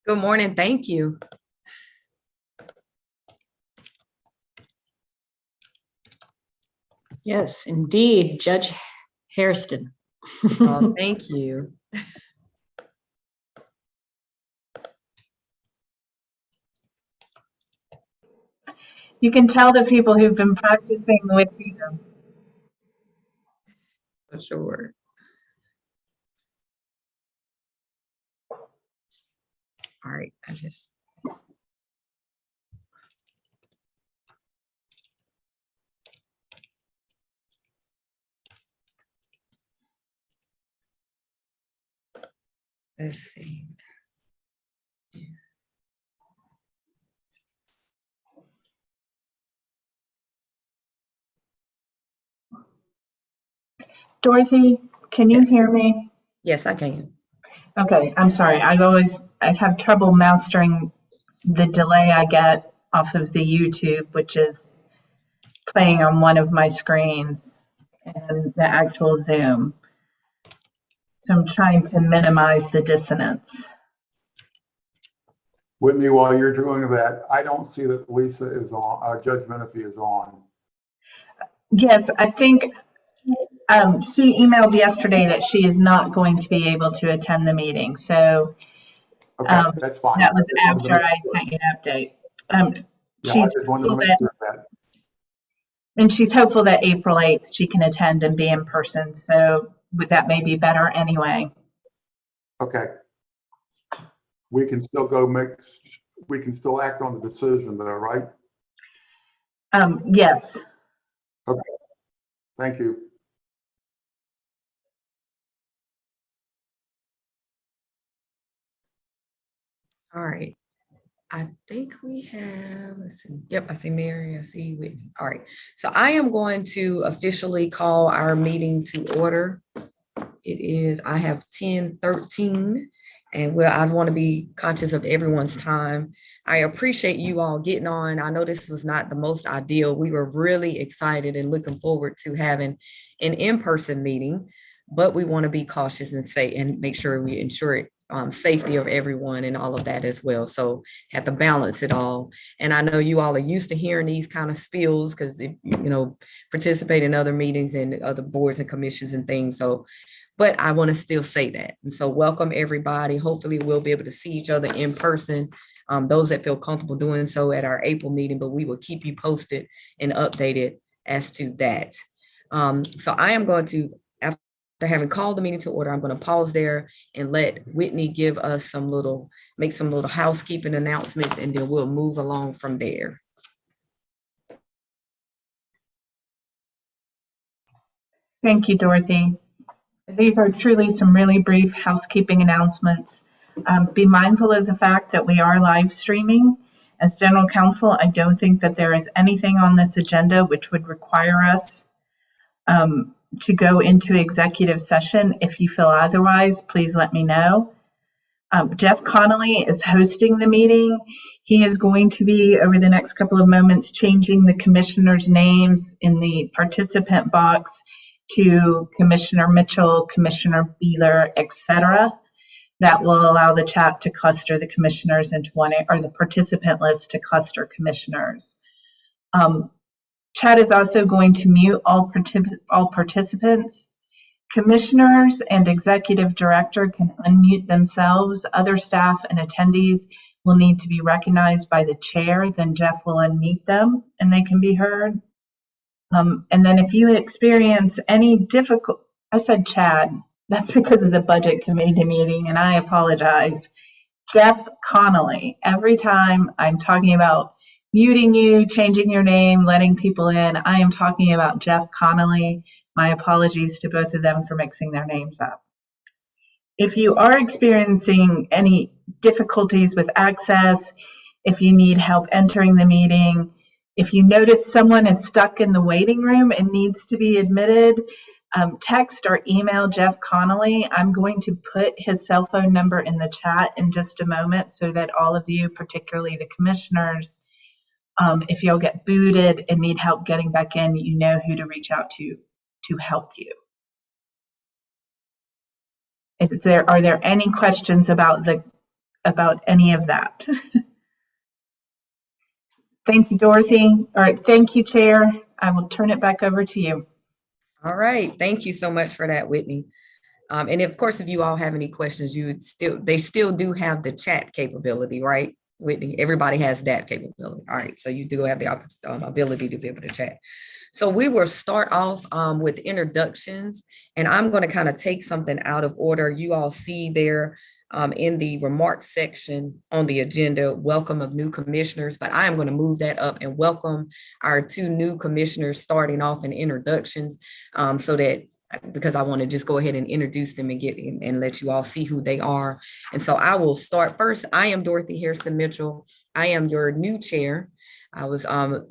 Good morning. Thank you. Yes, indeed, Judge Hairston. Oh, thank you. You can tell the people who've been practicing with you. For sure. All right, let's see. Dorothy, can you Yes. hear me? Yes, I can. Okay, I'm sorry. I have trouble mastering the delay I get off of the YouTube, which is playing on one of my screens, and the actual Zoom. So I'm trying to minimize the dissonance. Whitney, while you're doing that, I don't see that Lisa is on, Judge Menifee is on. Yes, I think she emailed yesterday that she is not going to be able to attend the meeting. So Okay, that's fine. that was after I sent you an update. Yeah, I just wanted to make sure of that. And she's hopeful that April 8th she can attend and be in person. So that may be better anyway. Okay. We can still we can still act on the decision though, right? Yes. Okay, thank you. All right. I think we have, let's see. Yep, I see Mary, I see Whitney. All right. So I am going to officially call our meeting to order. I have 10:13, and well, I want to be conscious of everyone's time. I appreciate you all getting on. I know this was not the most ideal. We were really excited and looking forward to having an in-person meeting, but we want to be cautious and say and make sure we ensure safety of everyone and all of that as well. So had to balance it all. And I know you all are used to hearing these kind of spills because participate in other meetings and other boards and commissions and things. So but I want to still say that. And so welcome everybody. Hopefully we'll be able to see each other in person, those that feel comfortable doing so at our April meeting, but we will keep you posted and updated as to that. So I am going to, after having called the meeting to order, I'm going to pause there and let Whitney give us make some little housekeeping announcements, and then we'll move along from there. Thank you, Dorothy. These are truly some really brief housekeeping announcements. Be mindful of the fact that we are live streaming. As General Counsel, I don't think that there is anything on this agenda which would require us to go into executive session. If you feel otherwise, please let me know. Jeff Connolly is hosting the meeting. He is going to be, over the next couple of moments, changing the commissioners' names in the participant box to Commissioner Mitchell, Commissioner Beeler, etc. That will allow the chat to cluster the commissioners into one, or the participant list to cluster commissioners. Chat is also going to mute all participants. Commissioners and executive director can unmute themselves. Other staff and attendees will need to be recognized by the chair. Then Jeff will unmute them and they can be heard. And then if you experience any I said Chad, that's because of the budget committee meeting, and I apologize. Jeff Connolly, every time I'm talking about muting you, changing your name, letting people in, I am talking about Jeff Connolly. My apologies to both of them for mixing their names up. If you are experiencing any difficulties with access, if you need help entering the meeting, if you notice someone is stuck in the waiting room and needs to be admitted, text or email Jeff Connolly. I'm going to put his cell phone number in the chat in just a moment so that all of you, particularly the commissioners, if you'll get booted and need help getting back in, you know who to reach out to help you. Are there any questions about the about any of that. Thank you, Dorothy. All right, thank you, Chair. I will turn it back over to you. All right, thank you so much for that, Whitney. And of course, if you all have any questions, they still do have the chat capability, right, Whitney? Everybody has that capability. All right, so you do have the ability to be able to chat. So we will start off with introductions, and I'm going to kind of take something out of order. You all see there in the remarks section on the agenda, welcome of new commissioners, but I am going to move that up and welcome our two new commissioners starting off in introductions so that because I want to just go ahead and introduce them and let you all see who they are. And so I will start first. I am Dorothy Hairston Mitchell. I am your new chair. I was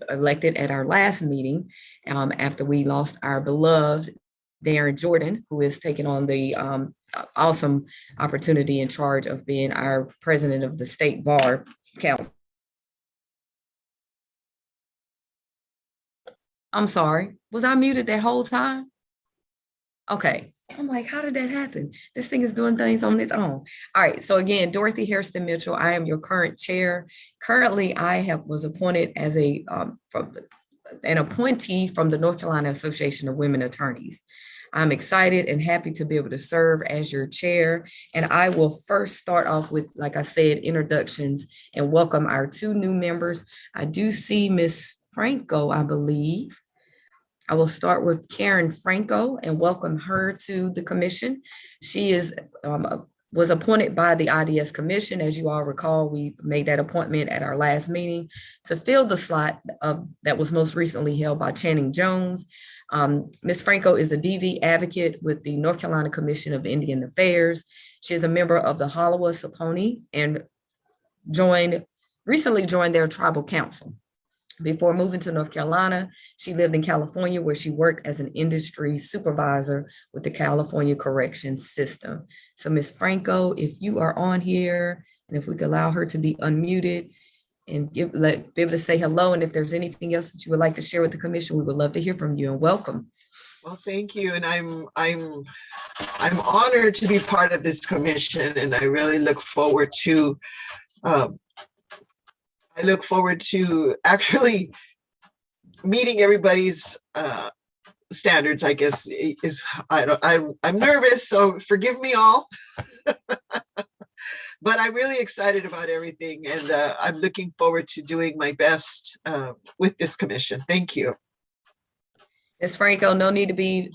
elected at our last meeting after we lost our beloved Darren Jordan, who is taking on the awesome opportunity in charge of being our president of the State Bar Council. I'm sorry, was I muted that whole time? Okay. I'm like, how did that happen? This thing is doing things on its own. All right. So again, Dorothy Hairston Mitchell, I am your current chair. Currently, I was appointed as an appointee from the North Carolina Association of Women Attorneys. I'm excited and happy to be able to serve as your chair. And I will first start off with, like I said, introductions and welcome our two new members. I do see Miss Franco, I believe. I will start with Karen Franco and welcome her to the commission. She was appointed by the IDS commission. As you all recall, we made that appointment at our last meeting to fill the slot that was most recently held by Channing Jones. Ms. Franco is a DV advocate with the North Carolina Commission of Indian Affairs. She is a member of the Halawa Saponi and recently joined their tribal council. Before moving to North Carolina, she lived in California where she worked as an industry supervisor with the California Corrections System. So Ms. Franco, if you are on here and if we could allow her to be unmuted and be able to say hello, and if there's anything else that you would like to share with the commission, we would love to hear from you and welcome. Well, thank you. And I'm honored to be part of this commission, and I really look forward to actually meeting everybody's standards, I guess. I'm nervous, so forgive me all. But I'm really excited about everything, and I'm looking forward to doing my best with this commission. Thank you. Ms. Franco, no need to be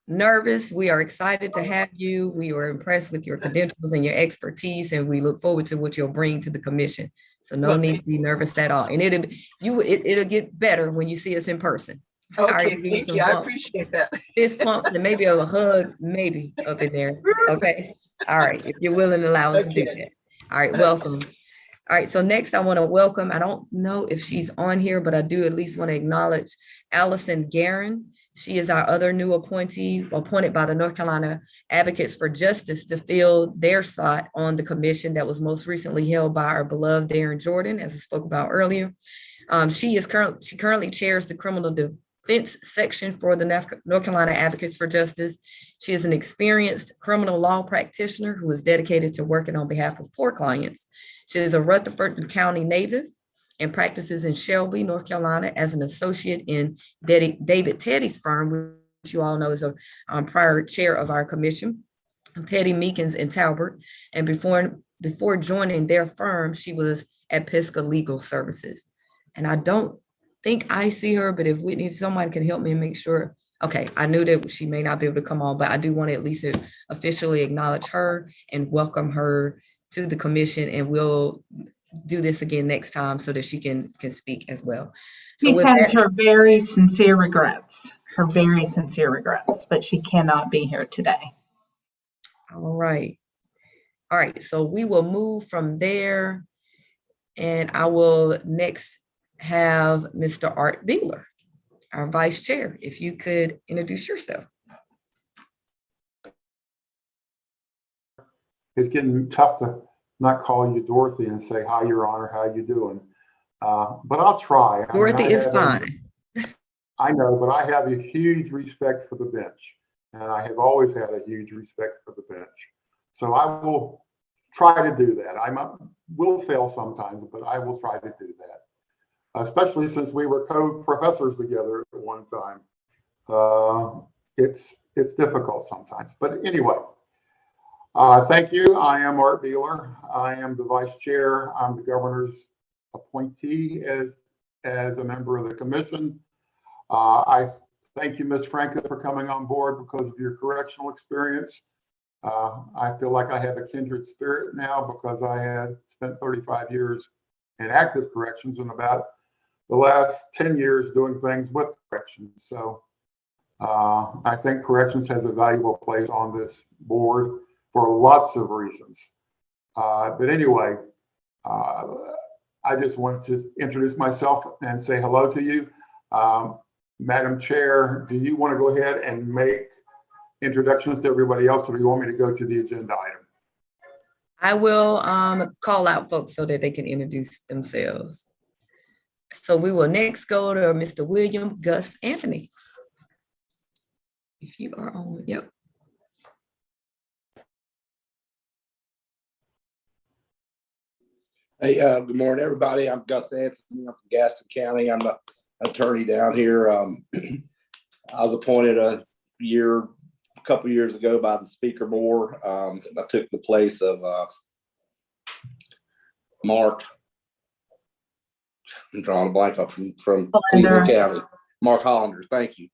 nervous. We are excited to have you. We were impressed with your credentials and your expertise, and we look forward to what you'll bring to the commission. So no need to be nervous at all. And it'll get better when you see us in person. Okay, thank you. I appreciate that. Fist pump and maybe a hug, maybe up in there. Okay. All right. If you're willing to allow us to do that. All right. Welcome. All right. So next I want to welcome, I don't know if she's on here, but I do at least want to acknowledge Allison Guerin. She is our other new appointee appointed by the North Carolina Advocates for Justice to fill their slot on the commission that was most recently held by our beloved Darren Jordan, as I spoke about earlier. She currently chairs the criminal defense section for the North Carolina Advocates for Justice. She is an experienced criminal law practitioner who is dedicated to working on behalf of poor clients. She is a Rutherford County native and practices in Shelby, North Carolina as an associate in David Teddy's firm, which you all know is a prior chair of our commission, Teddy Meekins in Talbot. And before joining their firm, she was at Pisgah Legal Services. And I don't think I see her, but if someone can help me and make sure. Okay, I knew that she may not be able to come on, but I do want to at least officially acknowledge her and welcome her to the commission, and we'll do this again next time so that she can speak as well. She sends her very sincere regrets, but she cannot be here today. All right. So we will move from there, and I will next have Mr. Art Beeler, our vice chair. If you could introduce yourself. It's getting tough to not call you Dorothy and say, hi, Your Honor, how you doing? But I'll try. Dorothy is fine. I know, but I have a huge respect for the bench, and I have always had a huge respect for the bench. So I will try to do that. Will fail sometimes, but I will try to do that. Especially since we were co-professors together at one time. It's difficult sometimes, but anyway. Thank you. I am Art Beeler. I am the vice chair. I'm the governor's appointee as a member of the commission. I thank you, Ms. Franco, for coming on board because of your correctional experience. I feel like I have a kindred spirit now because I had spent 35 years in active corrections and about the last 10 years doing things with corrections. So I think corrections has a valuable place on this board for lots of reasons. But anyway, I just want to introduce myself and say hello to you. Madam Chair, do you want to go ahead and make introductions to everybody else, or do you want me to go to the agenda item? I will call out folks so that they can introduce themselves. So we will next go to Mr. William Gus Anthony. If you are on, yep. Hey, good morning, everybody. I'm Gus Anthony. I'm from Gaston County. I'm an attorney down here. I was appointed a couple years ago by the Speaker Board. I took the place of Mark. I'm drawing a blank up from Cleveland County. Mark Hollander. Thank you.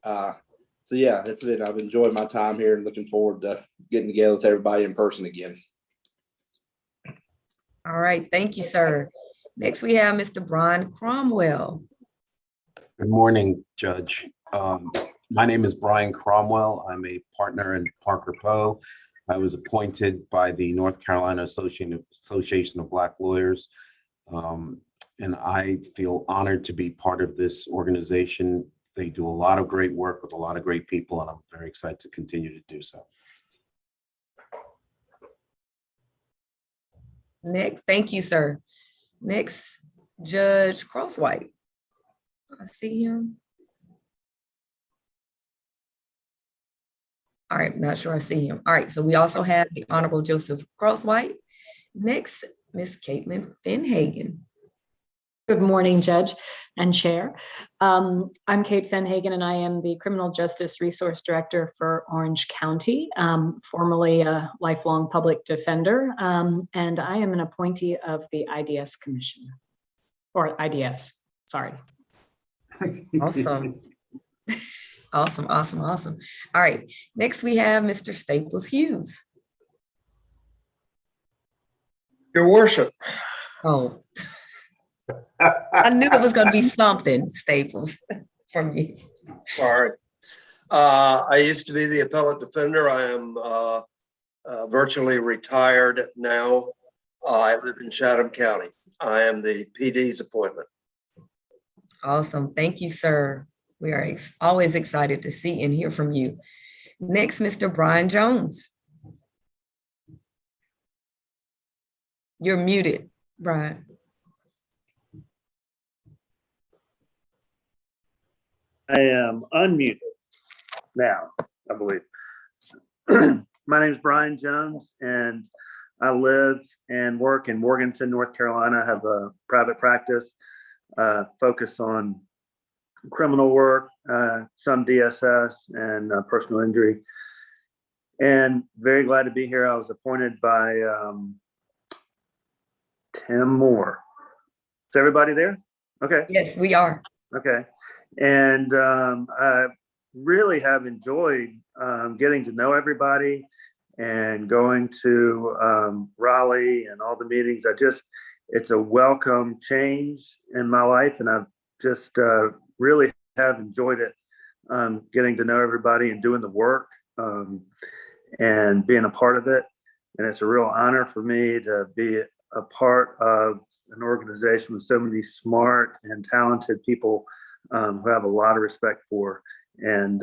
So yeah, that's it. I've enjoyed my time here and looking forward to getting together with everybody in person again. All right, thank you, sir. Next, we have Mr. Brian Cromwell. Good morning, Judge. My name is Brian Cromwell. I'm a partner in Parker Poe. I was appointed by the North Carolina Association of Black Lawyers. And I feel honored to be part of this organization. They do a lot of great work with a lot of great people, and I'm very excited to continue to do so. Next, thank you, sir. Next, Judge Crosswhite. I see him. All right, not sure I see him. All right, so we also have the Honorable Joseph Crosswhite. Next, Miss Caitlin Finhagen. Good morning, Judge and Chair. I'm Kate Fenhagen, and I am the Criminal Justice Resource Director for Orange County, formerly a lifelong public defender, and I am an appointee of the IDS Commission, or IDS, sorry. Awesome. Awesome, awesome, awesome. All right, next we have Mr. Staples Hughes. Your worship. Oh. I knew it was going to be something, Staples, from you. Sorry. I used to be the appellate defender. I am virtually retired now. I live in Chatham County. I am the PD's appointment. Awesome. Thank you, sir. We are always excited to see and hear from you. Next, Mr. Brian Jones. You're muted, Brian. I am unmuted now, I believe. My name is Brian Jones, and I live and work in Morganton, North Carolina. I have a private practice, focus on criminal work, some DSS and personal injury. And very glad to be here. I was appointed by Tim Moore. Is everybody there? Okay. Yes, we are. Okay. And I really have enjoyed getting to know everybody and going to Raleigh and all the meetings. It's a welcome change in my life, and I've just really have enjoyed it, getting to know everybody and doing the work and being a part of it. And it's a real honor for me to be a part of an organization with so many smart and talented people who have a lot of respect for, and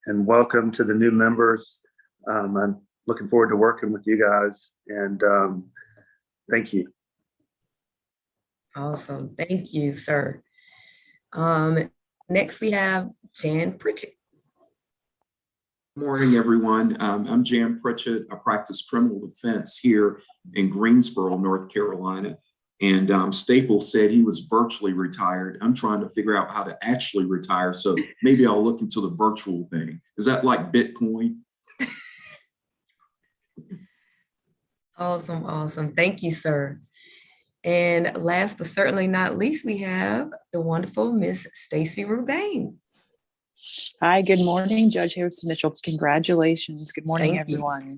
welcome to the new members. I'm looking forward to working with you guys, and thank you. Awesome. Thank you, sir. Next, we have Jan Pritchett. Morning, everyone. I'm Jan Pritchett. I practice criminal defense here in Greensboro, North Carolina. And Staples said he was virtually retired. I'm trying to figure out how to actually retire. So maybe I'll look into the virtual thing. Is that like Bitcoin? Awesome, awesome. Thank you, sir. And last but certainly not least, we have the wonderful Miss Stacy Rubain. Hi, good morning, Judge Harrison Mitchell. Congratulations. Good morning, Thank you. everyone.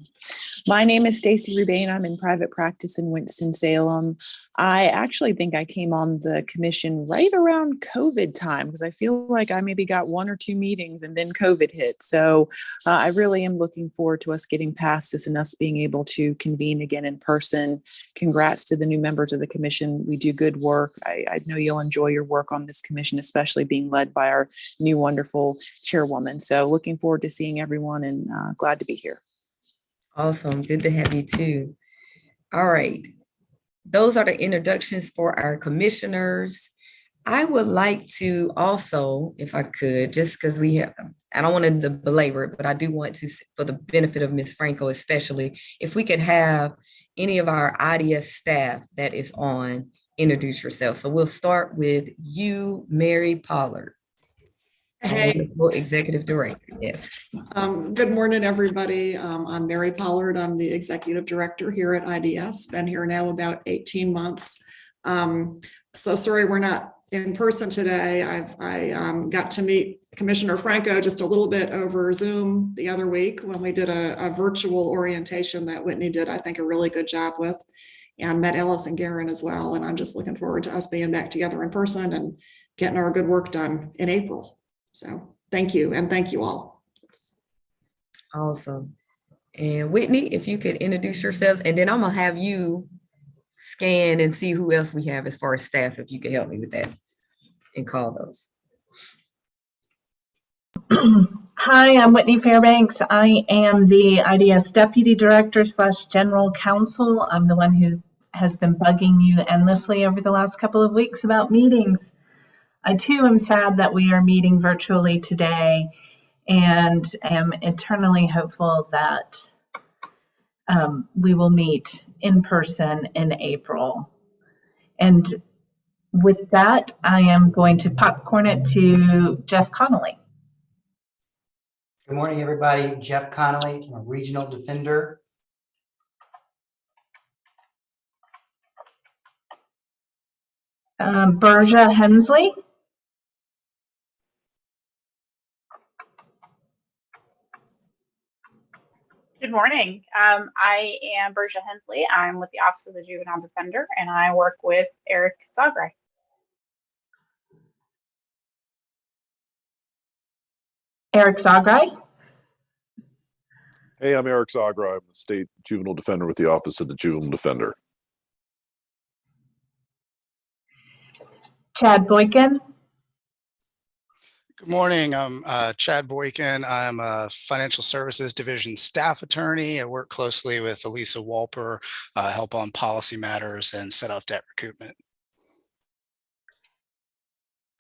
My name is Stacy Rubain. I'm in private practice in Winston-Salem. I actually think I came on the commission right around COVID time because I feel like I maybe got 1 or 2 meetings and then COVID hit. So I really am looking forward to us getting past this and us being able to convene again in person. Congrats to the new members of the commission. We do good work. I know you'll enjoy your work on this commission, especially being led by our new wonderful chairwoman. So looking forward to seeing everyone and glad to be here. Awesome. Good to have you too. All right. Those are the introductions for our commissioners. I would like to also, if I could, just because I don't want to belabor it, but I do want to, for the benefit of Ms. Franco especially, if we could have any of our IDS staff that is on introduce yourself. So we'll start with you, Mary Pollard. Hey, Executive Director, yes. good morning, everybody. I'm Mary Pollard. I'm the Executive Director here at IDS. Been here now about 18 months. So sorry we're not in person today. I got to meet Commissioner Franco just a little bit over Zoom the other week when we did a virtual orientation that Whitney did, I think, a really good job with, and met Ellis and Garen as well. And I'm just looking forward to us being back together in person and getting our good work done in April. So thank you, and thank you all. Awesome. And Whitney, if you could introduce yourselves, and then I'm gonna have you scan and see who else we have as far as staff, if you could help me with that and call those. Hi, I'm Whitney Fairbanks. I am the IDS Deputy Director / General Counsel. I'm the one who has been bugging you endlessly over the last couple of weeks about meetings. I too am sad that we are meeting virtually today and am eternally hopeful that we will meet in person in April. And with that, I am going to popcorn it to Jeff Connolly. Good morning, everybody. Jeff Connolly, I'm a regional defender. Berja Hensley. Good morning. I am Berja Hensley. I'm with the Office of the Juvenile Defender, and I work with Eric Sagrai. Eric Sagrai. Hey, I'm Eric Sagrai. I'm the State Juvenile Defender with the Office of the Juvenile Defender. Chad Boykin. Good morning. I'm Chad Boykin. I'm a Financial Services Division staff attorney. I work closely with Elisa Walper, help on policy matters and set off debt recoupment.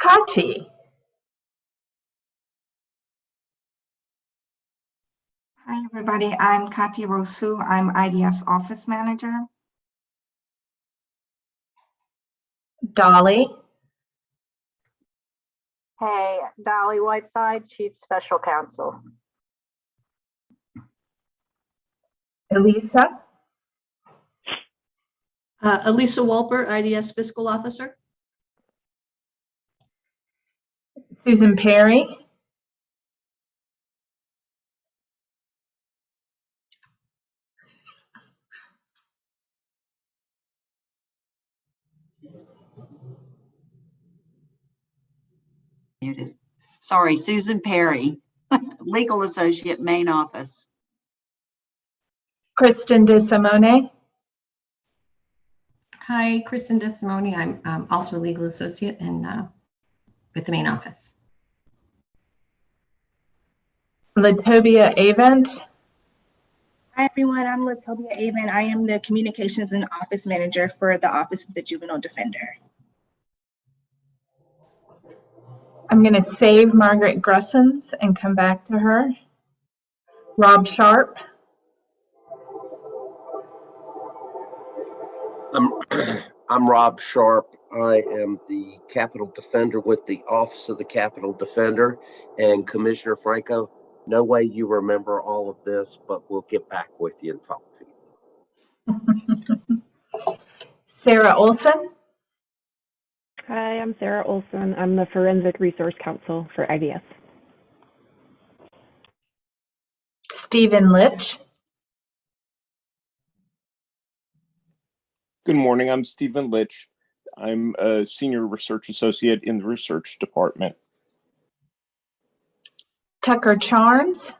Kati. Hi, everybody. I'm Kati Rosu. I'm IDS Office Manager. Dolly. Hey, Dolly Whiteside, Chief Special Counsel. Elisa. Elisa Walper, IDS Fiscal Officer. Susan Perry. Muted. Sorry, Susan Perry, Legal Associate, Main Office. Kristen DeSimone. Hi, Kristen DeSimone. I'm also a Legal Associate and with the main office. Latobia Avent. Hi, everyone. I'm Latobia Avent. I am the Communications and Office Manager for the Office of the Juvenile Defender. I'm going to save Margaret Grussens and come back to her. Rob Sharp, I'm Rob Sharp. I am the Capitol Defender with the Office of the Capitol Defender. And Commissioner Franco, no way you remember all of this, but we'll get back with you and talk to you. Sarah Olson, Hi, I'm Sarah Olson. I'm the Forensic Resource Counsel for IDS. Stephen Litch, Good morning. I'm Stephen Litch. I'm a senior research associate in the research department. Tucker Charnes,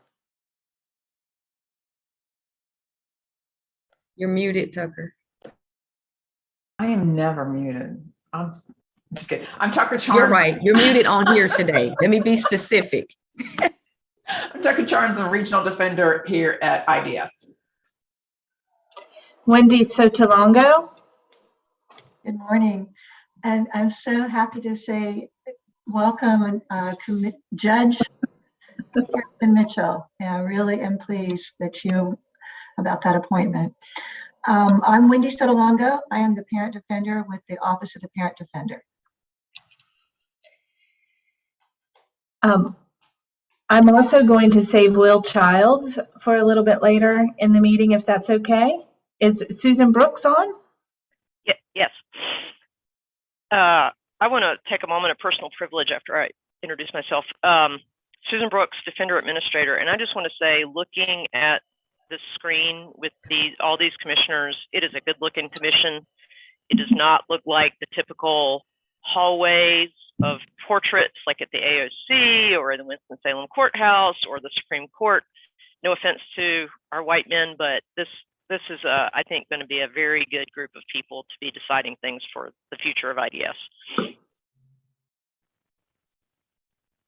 You're muted, Tucker. I am never muted. I'm just kidding. I'm Tucker Charnes. You're right. You're muted on here today. Let me be specific. I'm Tucker Charnes, the Regional Defender here at IDS. Wendy Sotolongo, Good morning. And I'm so happy to say welcome, Judge Mitchell. And I really am pleased about that appointment. I'm Wendy Sotolongo. I am the Parent Defender with the Office of the Parent Defender. I'm also going to save Will Childs for a little bit later in the meeting, if that's okay. Is Susan Brooks on? Yes. I want to take a moment of personal privilege after I introduce myself. Susan Brooks, Defender Administrator, and I just want to say, looking at the screen with all these commissioners, it is a good-looking commission. It does not look like the typical hallways of portraits like at the AOC or in the Winston-Salem Courthouse or the Supreme Court. No offense to our white men, but this is, I think, going to be a very good group of people to be deciding things for the future of IDS.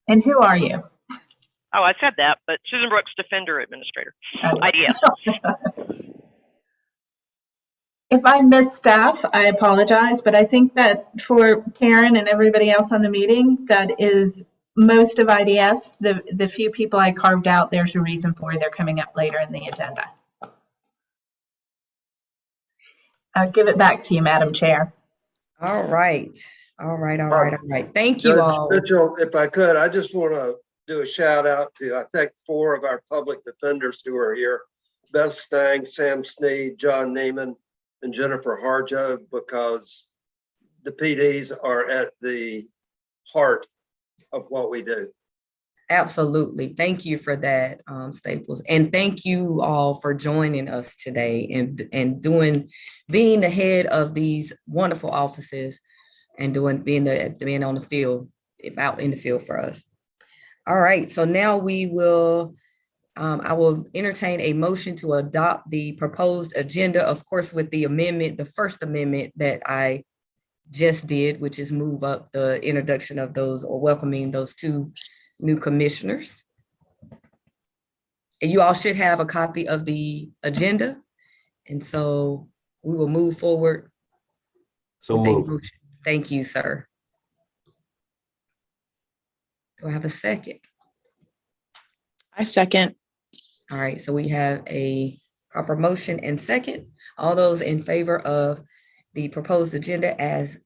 And who are you? Oh, I said that, but Susan Brooks, Defender Administrator, IDS. If I missed staff, I apologize, but I think that for Karen and everybody else on the meeting, that is most of IDS. The few people I carved out, there's a reason for. They're coming up later in the agenda. I'll give it back to you, Madam Chair. All right. Thank you Judge all. Mitchell, if I could, I just want to do a shout out to, I think, 4 of our public defenders who are here. Beth Stang, Sam Sneed, John Neiman, and Jennifer Harjo, because the PDs are at the heart of what we do. Absolutely. Thank you for that, Staples. And thank you all for joining us today and being the head of these wonderful offices and being on the field, out in the field for us. All right. So now I will entertain a motion to adopt the proposed agenda, of course, with the first amendment that I just did, which is move up the introduction of those or welcoming those 2 new commissioners. And you all should have a copy of the agenda. And so we will move forward. So moved. Thank you, sir. Do I have a second? I second. All right, so we have a proper motion and second. All those in favor of the proposed agenda as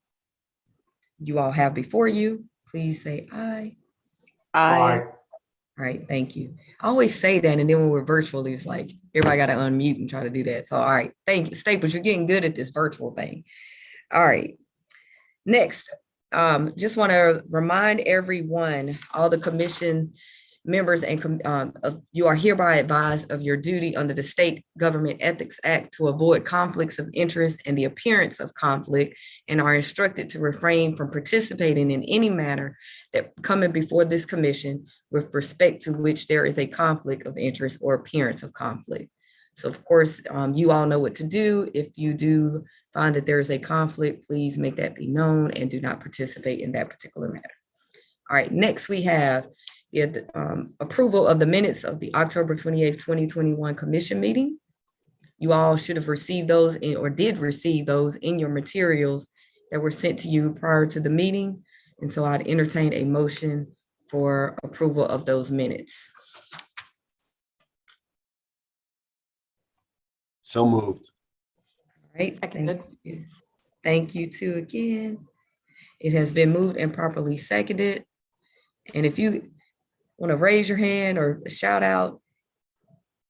you all have before you, please say aye. Aye. All right, thank you. I always say that, and then when we're virtually, it's like everybody got to unmute and try to do that. So, all right, thank you, Staples. You're getting good at this virtual thing. All right, next, just want to remind everyone, all the commission members and you are hereby advised of your duty under the State Government Ethics Act to avoid conflicts of interest and the appearance of conflict, and are instructed to refrain from participating in any matter that coming before this commission with respect to which there is a conflict of interest or appearance of conflict. So of course, you all know what to do. If you do find that there is a conflict, please make that be known and do not participate in that particular matter. All right, next we have the approval of the minutes of the October 28th, 2021 commission meeting. You all should have received those or did receive those in your materials that were sent to you prior to the meeting. And so I'd entertain a motion for approval of those minutes. So moved. All right. Seconded. Thank you too again. It has been moved and properly seconded. And if you want to raise your hand or shout out,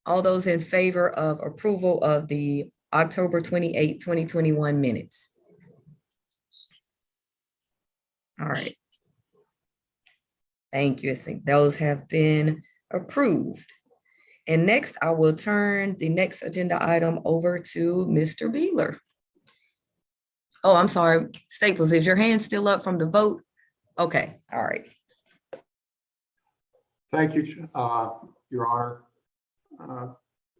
all those in favor of approval of the October 28, 2021 minutes. All right. Thank you. I think those have been approved. And next, I will turn the next agenda item over to Mr. Beeler. Oh, I'm sorry, Staples, is your hand still up from the vote? Okay, all right. Thank you, Your Honor.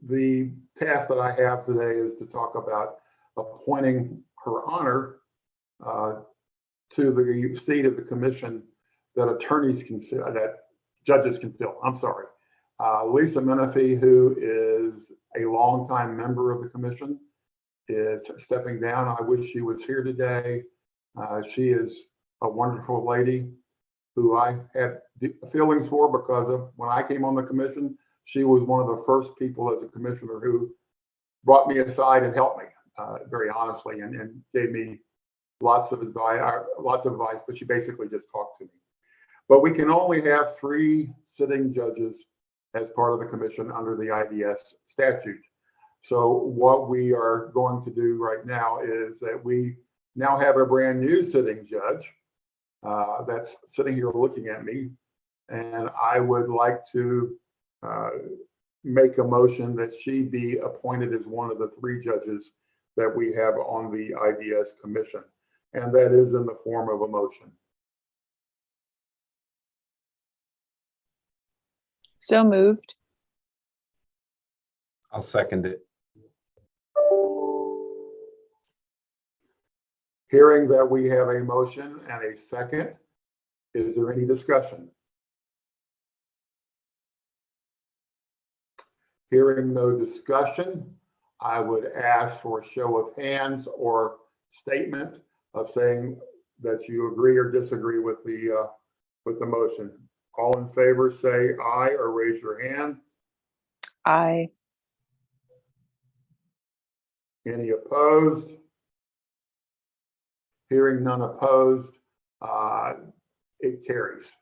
The task that I have today is to talk about appointing Her Honor to the seat of the commission that attorneys can fill, that judges can fill. I'm sorry. Lisa Menifee, who is a longtime member of the commission, is stepping down. I wish she was here today. She is a wonderful lady who I had feelings for because of when I came on the commission. She was one of the first people as a commissioner who brought me aside and helped me very honestly and gave me lots of advice, but she basically just talked to me. But we can only have 3 sitting judges as part of the commission under the IDS statute. So what we are going to do right now is that we now have a brand new sitting judge that's sitting here looking at me. And I would like to make a motion that she be appointed as one of the 3 judges that we have on the IDS commission. And that is in the form of a motion. So moved. I'll second it. Hearing that we have a motion and a second, is there any discussion? Hearing no discussion, I would ask for a show of hands or statement of saying that you agree or disagree with the motion. All in favor, say aye or raise your hand. Aye. Any opposed? Hearing none opposed, it carries.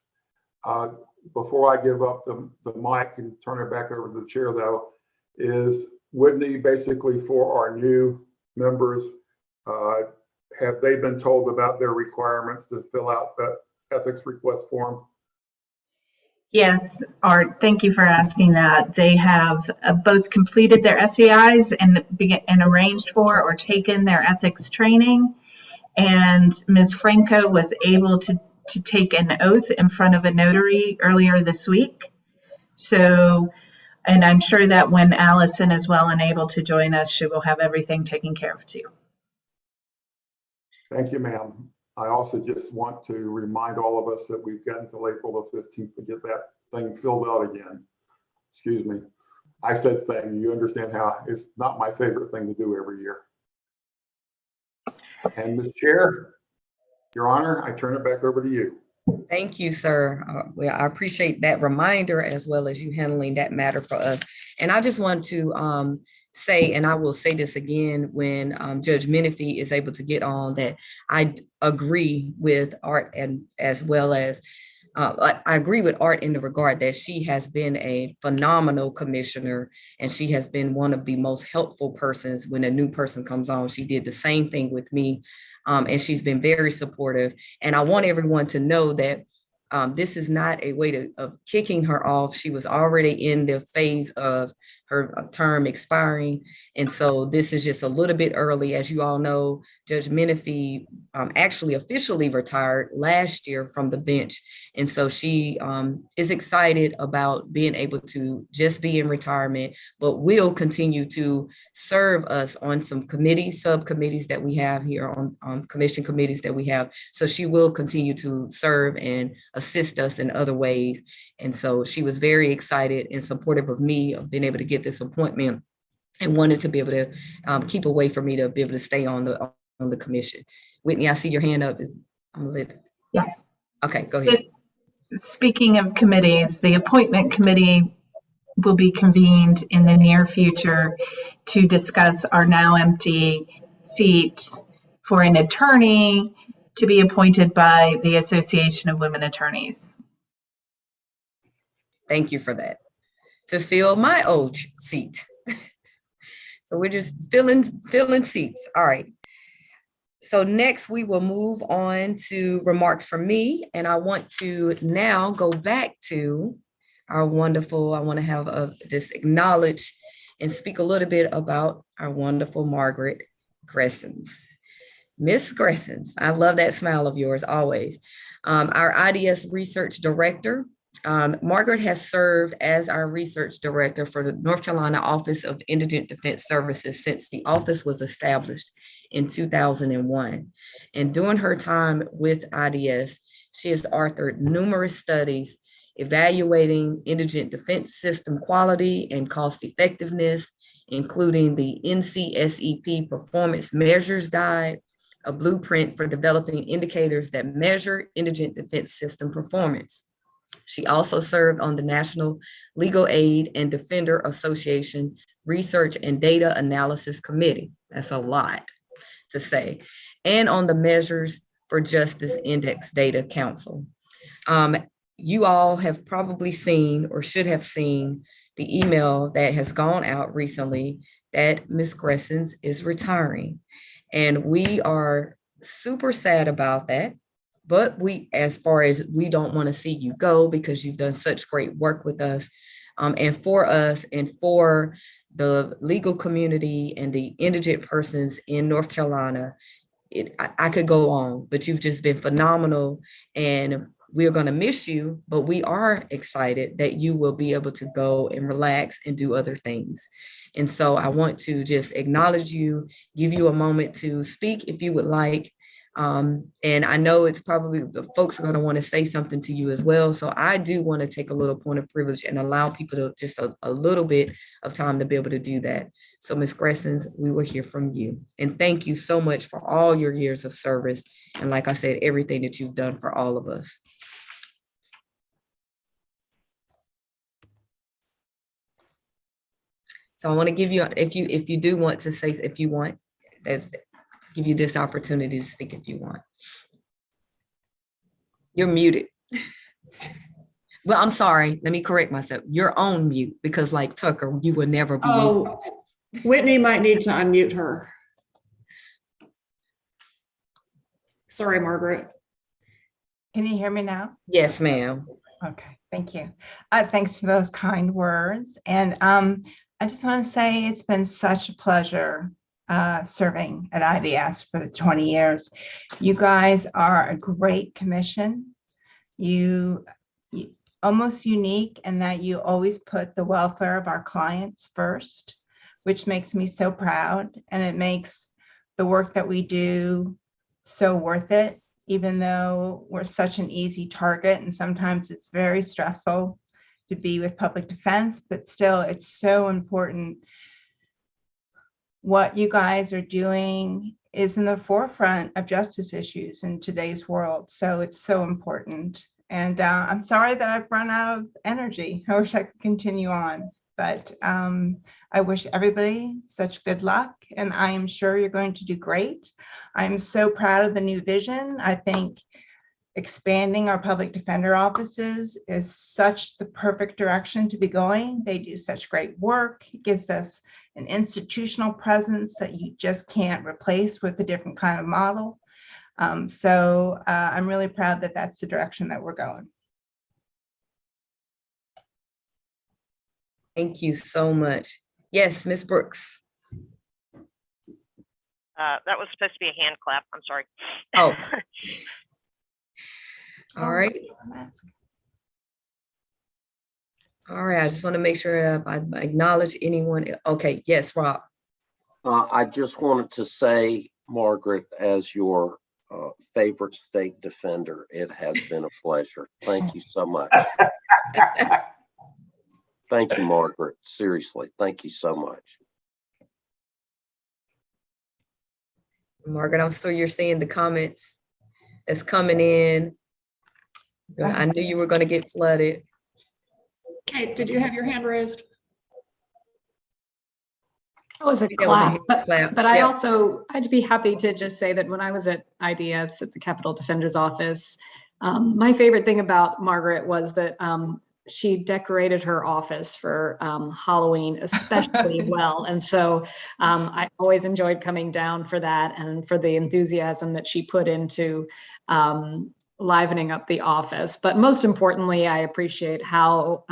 Before I give up the mic and turn it back over to the chair, though, is Whitney, basically for our new members, have they been told about their requirements to fill out the ethics request form? Yes, Art, thank you for asking that. They have both completed their SEIs and arranged for or taken their ethics training. And Ms. Franco was able to take an oath in front of a notary earlier this week. So, and I'm sure that when Allison is well and able to join us, she will have everything taken care of too. Thank you, ma'am. I also just want to remind all of us that we've got until April the 15th to get that thing filled out again. Excuse me. I said thing, you understand how it's not my favorite thing to do every year. And Ms. Chair, Your Honor, I turn it back over to you. Thank you, sir. Well, I appreciate that reminder as well as you handling that matter for us. And I just want to say, and I will say this again when Judge Menifee is able to get on, that I agree with Art and as well as I agree with Art in the regard that she has been a phenomenal commissioner and she has been one of the most helpful persons when a new person comes on. She did the same thing with me and she's been very supportive. And I want everyone to know that this is not a way of kicking her off. She was already in the phase of her term expiring. And so this is just a little bit early. As you all know, Judge Menifee actually officially retired last year from the bench. And so she is excited about being able to just be in retirement, but will continue to serve us on some committees, subcommittees that we have here on commission committees that we have. So she will continue to serve and assist us in other ways. And so she was very excited and supportive of me of being able to get this appointment and wanted to be able to keep away from me to be able to stay on the commission. Whitney, I see your hand up. I'm lit. Yes. Okay, go ahead. Speaking of committees, the appointment committee will be convened in the near future to discuss our now empty seat for an attorney to be appointed by the Association of Women Attorneys. Thank you for that. To fill my old seat. So we're just filling seats. All right. So next we will move on to remarks from me. And I want to now go back to our wonderful, I want to have just acknowledge and speak a little bit about our wonderful Margaret Gressens. Miss Gressens, I love that smile of yours always. Our IDS research director. Margaret has served as our research director for the North Carolina Office of Indigent Defense Services since the office was established in 2001. And during her time with IDS, she has authored numerous studies evaluating indigent defense system quality and cost effectiveness, including the NCSEP Performance Measures Guide, a blueprint for developing indicators that measure indigent defense system performance. She also served on the National Legal Aid and Defender Association Research and Data Analysis Committee. That's a lot to say. And on the Measures for Justice Index Data Council. You all have probably seen or should have seen the email that has gone out recently that Ms. Gressens is retiring. And we are super sad about that. But as far as we don't want to see you go because you've done such great work with us and for us and for the legal community and the indigent persons in North Carolina. I could go on, but you've just been phenomenal and we're going to miss you, but we are excited that you will be able to go and relax and do other things. And so I want to just acknowledge you, give you a moment to speak if you would like. And I know it's probably the folks are going to want to say something to you as well. So I do want to take a little point of privilege and allow people to just a little bit of time to be able to do that. So Ms. Gressens, we will hear from you. And thank you so much for all your years of service. And like I said, everything that you've done for all of us. So I want to give you, if you do want to say, if you want, give you this opportunity to speak if you want. You're muted. Well, I'm sorry. Let me correct myself. You're on mute because like Tucker, you will never be muted. Whitney might need to unmute her. Sorry, Margaret. Can you hear me now? Yes, ma'am. Okay, thank you. Thanks for those kind words. And I just want to say it's been such a pleasure serving at IDS for the 20 years. You guys are a great commission. You almost unique in that you always put the welfare of our clients first, which makes me so proud. And it makes the work that we do so worth it, even though we're such an easy target. And sometimes it's very stressful to be with public defense, but still it's so important. What you guys are doing is in the forefront of justice issues in today's world. So it's so important. And I'm sorry that I've run out of energy. I wish I could continue on, but I wish everybody such good luck. And I am sure you're going to do great. I'm so proud of the new vision. I think expanding our public defender offices is such the perfect direction to be going. They do such great work. It gives us an institutional presence that you just can't replace with a different kind of model. So I'm really proud that that's the direction that we're going. Thank you so much. Yes, Ms. Brooks. That was supposed to be a hand clap. I'm sorry. Oh. All right. All right. I just want to make sure I acknowledge anyone. Okay. Yes, Rob. I just wanted to say, Margaret, as your favorite state defender, it has been a pleasure. Thank you so much. Thank you, Margaret. Seriously, thank you so much. Margaret, I'm sure you're seeing the comments that's coming in. I knew you were going to get flooded. Kate, did you have your hand raised? That was a That was a clap, but clap. I Yep. also, I'd be happy to just say that when I was at IDS at the Capitol Defender's Office, my favorite thing about Margaret was that she decorated her office for Halloween especially well. And so I always enjoyed coming down for that and for the enthusiasm that she put into livening up the office. But most importantly, I appreciate how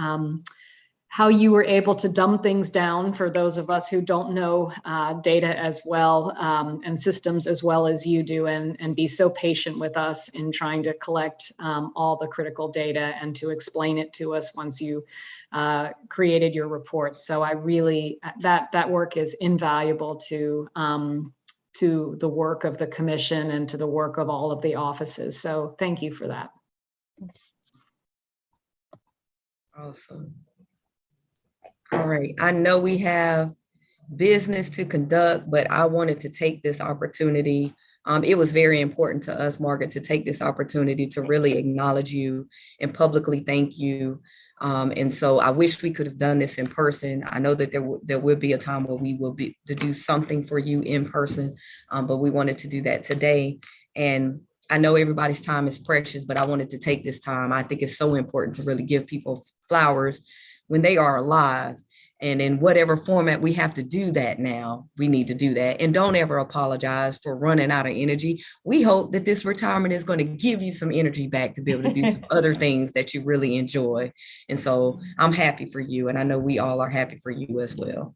you were able to dumb things down for those of us who don't know data as well and systems as well as you do, and be so patient with us in trying to collect all the critical data and to explain it to us once you created your reports. So I really, that work is invaluable to the work of the commission and to the work of all of the offices. So thank you for that. Awesome. All right, I know we have business to conduct, but I wanted to take this opportunity. It was very important to us, Margaret, to take this opportunity to really acknowledge you and publicly thank you. And so I wish we could have done this in person. I know that there will be a time where we will be to do something for you in person, but we wanted to do that today. And I know everybody's time is precious, but I wanted to take this time. I think it's so important to really give people flowers when they are alive. And in whatever format we have to do that now, we need to do that. And don't ever apologize for running out of energy. We hope that this retirement is going to give you some energy back to be able to do some other things that you really enjoy. And so I'm happy for you. And I know we all are happy for you as well.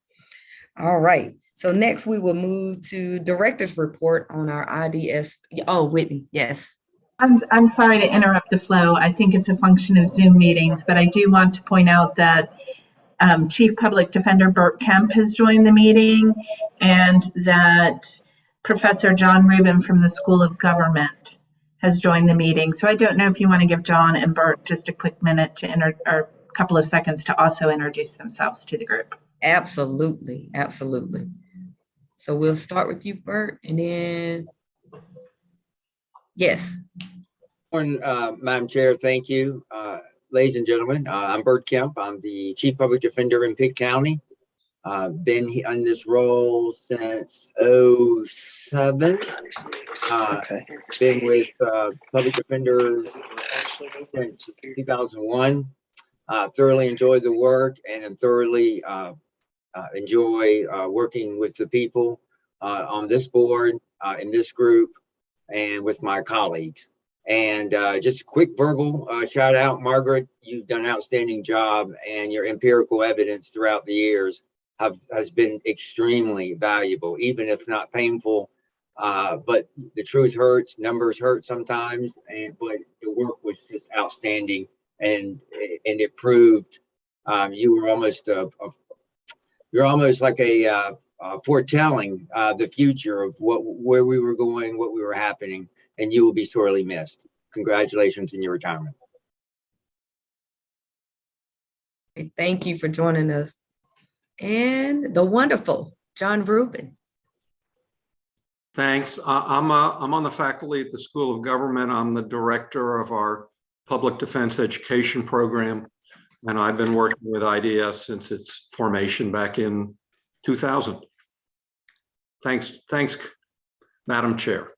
All right. So next we will move to director's report on our IDS. Oh, Whitney, yes. I'm sorry to interrupt the flow. I think it's a function of Zoom meetings, but I do want to point out that Chief Public Defender Burt Kemp has joined the meeting, and that Professor John Rubin from the School of Government has joined the meeting. So I don't know if you want to give John and Burt just a quick minute to or a couple of seconds to also introduce themselves to the group. Absolutely. Absolutely. So we'll start with you, Burt, and then, yes. Madam Chair, thank you. Ladies and gentlemen, I'm Burt Kemp. I'm the Chief Public Defender in Pitt County. Been in this role since 2007. Been with public defenders since 2001. Thoroughly enjoy the work and am thoroughly enjoy working with the people on this board, in this group, and with my colleagues. And just a quick verbal shout out, Margaret, you've done an outstanding job, and your empirical evidence throughout the years has been extremely valuable, even if not painful. But the truth hurts, numbers hurt sometimes, but the work was just outstanding, and it proved you were almost you're almost like a foretelling the future of where we were going, what we were happening, and you will be sorely missed. Congratulations in your retirement. Thank you for joining us. And the wonderful John Rubin. Thanks. I'm on the faculty at the School of Government. I'm the director of our public defense education program, and I've been working with IDS since its formation back in 2000. Thanks, Madam Chair.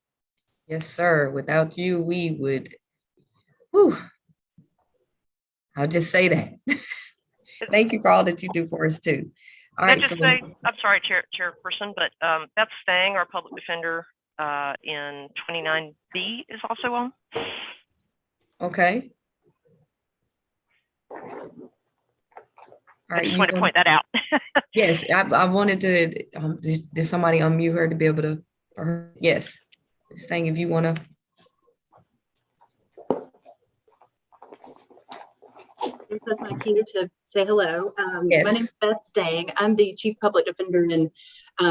Yes, sir. Without you, we would, I'll just say that. Thank you for all that you do for us too. All right. Just say, I'm sorry, Chairperson, but Beth Stang, our public defender in 29B, is also on. Okay. I just wanted to point that out. Yes, I wanted to, did somebody unmute her to be able to, for her? Yes. Ms. Stang, if you want to. This is my cue to say hello. Yes. My name is Beth Stang. I'm the Chief Public Defender in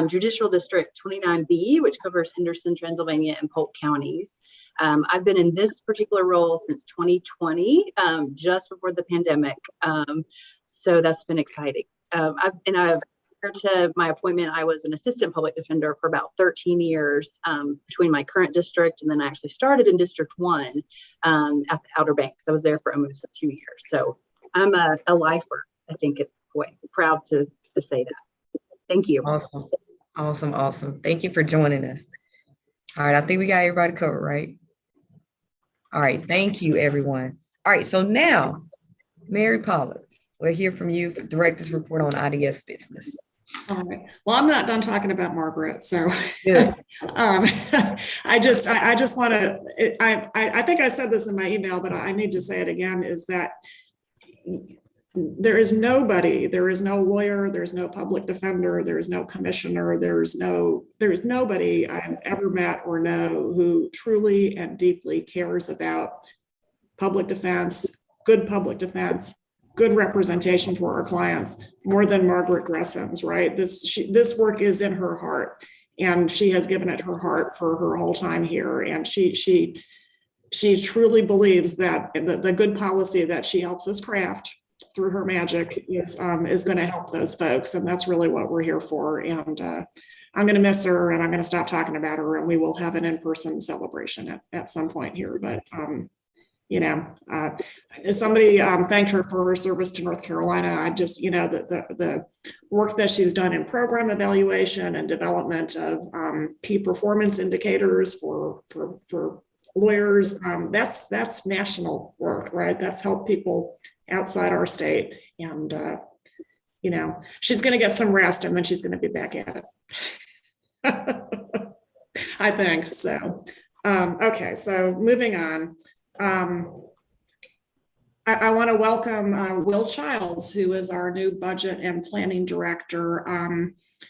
Judicial District 29B, which covers Henderson, Transylvania, and Polk counties. I've been in this particular role since 2020, just before the pandemic. So that's been exciting. Prior to my appointment, I was an assistant public defender for about 13 years between my current district, and then I actually started in District 1 at the Outer Banks. I was there for almost 2 years. So I'm a lifer, I think, at this point. I'm proud to say that. Thank you. Awesome. Awesome. Awesome. Thank you for joining us. All right. I think we got everybody covered, right? All right. Thank you, everyone. All right. So now, Mary Pollard, we'll hear from you for Director's Report on IDS business. All right. Well, I'm not done talking about Margaret. So Good. I just want to, I think I said this in my email, but I need to say it again, is that there is no lawyer, there's no public defender, there's no commissioner, there's nobody I've ever met or know who truly and deeply cares about public defense, good representation for our clients, more than Margaret Gressens, right? This work is in her heart, and she has given it her heart for her whole time here. And she truly believes that the good policy that she helps us craft through her magic is going to help those folks. And that's really what we're here for. And I'm going to miss her, and I'm going to stop talking about her, and we will have an in-person celebration at some point here. But somebody thanked her for her service to North Carolina. I just, the work that she's done in program evaluation and development of key performance indicators for lawyers, that's national work, right? That's helped people outside our state. And, she's going to get some rest, and then she's going to be back at it. I think so. Okay, so moving on. I want to welcome Will Childs, who is our new budget and planning director.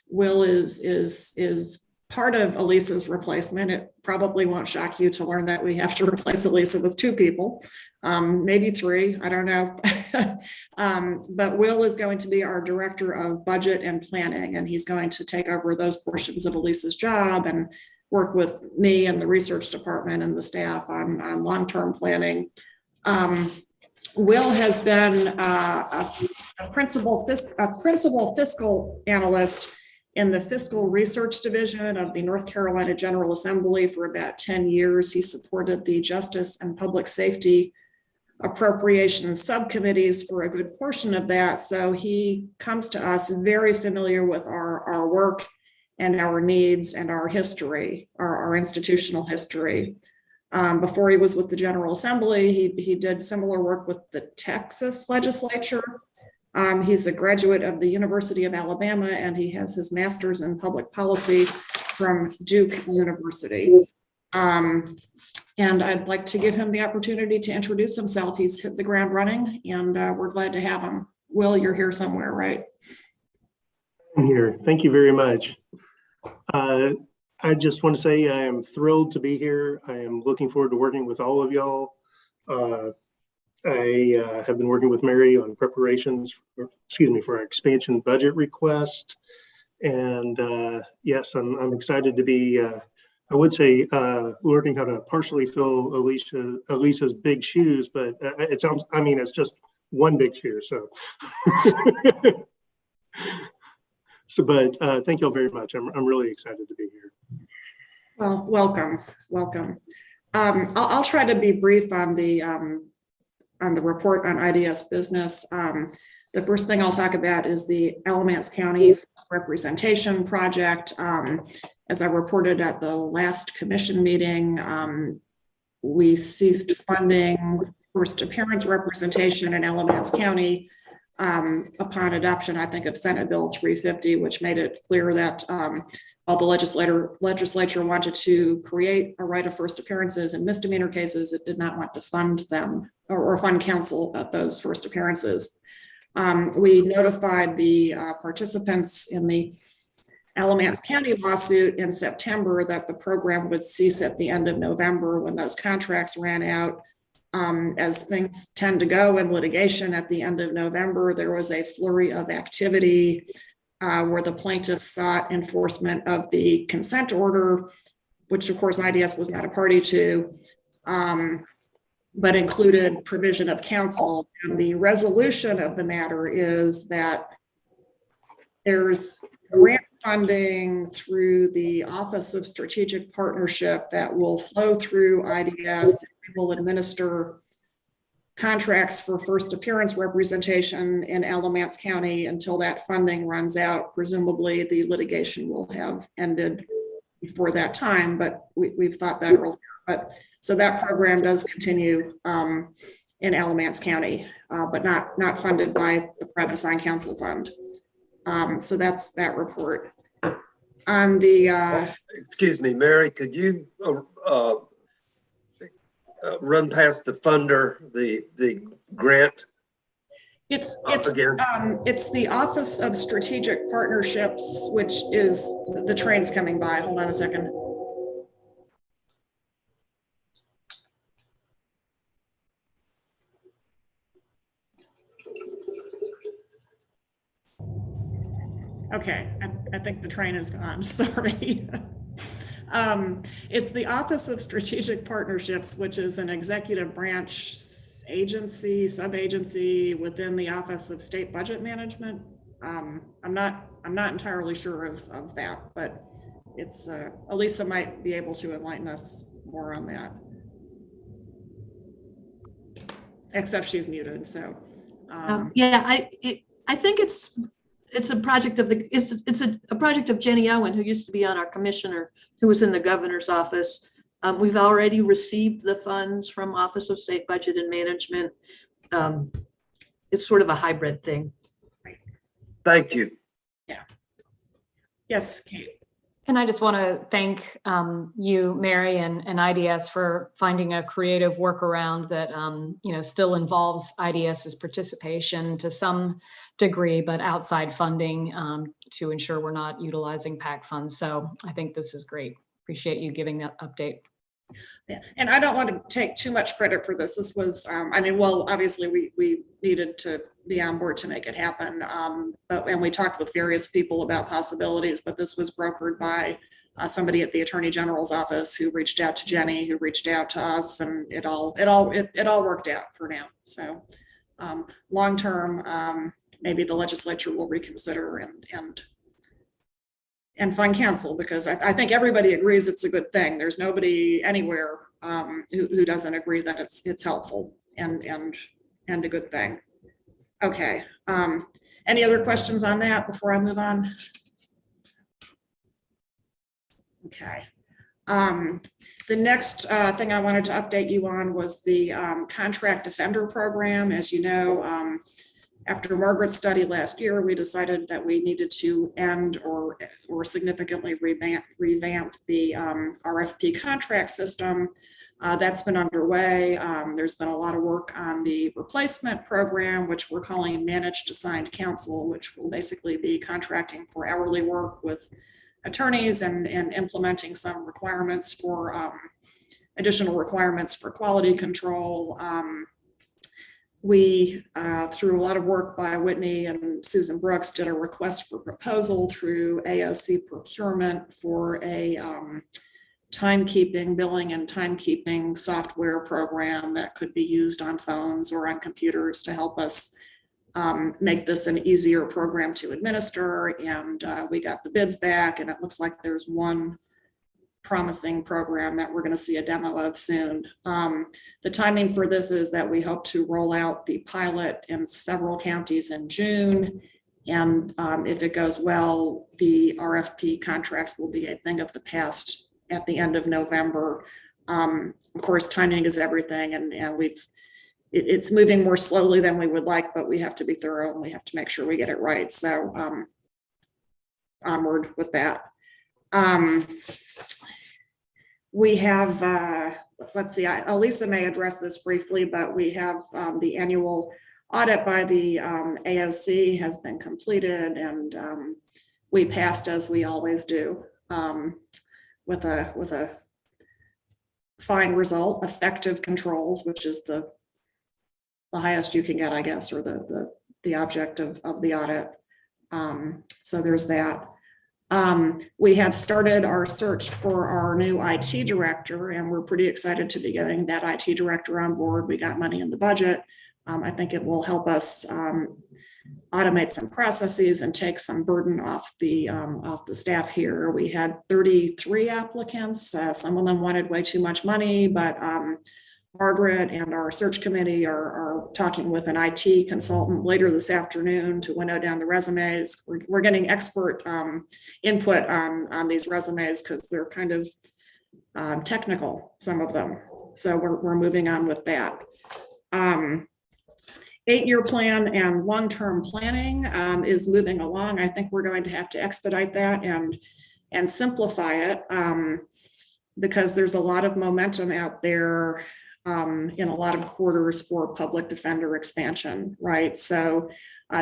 Will is part of Elisa's replacement. It probably won't shock you to learn that we have to replace Elisa with 2 people, maybe 3, I don't know. But Will is going to be our director of budget and planning, and he's going to take over those portions of Elisa's job and work with me and the research department and the staff on long-term planning. Will has been a principal fiscal analyst in the fiscal research division of the North Carolina General Assembly for about 10 years. He supported the Justice and Public Safety Appropriations subcommittees for a good portion of that. So he comes to us very familiar with our work and our needs and our history, our institutional history. Before he was with the General Assembly, he did similar work with the Texas legislature. He's a graduate of the University of Alabama, and he has his master's in public policy from Duke University. And I'd like to give him the opportunity to introduce himself. He's hit the ground running, and we're glad to have him. Will, you're here somewhere, right? I'm here. Thank you very much. I just want to say I am thrilled to be here. I am looking forward to working with all of y'all. I have been working with Mary on preparations, for our expansion budget request. And yes, I'm excited to be, I would say, learning how to partially fill Elisa's big shoes, but it sounds, it's just one big shoe, so. But thank you all very much. I'm really excited to be here. Well, welcome. I'll try to be brief on the report on IDS business. The first thing I'll talk about is the Alamance County representation project. As I reported at the last commission meeting, we ceased funding first appearance representation in Alamance County upon adoption, I think, of Senate Bill 350, which made it clear that while the legislature wanted to create a right of first appearances in misdemeanor cases, it did not want to fund them or fund counsel at those first appearances. We notified the participants in the Alamance County lawsuit in September that the program would cease at the end of November when those contracts ran out. As things tend to go in litigation at the end of November, there was a flurry of activity where the plaintiffs sought enforcement of the consent order, which of course IDS was not a party to, but included provision of counsel. And the resolution of the matter is that there's grant funding through the Office of Strategic Partnership that will flow through IDS. We will administer contracts for first appearance representation in Alamance County until that funding runs out. Presumably the litigation will have ended before that time, but we've thought that earlier. But so that program does continue in Alamance County, but not funded by the Private Assigned Counsel Fund. So that's that report. On the excuse me, Mary, could you run past the funder, the grant? It's again. It's the Office of Strategic Partnerships, which is the train's coming by. Hold on a second. Okay, I think the train is gone. Sorry. It's the Office of Strategic Partnerships, which is an executive branch agency, sub-agency within the Office of State Budget Management. I'm not entirely sure of that, but it's Elisa might be able to enlighten us more on that. Except she's muted, so. Yeah, I think it's a project of it's a project of Jenny Owen, who used to be on our commissioner, who was in the governor's office. We've already received the funds from Office of State Budget and Management. It's sort of a hybrid thing. Thank you. Yeah. Yes, Kate. And I just want to thank you, Mary, and IDS for finding a creative workaround that still involves IDS's participation to some degree, but outside funding to ensure we're not utilizing PAC funds. So I think this is great. Appreciate you giving that update. Yeah, and I don't want to take too much credit for this. This was, obviously we needed to be on board to make it happen. And we talked with various people about possibilities, but this was brokered by somebody at the Attorney General's office who reached out to Jenny, who reached out to us, and it all worked out for now. So long term, maybe the legislature will reconsider and find counsel, because I think everybody agrees it's a good thing. There's nobody anywhere who doesn't agree that it's helpful and a good thing. Okay. Any other questions on that before I move on? Okay. The next thing I wanted to update you on was the contract defender program. As you know, after Margaret's study last year, we decided that we needed to end or significantly revamp the RFP contract system. That's been underway. There's been a lot of work on the replacement program, which we're calling Managed Assigned Counsel, which will basically be contracting for hourly work with attorneys and implementing some requirements for additional requirements for quality control. We, through a lot of work by Whitney and Susan Brooks, did a request for proposal through AOC procurement for a timekeeping, billing and timekeeping software program that could be used on phones or on computers to help us make this an easier program to administer. And we got the bids back, and it looks like there's one promising program that we're going to see a demo of soon. The timing for this is that we hope to roll out the pilot in several counties in June. And if it goes well, the RFP contracts will be a thing of the past at the end of November. Of course, timing is everything, and it's moving more slowly than we would like, but we have to be thorough and we have to make sure we get it right. So onward with that. We have, let's see, Elisa may address this briefly, but we have the annual audit by the AOC has been completed, and we passed, as we always do, with a fine result, effective controls, which is the highest you can get, I guess, or the object of the audit. So there's that. We have started our search for our new IT director, and we're pretty excited to be getting that IT director on board. We got money in the budget. I think it will help us automate some processes and take some burden off the staff here. We had 33 applicants. Some of them wanted way too much money, but Margaret and our search committee are talking with an IT consultant later this afternoon to winnow down the resumes. We're getting expert input on these resumes because they're kind of technical, some of them. So we're moving on with that. 8-year plan and long-term planning is moving along. I think we're going to have to expedite that and simplify it because there's a lot of momentum out there in a lot of quarters for public defender expansion, right? So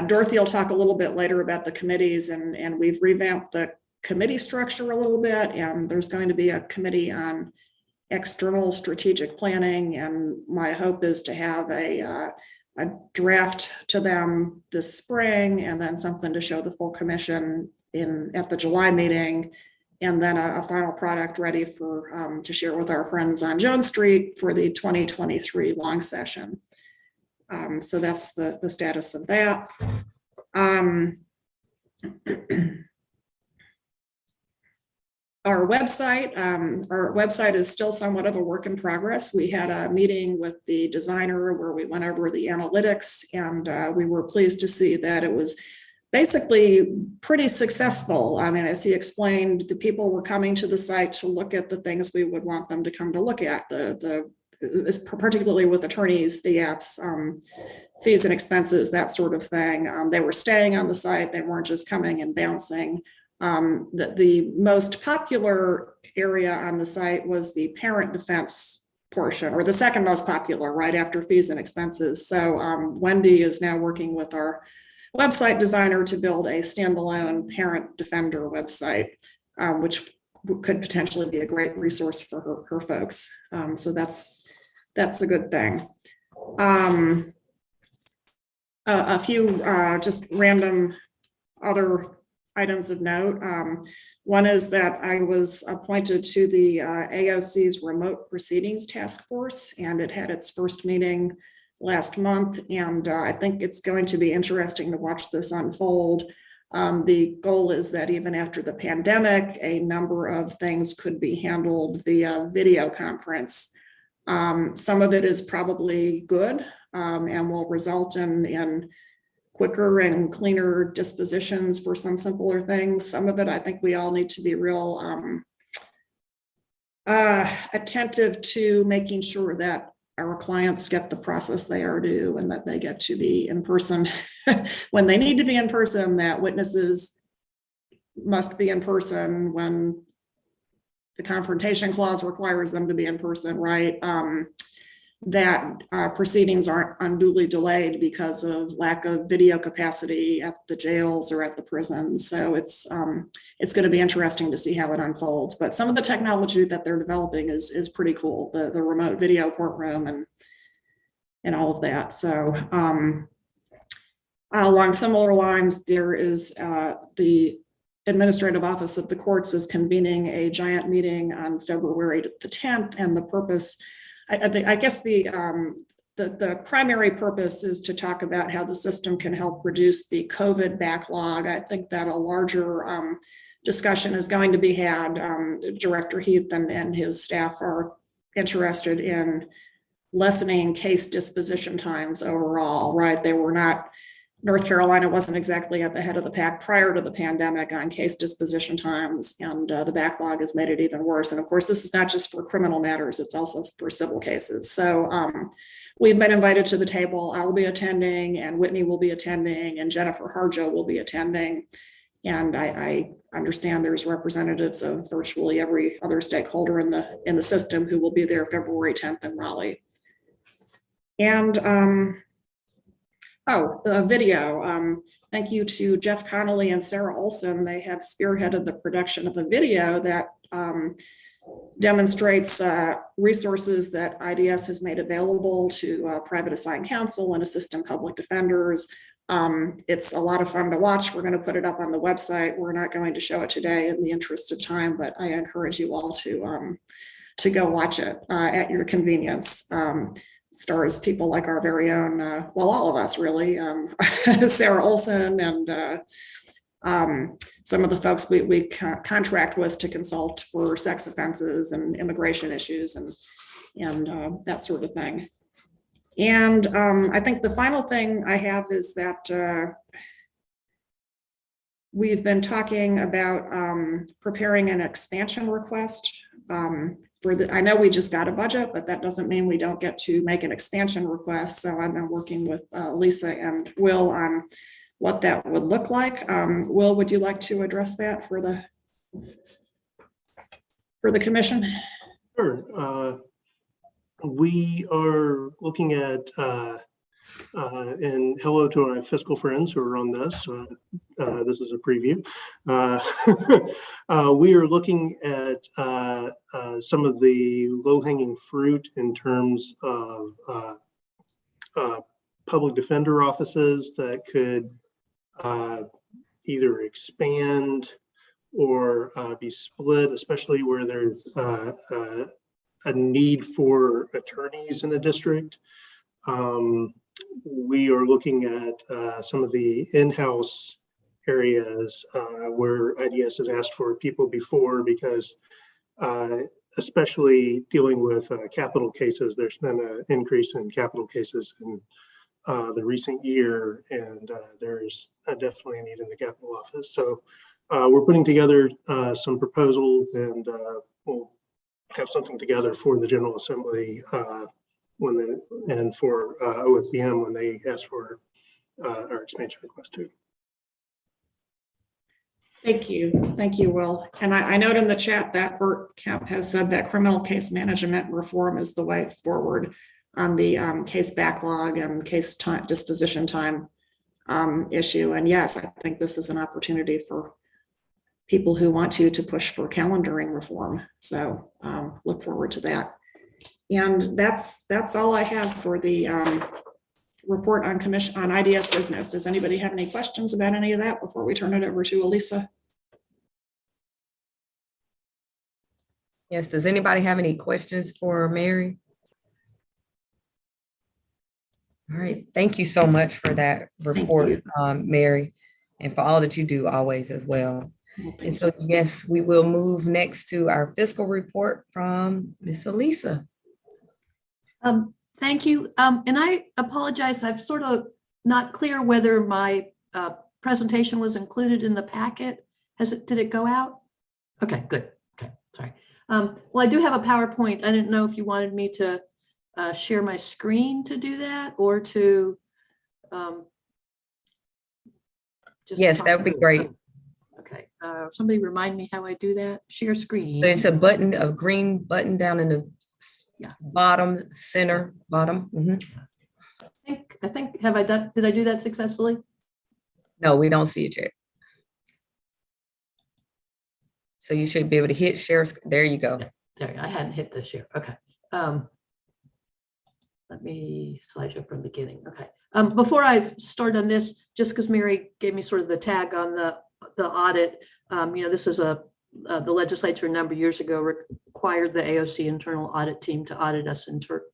Dorothy will talk a little bit later about the committees, and we've revamped the committee structure a little bit, and there's going to be a committee on external strategic planning, and my hope is to have a draft to them this spring, and then something to show the full commission at the July meeting, and then a final product ready for to share with our friends on Jones Street for the 2023 long session. So that's the status of that. Our website is still somewhat of a work in progress. We had a meeting with the designer where we went over the analytics, and we were pleased to see that it was basically pretty successful. I mean, as he explained, the people were coming to the site to look at the things we would want them to come to look at, particularly with attorneys, FIAPs, fees and expenses, that sort of thing. They were staying on the site. They weren't just coming and bouncing. The most popular area on the site was the parent defense portion, or the second most popular, right after fees and expenses. So Wendy is now working with our website designer to build a standalone parent defender website, which could potentially be a great resource for her folks. So that's a good thing. A few just random other items of note. One is that I was appointed to the AOC's Remote Proceedings Task Force, and it had its first meeting last month, and I think it's going to be interesting to watch this unfold. The goal is that even after the pandemic, a number of things could be handled via video conference. Some of it is probably good and will result in quicker and cleaner dispositions for some simpler things. Some of it, I think we all need to be real attentive to making sure that our clients get the process they are due and that they get to be in person when they need to be in person, that witnesses must be in person when the confrontation clause requires them to be in person, right? That proceedings aren't unduly delayed because of lack of video capacity at the jails or at the prisons. So it's going to be interesting to see how it unfolds. But some of the technology that they're developing is pretty cool. The remote video courtroom and all of that. So along similar lines, there is the Administrative Office of the Courts is convening a giant meeting on February the 10th, and the purpose, I guess the primary purpose is to talk about how the system can help reduce the COVID backlog. I think that a larger discussion is going to be had. Director Heath and his staff are interested in lessening case disposition times overall, right? They were not, North Carolina wasn't exactly at the head of the pack prior to the pandemic on case disposition times, and the backlog has made it even worse. And of course, this is not just for criminal matters, it's also for civil cases. So we've been invited to the table. I'll be attending, and Whitney will be attending, and Jennifer Harjo will be attending. And I understand there's representatives of virtually every other stakeholder in the system who will be there February 10th in Raleigh. And the video. Thank you to Jeff Connolly and Sarah Olson. They have spearheaded the production of a video that demonstrates resources that IDS has made available to private assigned counsel and assistant public defenders. It's a lot of fun to watch. We're going to put it up on the website. We're not going to show it today in the interest of time, but I encourage you all to go watch it at your convenience. Stars people like our very own, well, all of us really, Sarah Olson and some of the folks we contract with to consult for sex offenses and immigration issues that sort of thing. And I think the final thing I have is that we've been talking about preparing an expansion request I know we just got a budget, but that doesn't mean we don't get to make an expansion request. So I've been working with Lisa and Will on what that would look like. Will, would you like to address that for the commission? Sure. We are looking at, and hello to our fiscal friends who are on this. This is a preview. We are looking at some of the low-hanging fruit in terms of public defender offices that could either expand or be split, especially where there's a need for attorneys in a district. We are looking at some of the in-house areas where IDS has asked for people before, because especially dealing with capital cases, there's been an increase in capital cases in the recent year, and there's definitely a need in the capital office. So we're putting together some proposals, and we'll have something together for the General Assembly and for OFBM when they ask for our expansion request too. Thank you, Will. And I note in the chat that Bert Kemp has said that criminal case management reform is the way forward on the case backlog and case time, disposition time issue. And yes, I think this is an opportunity for people who want to push for calendaring reform. So look forward to that. And that's all I have for the report on IDS business. Does anybody have any questions about any of that before we turn it over to Elisa? Yes, does anybody have any questions for Mary? All right, thank you so much for that report, Mary, and for all that you do always as well. And so, yes, we will move next to our fiscal report from Miss Elisa. Thank you. And I apologize. I'm sort of not clear whether my presentation was included in the packet. Did it go out? Okay, good. Okay, sorry. Well, I do have a PowerPoint. I didn't know if you wanted me to share my screen to do that, or to just yes, that would be great. Okay, somebody remind me how I do that. Share screen. There's a button, a green button down in the bottom center bottom. I think have I done? Did I do that successfully? No, we don't see it yet. So you should be able to hit share. There you go. There, I hadn't hit the share. Okay. Let me slideshow from the beginning. Okay. Before I start on this, just because Mary gave me sort of the tag on the audit, this is the legislature a number of years ago required the AOC internal audit team to audit us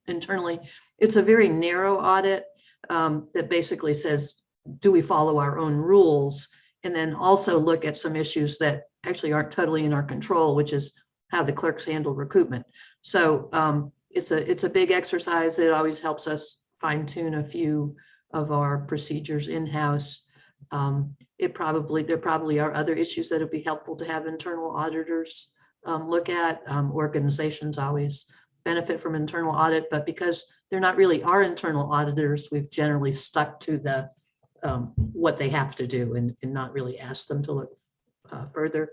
internally. It's a very narrow audit that basically says, do we follow our own rules? And then also look at some issues that actually aren't totally in our control, which is how the clerks handle recoupment. So it's a big exercise. It always helps us fine tune a few of our procedures in-house. There probably are other issues that would be helpful to have internal auditors look at. Organizations always benefit from internal audit, but because they're not really our internal auditors, we've generally stuck to the what they have to do and not really ask them to look further.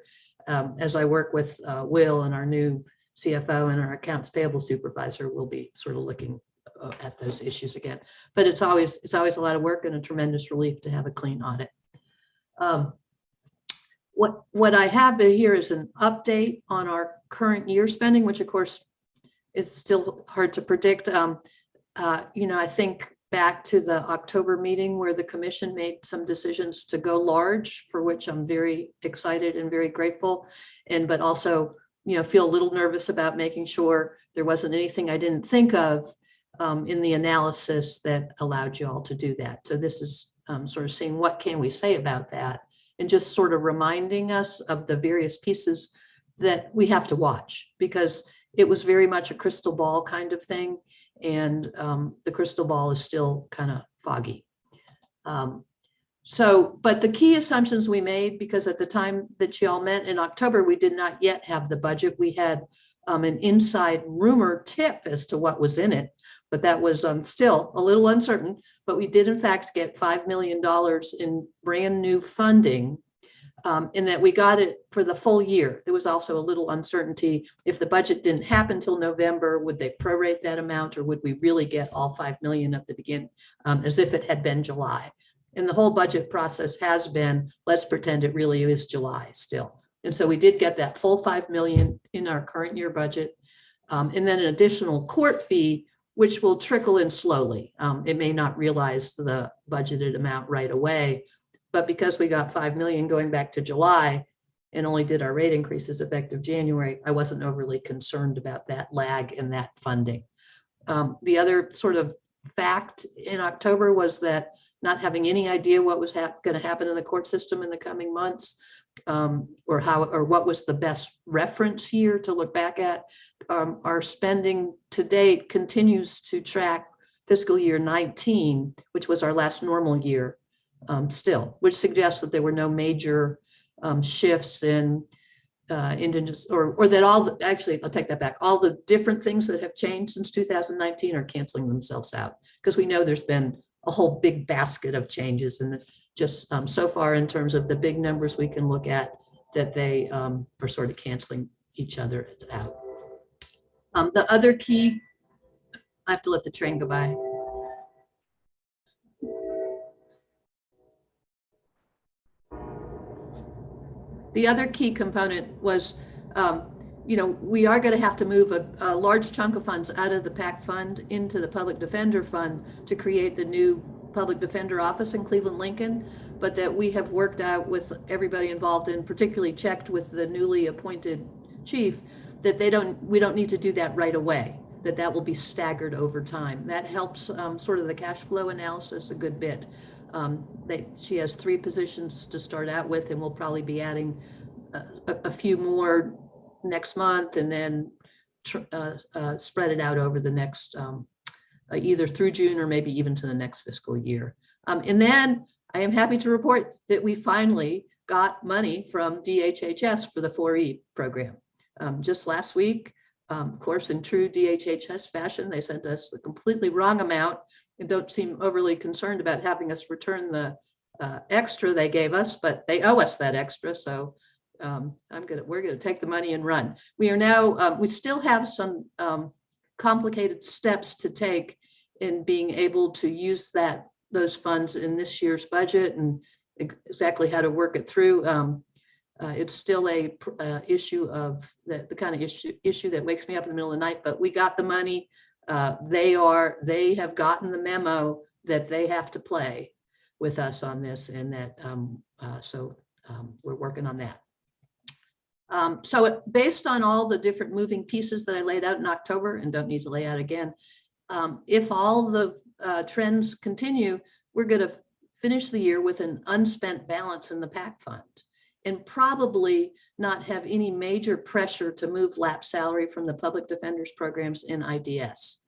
As I work with Will and our new CFO and our accounts payable supervisor, we'll be sort of looking at those issues again. But it's always a lot of work and a tremendous relief to have a clean audit. What I have here is an update on our current year spending, which of course is still hard to predict. I think back to the October meeting where the commission made some decisions to go large, for which I'm very excited and very grateful, but also feel a little nervous about making sure there wasn't anything I didn't think of in the analysis that allowed you all to do that. So this is sort of seeing what can we say about that, and just sort of reminding us of the various pieces that we have to watch, because it was very much a crystal ball kind of thing. And the crystal ball is still kind of foggy. But the key assumptions we made, because at the time that you all met in October, we did not yet have the budget. We had an inside rumor tip as to what was in it, but that was still a little uncertain. But we did in fact get $5 million in brand new funding, in that we got it for the full year. There was also a little uncertainty. If the budget didn't happen till November, would they prorate that amount, or would we really get all 5 million at the beginning, as if it had been July? And the whole budget process has been, let's pretend it really is July still. And so we did get that full 5 million in our current year budget. And then an additional court fee, which will trickle in slowly. It may not realize the budgeted amount right away, but because we got 5 million going back to July and only did our rate increases effective January, I wasn't overly concerned about that lag in that funding. The other sort of fact in October was that not having any idea what was going to happen in the court system in the coming months, or what was the best reference year to look back at. Our spending to date continues to track fiscal year 19, which was our last normal year still, which suggests that there were no major shifts in indigenous, or that actually, I'll take that back. All the different things that have changed since 2019 are canceling themselves out, because we know there's been a whole big basket of changes, and just so far in terms of the big numbers we can look at, that they are sort of canceling each other out. The other key, I have to let the train go by. The other key component was, we are going to have to move a large chunk of funds out of the PAC fund into the Public Defender Fund to create the new Public Defender Office in Cleveland, Lincoln, but that we have worked out with everybody involved, and particularly checked with the newly appointed chief, that we don't need to do that right away, that will be staggered over time. That helps sort of the cash flow analysis a good bit. She has 3 positions to start out with, and we'll probably be adding a few more next month, and then spread it out over the next, either through June or maybe even to the next fiscal year. And then I am happy to report that we finally got money from DHHS for the 4E program. Just last week, of course, in true DHHS fashion, they sent us the completely wrong amount and don't seem overly concerned about having us return the extra they gave us, but they owe us that extra. So we're gonna take the money and run. We are now, we still have some complicated steps to take in being able to use those funds in this year's budget, and exactly how to work it through. It's still a issue of the kind of issue that wakes me up in the middle of the night, but we got the money. They have gotten the memo that they have to play with us on this, and that we're working on that. So based on all the different moving pieces that I laid out in October, and don't need to lay out again, if all the trends continue, we're going to finish the year with an unspent balance in the PAC fund, and probably not have any major pressure to move lap salary from the public defenders programs in IDS.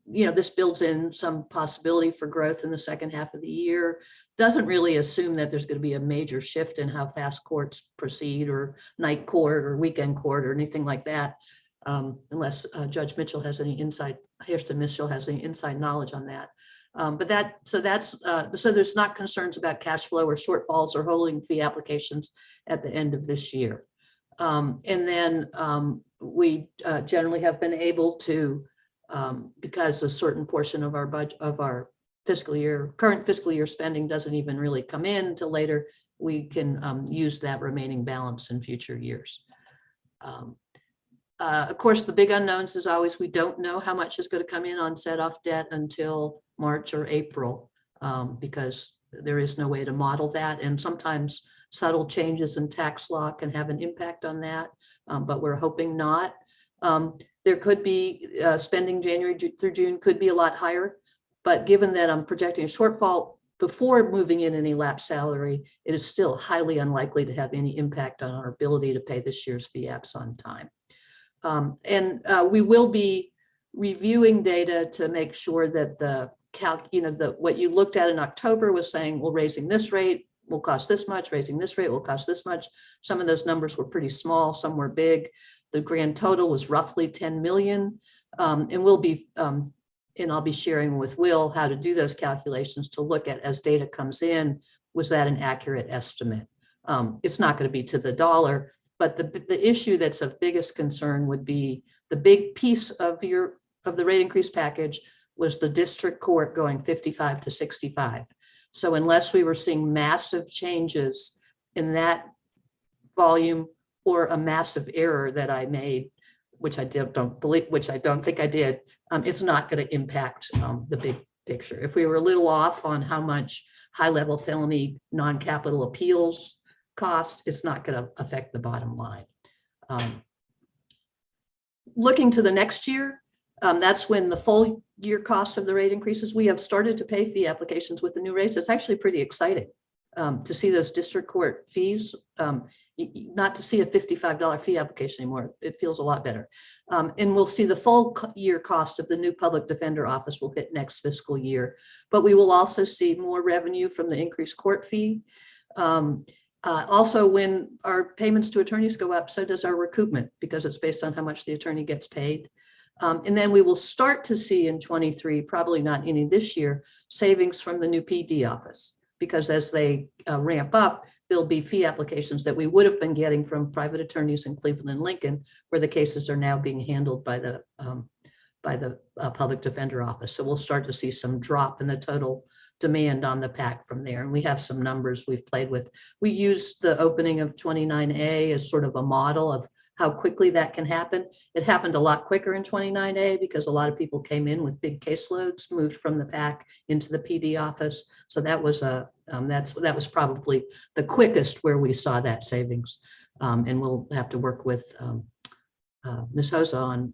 This builds in some possibility for growth in the second half of the year. Doesn't really assume that there's going to be a major shift in how fast courts proceed, or night court or weekend court or anything like that, unless Judge Mitchell has any inside, Hairston Mitchell has any inside knowledge on that. So there's not concerns about cash flow or shortfalls or holding fee applications at the end of this year. And then we generally have been able to, because a certain portion of our budget, of our current fiscal year spending doesn't even really come in until later, we can use that remaining balance in future years. Of course, the big unknowns is always, we don't know how much is going to come in on set-off debt until March or April, because there is no way to model that. And sometimes subtle changes in tax law can have an impact on that, but we're hoping not. There could be spending January through June could be a lot higher, but given that I'm projecting a shortfall before moving in any lap salary, it is still highly unlikely to have any impact on our ability to pay this year's VAPs on time. We will be reviewing data to make sure that the what you looked at in October was saying, well, raising this rate will cost this much, raising this rate will cost this much. Some of those numbers were pretty small, some were big. The grand total was roughly 10 million. And we'll be, and I'll be sharing with Will how to do those calculations to look at as data comes in, was that an accurate estimate? It's not going to be to the dollar, but the issue that's of biggest concern would be the big piece of the rate increase package was the district court going 55 to 65. So unless we were seeing massive changes in that volume or a massive error that I made, which I don't think I did, it's not going to impact the big picture. If we were a little off on how much high-level felony non-capital appeals cost, it's not going to affect the bottom line. Looking to the next year, that's when the full year cost of the rate increases. We have started to pay fee applications with the new rates. It's actually pretty exciting to see those district court fees, not to see a $55 fee application anymore. It feels a lot better. And we'll see the full year cost of the new public defender office will hit next fiscal year, but we will also see more revenue from the increased court fee. Also, when our payments to attorneys go up, so does our recoupment, because it's based on how much the attorney gets paid. And then we will start to see in 23, probably not any this year, savings from the new PD office, because as they ramp up, there'll be fee applications that we would have been getting from private attorneys in Cleveland and Lincoln, where the cases are now being handled by the public defender office. So we'll start to see some drop in the total demand on the PAC from there. And we have some numbers we've played with. We use the opening of 29A as sort of a model of how quickly that can happen. It happened a lot quicker in 29A because a lot of people came in with big caseloads, moved from the PAC into the PD office. So that was that was probably the quickest where we saw that savings. And we'll have to work with Ms. Hosa on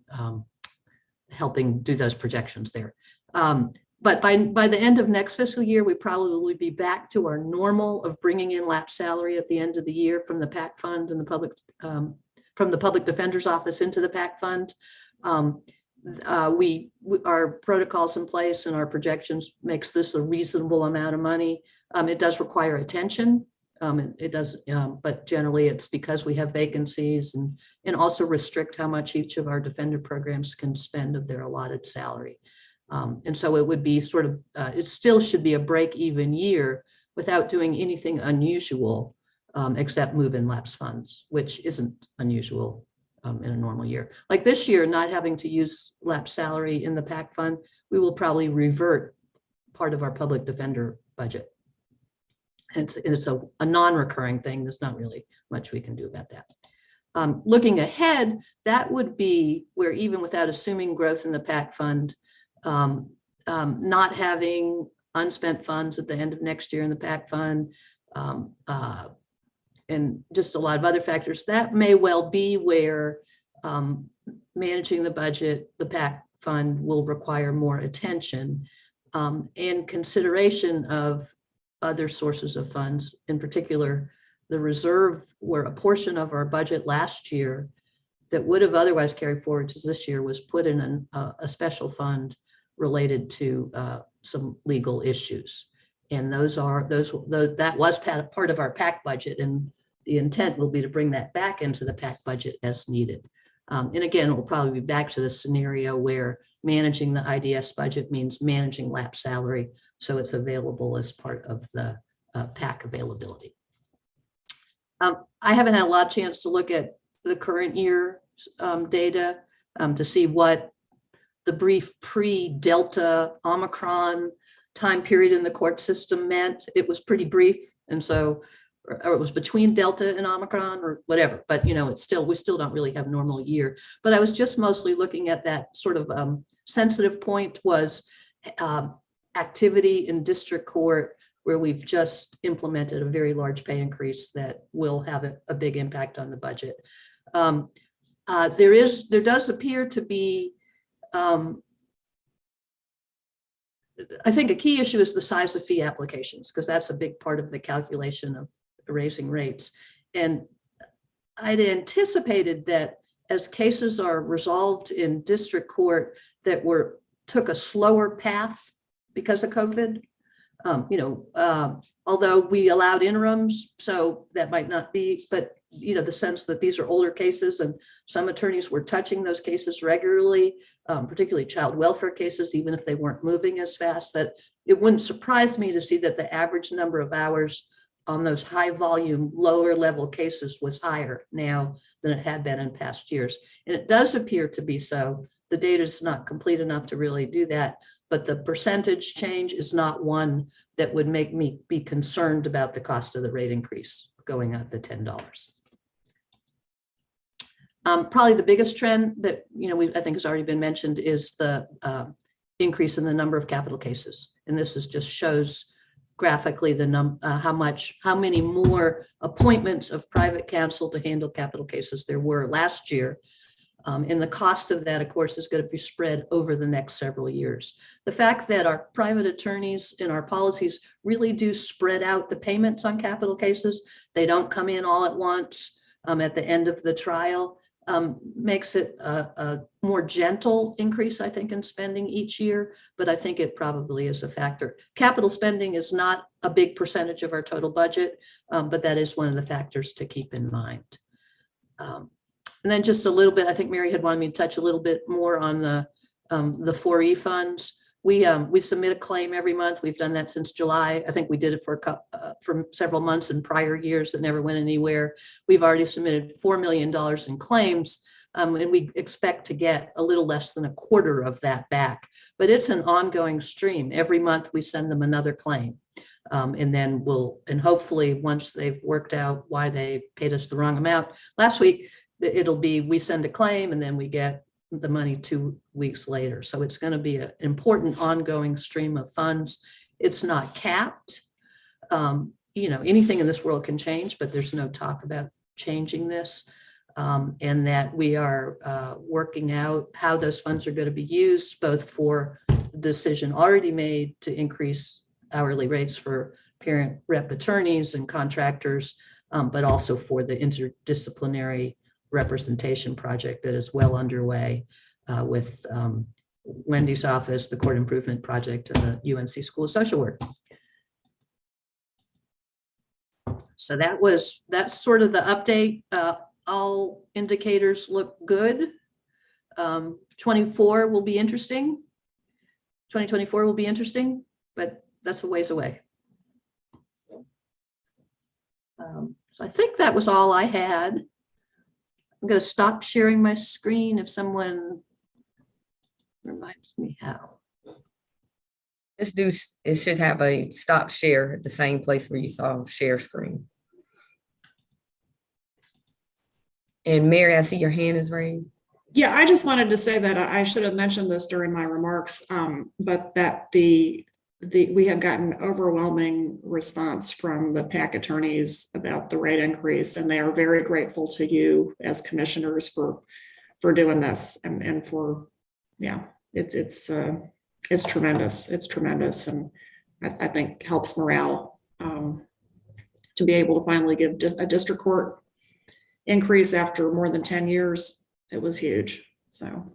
helping do those projections there. But by the end of next fiscal year, we probably will be back to our normal of bringing in lapse salary at the end of the year from the PAC fund and the public from the public defender's office into the PAC fund. Our protocols in place and our projections makes this a reasonable amount of money. It does require attention. It does, but generally it's because we have vacancies and also restrict how much each of our defender programs can spend of their allotted salary. And so it would be sort of, it still should be a break-even year without doing anything unusual except move in lapse funds, which isn't unusual in a normal year. Like this year, not having to use lapse salary in the PAC fund, we will probably revert part of our public defender budget. It's a non-recurring thing. There's not really much we can do about that. Looking ahead, that would be where even without assuming growth in the PAC fund, not having unspent funds at the end of next year in the PAC fund, and just a lot of other factors, that may well be where managing the budget, the PAC fund will require more attention and consideration of other sources of funds, in particular, the reserve, where a portion of our budget last year that would have otherwise carried forward to this year was put in a special fund related to some legal issues. And that was part of our PAC budget, and the intent will be to bring that back into the PAC budget as needed. And again, it will probably be back to the scenario where managing the IDS budget means managing lapse salary, so it's available as part of the PAC availability. I haven't had a lot of chance to look at the current year data to see what the brief pre-Delta Omicron time period in the court system meant. It was pretty brief, and so, or it was between Delta and Omicron or whatever, but you know, it's still, we still don't really have normal year. But I was just mostly looking at that sort of sensitive point was activity in district court, where we've just implemented a very large pay increase that will have a big impact on the budget. There does appear to be, I think a key issue is the size of fee applications, because that's a big part of the calculation of raising rates. And I'd anticipated that as cases are resolved in district court that took a slower path because of COVID. Although we allowed interims, so that might not be, but the sense that these are older cases and some attorneys were touching those cases regularly, particularly child welfare cases, even if they weren't moving as fast, that it wouldn't surprise me to see that the average number of hours on those high volume, lower level cases was higher now than it had been in past years. And it does appear to be so. The data is not complete enough to really do that, but the percentage change is not one that would make me be concerned about the cost of the rate increase going up to $10. Probably the biggest trend that I think has already been mentioned is the increase in the number of capital cases, and this just shows graphically the how many more appointments of private counsel to handle capital cases there were last year. And the cost of that, of course, is going to be spread over the next several years. The fact that our private attorneys in our policies really do spread out the payments on capital cases, they don't come in all at once at the end of the trial, makes it a more gentle increase, I think, in spending each year, but I think it probably is a factor. Capital spending is not a big percentage of our total budget, but that is one of the factors to keep in mind. And then just a little bit, I think Mary had wanted me to touch a little bit more on the 4E funds. We submit a claim every month. We've done that since July. I think we did it for several months in prior years that never went anywhere. We've already submitted $4 million in claims, and we expect to get a little less than a quarter of that back. But it's an ongoing stream. Every month we send them another claim. And then hopefully once they've worked out why they paid us the wrong amount last week, it'll be, we send a claim and then we get the money 2 weeks later. So it's going to be an important ongoing stream of funds. It's not capped. Anything in this world can change, but there's no talk about changing this. And that we are working out how those funds are going to be used, both for the decision already made to increase hourly rates for parent rep attorneys and contractors, but also for the interdisciplinary representation project that is well underway with Wendy's office, the Court Improvement Project, and the UNC School of Social Work. So that's sort of the update. All indicators look good. 24 will be interesting. 2024 will be interesting, but that's a ways away. So I think that was all I had. I'm going to stop sharing my screen if someone reminds me how. It should have a stop share at the same place where you saw share screen. And Mary, I see your hand is raised. Yeah, I just wanted to say that I should have mentioned this during my remarks, but that we have gotten overwhelming response from the PAC attorneys about the rate increase, and they are very grateful to you as commissioners for doing this and for, it's tremendous. It's tremendous, and I think helps morale to be able to finally give a district court increase after more than 10 years. It was huge. So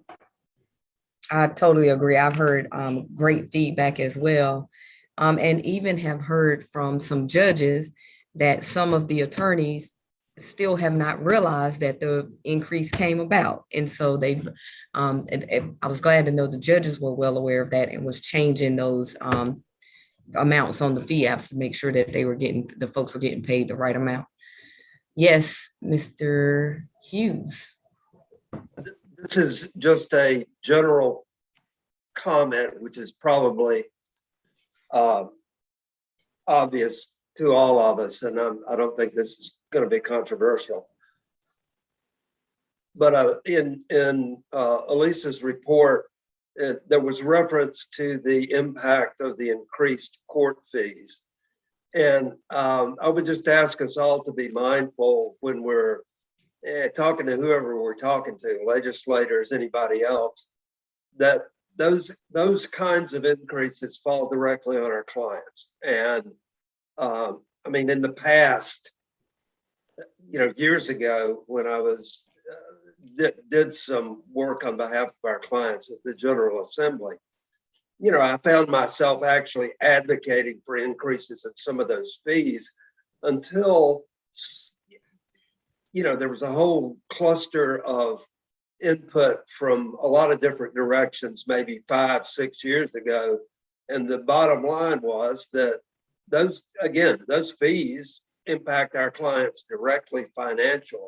I totally agree. I've heard great feedback as well. And even have heard from some judges that some of the attorneys still have not realized that the increase came about. And so they've, and I was glad to know the judges were well aware of that and was changing those amounts on the fee apps to make sure that the folks were getting paid the right amount. Yes, Mr. Hughes. This is just a general comment, which is probably obvious to all of us, and I don't think this is going to be controversial. But in Elisa's report, there was reference to the impact of the increased court fees. And I would just ask us all to be mindful when we're talking to whoever we're talking to, legislators, anybody else, that those kinds of increases fall directly on our clients. And I mean, in the past, years ago, when I was did some work on behalf of our clients at the General Assembly, you know, I found myself actually advocating for increases in some of those fees until, you know, there was a whole cluster of input from a lot of different directions, maybe 5-6 years ago. And the bottom line was that those fees impact our clients directly financially.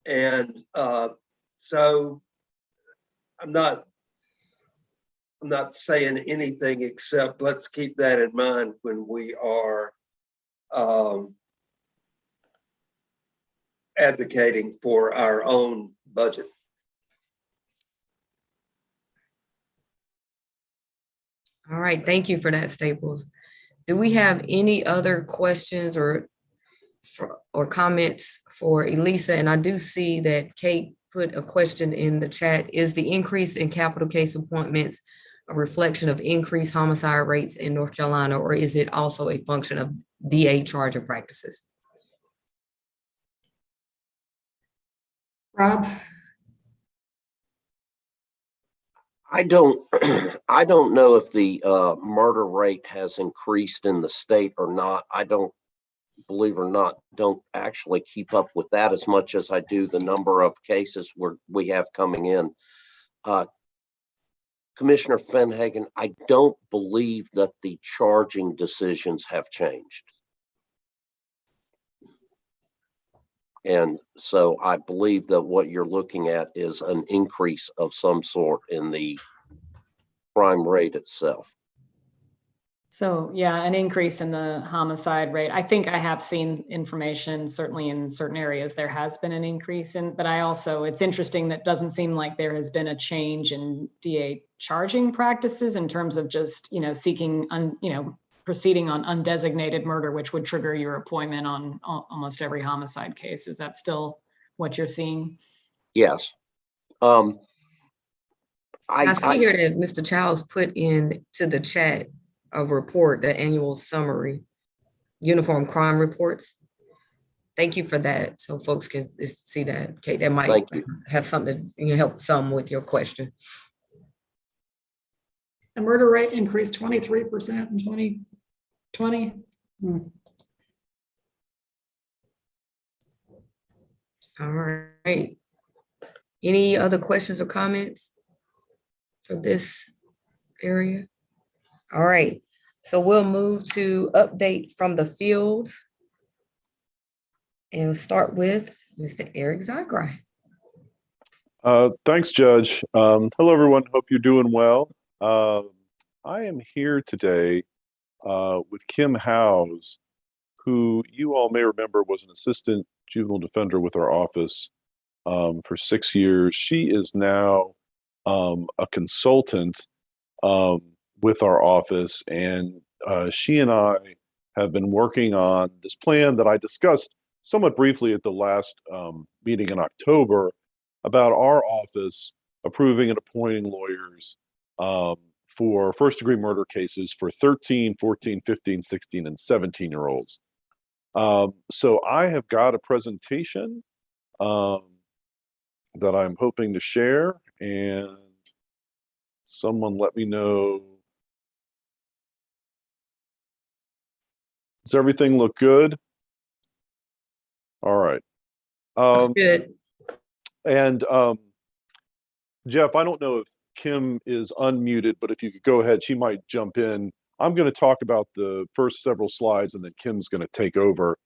And so I'm not saying anything except let's keep that in mind when we are advocating for our own budget. All right, thank you for that, Staples. Do we have any other questions or comments for Elisa? And I do see that Kate put a question in the chat. Is the increase in capital case appointments a reflection of increased homicide rates in North Carolina, or is it also a function of DA charging practices? Rob? I don't know if the murder rate has increased in the state or not. I don't, believe it or not, don't actually keep up with that as much as I do the number of cases we have coming in. Commissioner Fenhagen, I don't believe that the charging decisions have changed. And so I believe that what you're looking at is an increase of some sort in the crime rate itself. So yeah, an increase in the homicide rate. I think I have seen information, certainly in certain areas, there has been an increase in, but I also, it's interesting that doesn't seem like there has been a change in DA charging practices in terms of just, you know, seeking, proceeding on undesignated murder, which would trigger your appointment on almost every homicide case. Is that still what you're seeing? Yes. I see here that Mr. Childs put in to the chat a report, the annual summary, uniform crime reports. Thank you for that. So folks can see that. Okay, that might have something to help some with your question. The murder rate increased 23% in 2020. All right. Any other questions or comments for this area? All right. So we'll move to update from the field and start with Mr. Eric Zagrai. Thanks, Judge. Hello, everyone. Hope you're doing well. I am here today with Kim Howes, who you all may remember was an assistant juvenile defender with our office for 6 years. She is now a consultant with our office, and she and I have been working on this plan that I discussed somewhat briefly at the last meeting in October about our office approving and appointing lawyers for first-degree murder cases for 13, 14, 15, 16, and 17-year-olds. So I have got a presentation that I'm hoping to share, and someone let me know. Does everything look good? All right. Good. And Jeff, I don't know if Kim is unmuted, but if you could go ahead, she might jump in. I'm going to talk about the first several slides, and then Kim's going to take over.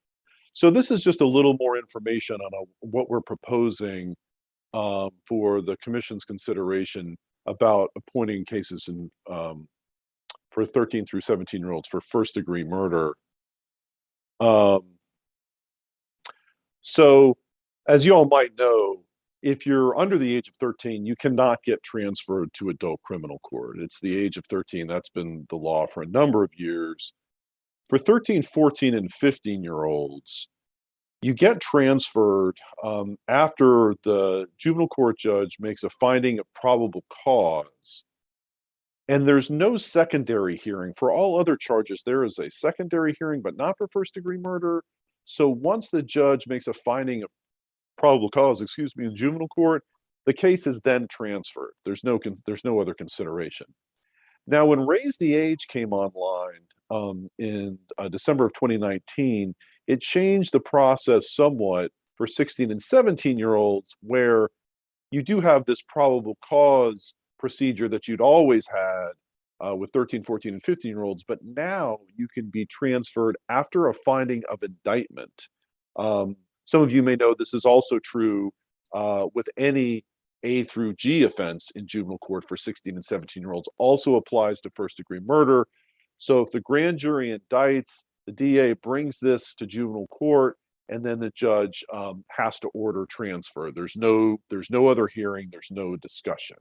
So this is just a little more information on what we're proposing for the commission's consideration about appointing cases in, for 13 through 17-year-olds for first-degree murder. So as you all might know, if you're under the age of 13, you cannot get transferred to adult criminal court. It's the age of 13. That's been the law for a number of years. For 13, 14, and 15-year-olds, you get transferred after the juvenile court judge makes a finding of probable cause. And there's no secondary hearing. For all other charges, there is a secondary hearing, but not for first-degree murder. So once the judge makes a finding of probable cause, excuse me, in juvenile court, the case is then transferred. There's no other consideration. Now, when Raise the Age came online in December of 2019, it changed the process somewhat for 16 and 17-year-olds, where you do have this probable cause procedure that you'd always had with 13, 14, and 15-year-olds, but now you can be transferred after a finding of indictment. Some of you may know this is also true with any A through G offense in juvenile court for 16 and 17-year-olds, also applies to first-degree murder. So if the grand jury indicts, the DA brings this to juvenile court, and then the judge has to order transfer. There's no other hearing, there's no discussion.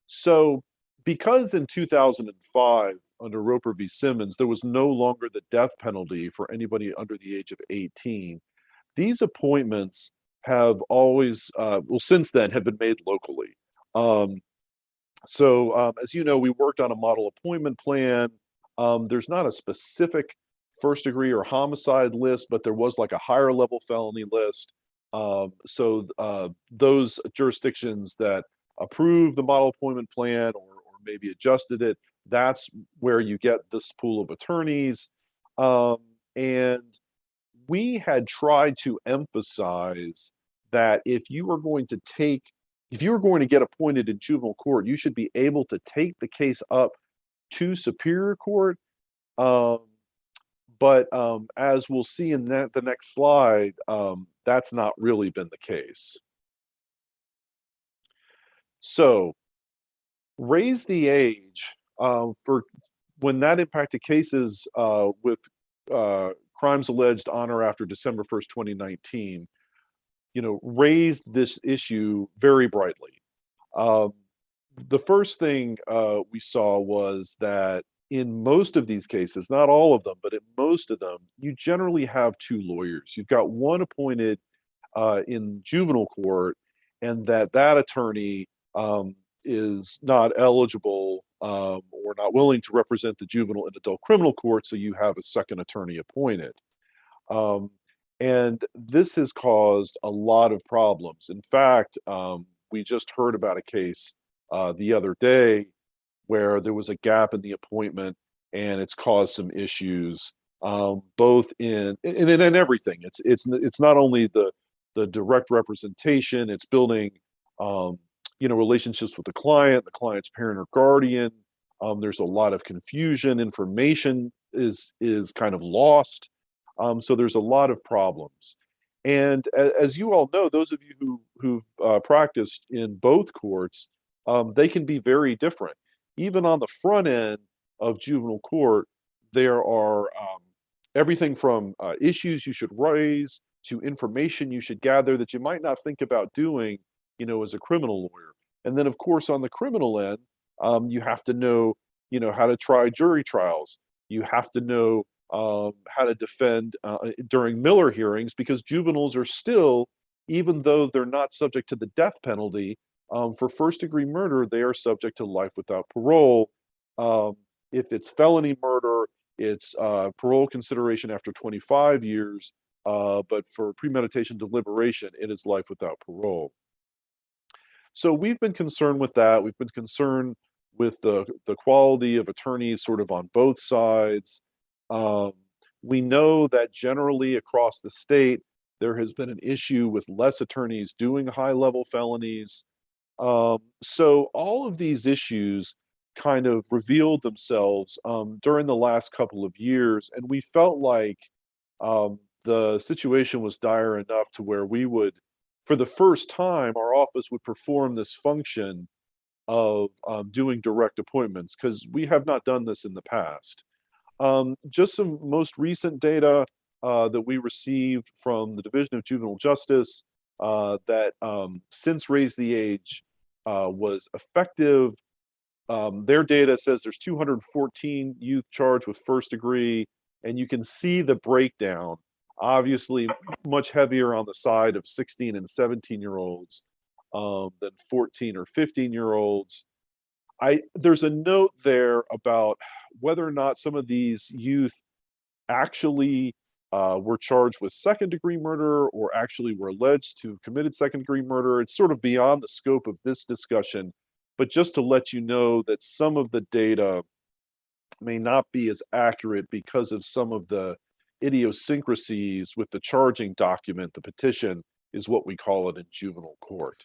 So because in 2005, under Roper v. Simmons, there was no longer the death penalty for anybody under the age of 18, these appointments have always, well, since then, have been made locally. As you know, we worked on a model appointment plan. There's not a specific first degree or homicide list, but there was like a higher level felony list. Those jurisdictions that approved the model appointment plan or maybe adjusted it, that's where you get this pool of attorneys. And we had tried to emphasize that if you were going to get appointed in juvenile court, you should be able to take the case up to Superior Court. But as we'll see in the next slide, that's not really been the case. So, Raise the Age, for when that impacted cases with crimes alleged on or after December 1st, 2019, raised this issue very brightly. The first thing we saw was that in most of these cases, not all of them, but in most of them, you generally have two lawyers. You've got one appointed in juvenile court, and that attorney is not eligible or not willing to represent the juvenile and adult criminal court, so you have a second attorney appointed. And this has caused a lot of problems. In fact, we just heard about a case the other day where there was a gap in the appointment, and it's caused some issues, both in everything. It's not only the direct representation, it's building relationships with the client's parent or guardian. There's a lot of confusion. Information is kind of lost. So there's a lot of problems. And as you all know, those of you who've practiced in both courts, they can be very different. Even on the front end of juvenile court, there are everything from issues you should raise to information you should gather that you might not think about doing, as a criminal lawyer. And then, of course, on the criminal end, you have to know, how to try jury trials. You have to know how to defend during Miller hearings, because juveniles are still, even though they're not subject to the death penalty, for first-degree murder, they are subject to life without parole. If it's felony murder, it's parole consideration after 25 years, but for premeditation deliberation, it is life without parole. So we've been concerned with that. We've been concerned with the quality of attorneys sort of on both sides. We know that generally across the state, there has been an issue with less attorneys doing high-level felonies. So all of these issues kind of revealed themselves during the last couple of years, and we felt like the situation was dire enough to where we would, for the first time, our office would perform this function of doing direct appointments, because we have not done this in the past. Just some most recent data that we received from the Division of Juvenile Justice, that since Raise the Age was effective, their data says there's 214 youth charged with first degree, and you can see the breakdown. Obviously, much heavier on the side of 16 and 17-year-olds than 14 or 15-year-olds. There's a note there about whether or not some of these youth actually were charged with second-degree murder or actually were alleged to have committed second-degree murder. It's sort of beyond the scope of this discussion, but just to let you know that some of the data may not be as accurate because of some of the idiosyncrasies with the charging document. The petition is what we call it in juvenile court.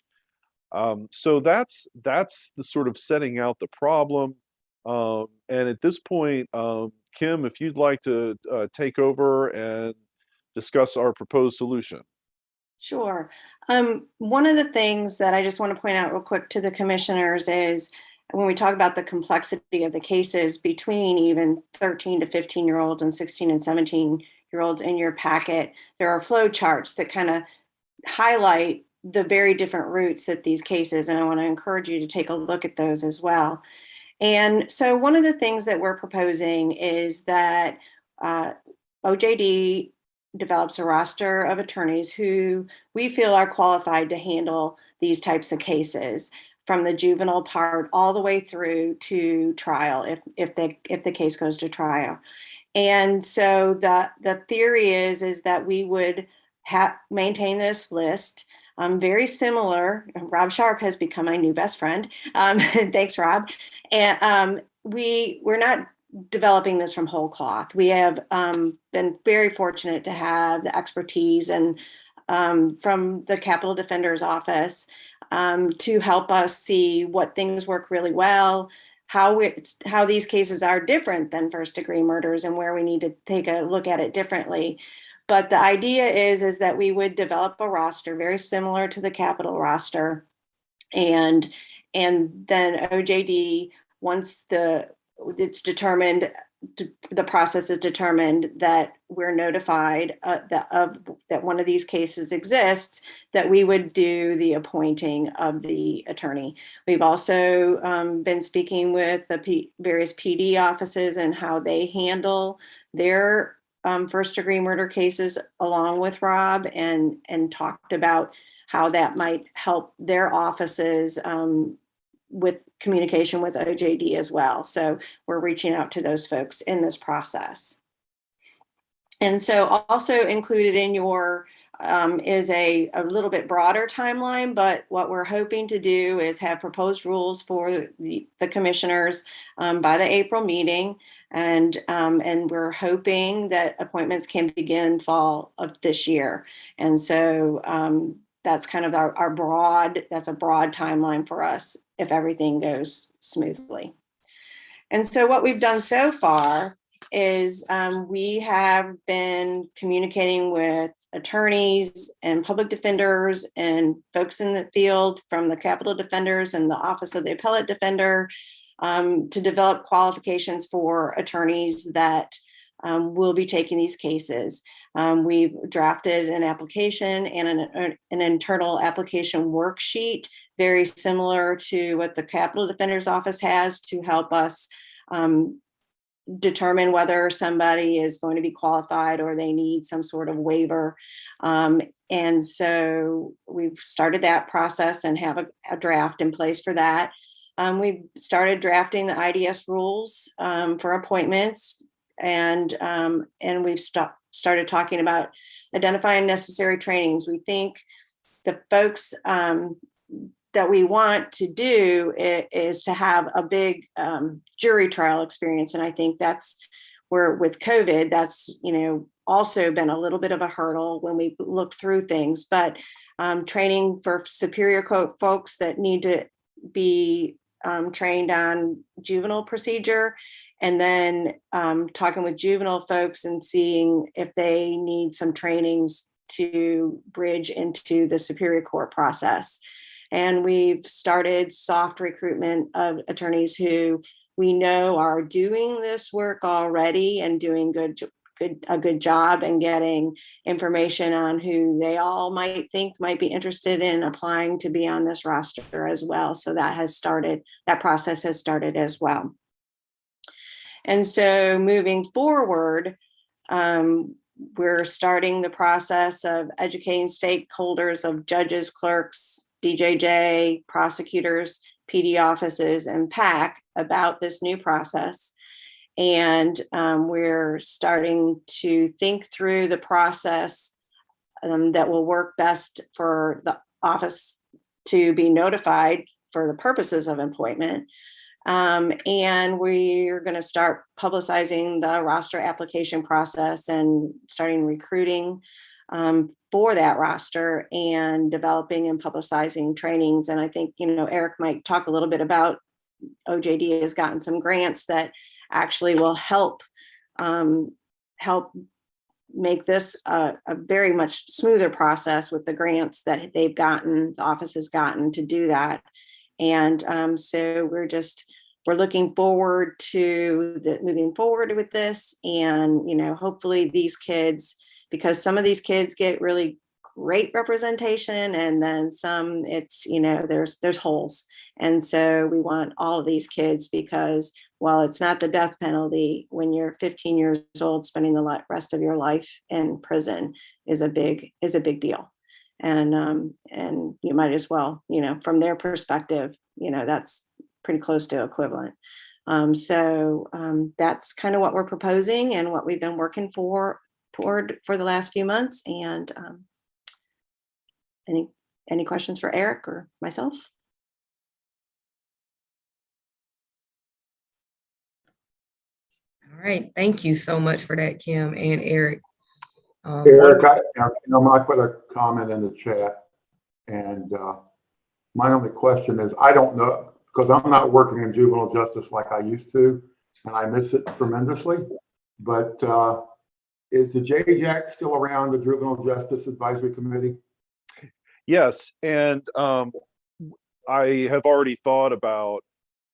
So that's the sort of setting out the problem. And at this point, Kim, if you'd like to take over and discuss our proposed solution. Sure. One of the things that I just want to point out real quick to the commissioners is when we talk about the complexity of the cases between even 13 to 15-year-olds and 16 and 17-year-olds in your packet, there are flow charts that kind of highlight the very different routes that these cases, and I want to encourage you to take a look at those as well. And so one of the things that we're proposing is that OJD develops a roster of attorneys who we feel are qualified to handle these types of cases, from the juvenile part all the way through to trial if the case goes to trial. And so the theory is that we would maintain this list. Very similar. Rob Sharp has become my new best friend. Thanks, Rob. And we're not developing this from whole cloth. We have been very fortunate to have the expertise and from the Capitol Defender's Office to help us see what things work really well, how these cases are different than first-degree murders, and where we need to take a look at it differently. But the idea is that we would develop a roster very similar to the Capitol roster, and then OJD, once it's determined, the process is determined that we're notified that one of these cases exists, that we would do the appointing of the attorney. We've also been speaking with the various PD offices and how they handle their first-degree murder cases along with Rob, and talked about how that might help their offices with communication with OJD as well. So we're reaching out to those folks in this process. And so also included in your is a little bit broader timeline, but what we're hoping to do is have proposed rules for the commissioners by the April meeting. And we're hoping that appointments can begin fall of this year. And so that's kind of a broad timeline for us if everything goes smoothly. And so what we've done so far is we have been communicating with attorneys and public defenders and folks in the field from the Capitol Defenders and the Office of the Appellate Defender to develop qualifications for attorneys that will be taking these cases. We've drafted an application and an internal application worksheet, very similar to what the Capitol Defender's Office has, to help us determine whether somebody is going to be qualified or they need some sort of waiver. And so we've started that process and have a draft in place for that. We've started drafting the IDS rules for appointments, and we've started talking about identifying necessary trainings. We think the folks that we want to do is to have a big jury trial experience. And I think that's where with COVID, that's, also been a little bit of a hurdle when we look through things, but training for Superior Court folks that need to be trained on juvenile procedure, and then talking with juvenile folks and seeing if they need some trainings to bridge into the Superior Court process. And we've started soft recruitment of attorneys who we know are doing this work already and doing a good job and getting information on who they all might think might be interested in applying to be on this roster as well. So that process has started as well. And so moving forward, we're starting the process of educating stakeholders of judges, clerks, DJJ, prosecutors, PD offices, and PAC about this new process. And we're starting to think through the process that will work best for the office to be notified for the purposes of appointment. And we're going to start publicizing the roster application process and starting recruiting for that roster and developing and publicizing trainings. And I think, Eric might talk a little bit about OJD has gotten some grants that actually will help make this a very much smoother process with the grants that they've gotten, the office has gotten to do that. And so we're looking forward to moving forward with this. And, hopefully these kids, because some of these kids get really great representation, and then some it's, there's holes. And so we want all of these kids, because while it's not the death penalty, when you're 15 years old, spending the rest of your life in prison is a big deal. And you might as well, from their perspective, that's pretty close to equivalent. So that's kind of what we're proposing and what we've been working toward for the last few months. And any questions for Eric or myself? All right, thank you so much for that, Kim and Eric. Eric, I might put a comment in the chat, and my only question is, I don't know, because I'm not working in juvenile justice like I used to, and I miss it tremendously, but is the JJAC still around, the Juvenile Justice Advisory Committee? Yes, and I have already thought about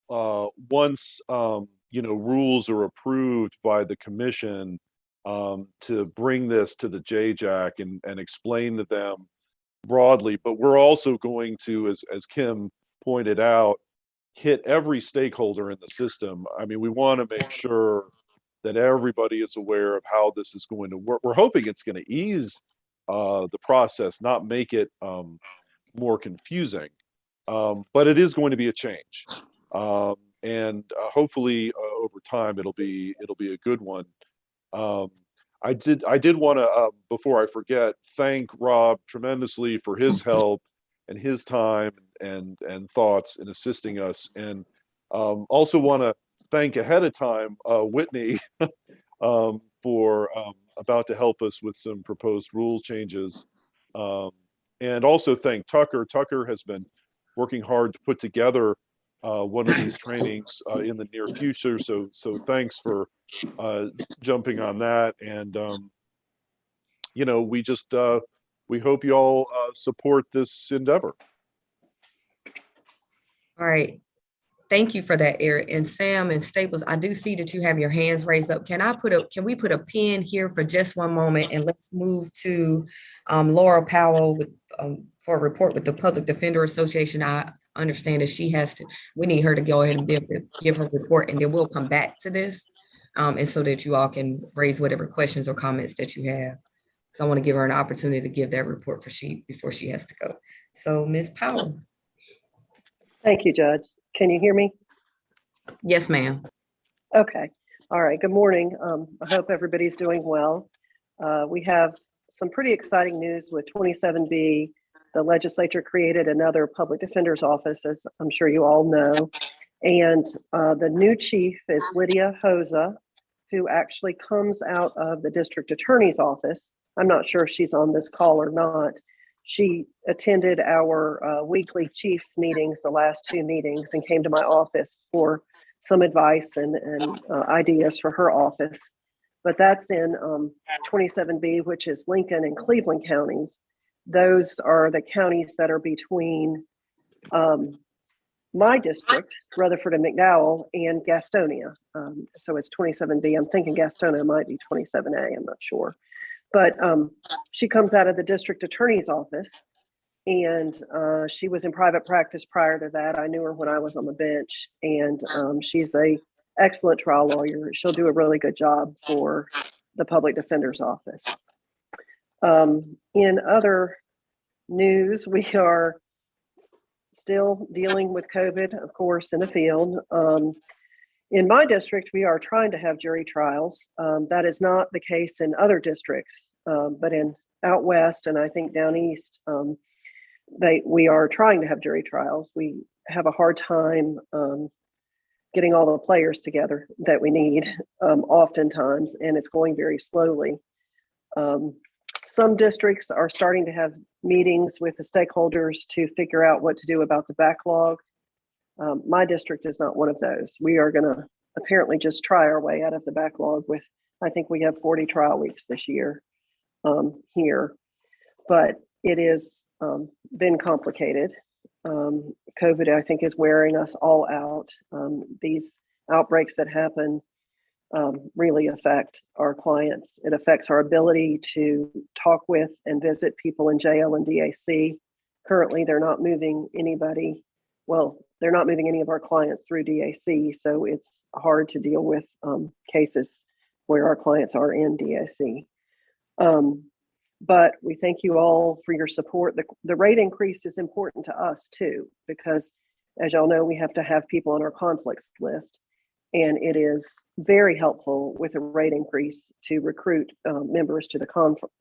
once rules are approved by the commission, to bring this to the JJAC and explain to them broadly. But we're also going to, as Kim pointed out, hit every stakeholder in the system. I mean, we want to make sure that everybody is aware of how this is going to work. We're hoping it's going to ease the process, not make it more confusing. But it is going to be a change, and hopefully over time it'll be a good one. I did want to, before I forget, thank Rob tremendously for his help and his time and thoughts in assisting us, and also want to thank ahead of time Whitney for about to help us with some proposed rule changes, and also thank Tucker. Tucker has been working hard to put together one of these trainings in the near future. So thanks for jumping on that. And we hope you all support this endeavor. All right. Thank you for that, Eric. And Sam and Staples, I do see that you have your hands raised up. Can we put a pin here for just one moment, and let's move to Laura Powell with, for a report with the Public Defender Association. I understand that we need her to go ahead and be able to give her report, and then we'll come back to this. And so that you all can raise whatever questions or comments that you have. So I want to give her an opportunity to give that report before she has to go. So Ms. Powell. Thank you, Judge. Can you hear me? Yes, ma'am. Okay. All right. Good morning. I hope everybody's doing well. We have some pretty exciting news with 27B. The legislature created another public defender's office, as I'm sure you all know. And the new chief is Lydia Hoza, who actually comes out of the district attorney's office. I'm not sure if she's on this call or not. She attended our weekly chiefs meetings, the last two meetings, and came to my office for some advice and ideas for her office. But that's in 27B, which is Lincoln and Cleveland counties. Those are the counties that are between my district, Rutherford and McDowell, and Gastonia. So it's 27B. I'm thinking Gastonia might be 27A, I'm not sure. But she comes out of the district attorney's office, and she was in private practice prior to that. I knew her when I was on the bench, and she's an excellent trial lawyer. She'll do a really good job for the public defender's office. In other news, we are still dealing with COVID, of course, in the field. In my district, we are trying to have jury trials. That is not the case in other districts, but in out west and I think down east, we are trying to have jury trials. We have a hard time getting all the players together that we need oftentimes, and it's going very slowly. Some districts are starting to have meetings with the stakeholders to figure out what to do about the backlog. My district is not one of those. We are going to apparently just try our way out of the backlog with, I think we have 40 trial weeks this year here, but it is been complicated. COVID, I think, is wearing us all out. These outbreaks that happen really affect our clients. It affects our ability to talk with and visit people in jail and DAC. Currently, they're not moving anybody. Well, they're not moving any of our clients through DAC, so it's hard to deal with cases where our clients are in DAC. But we thank you all for your support. The rate increase is important to us too, because as y'all know, we have to have people on our conflicts list. And it is very helpful with a rate increase to recruit members to the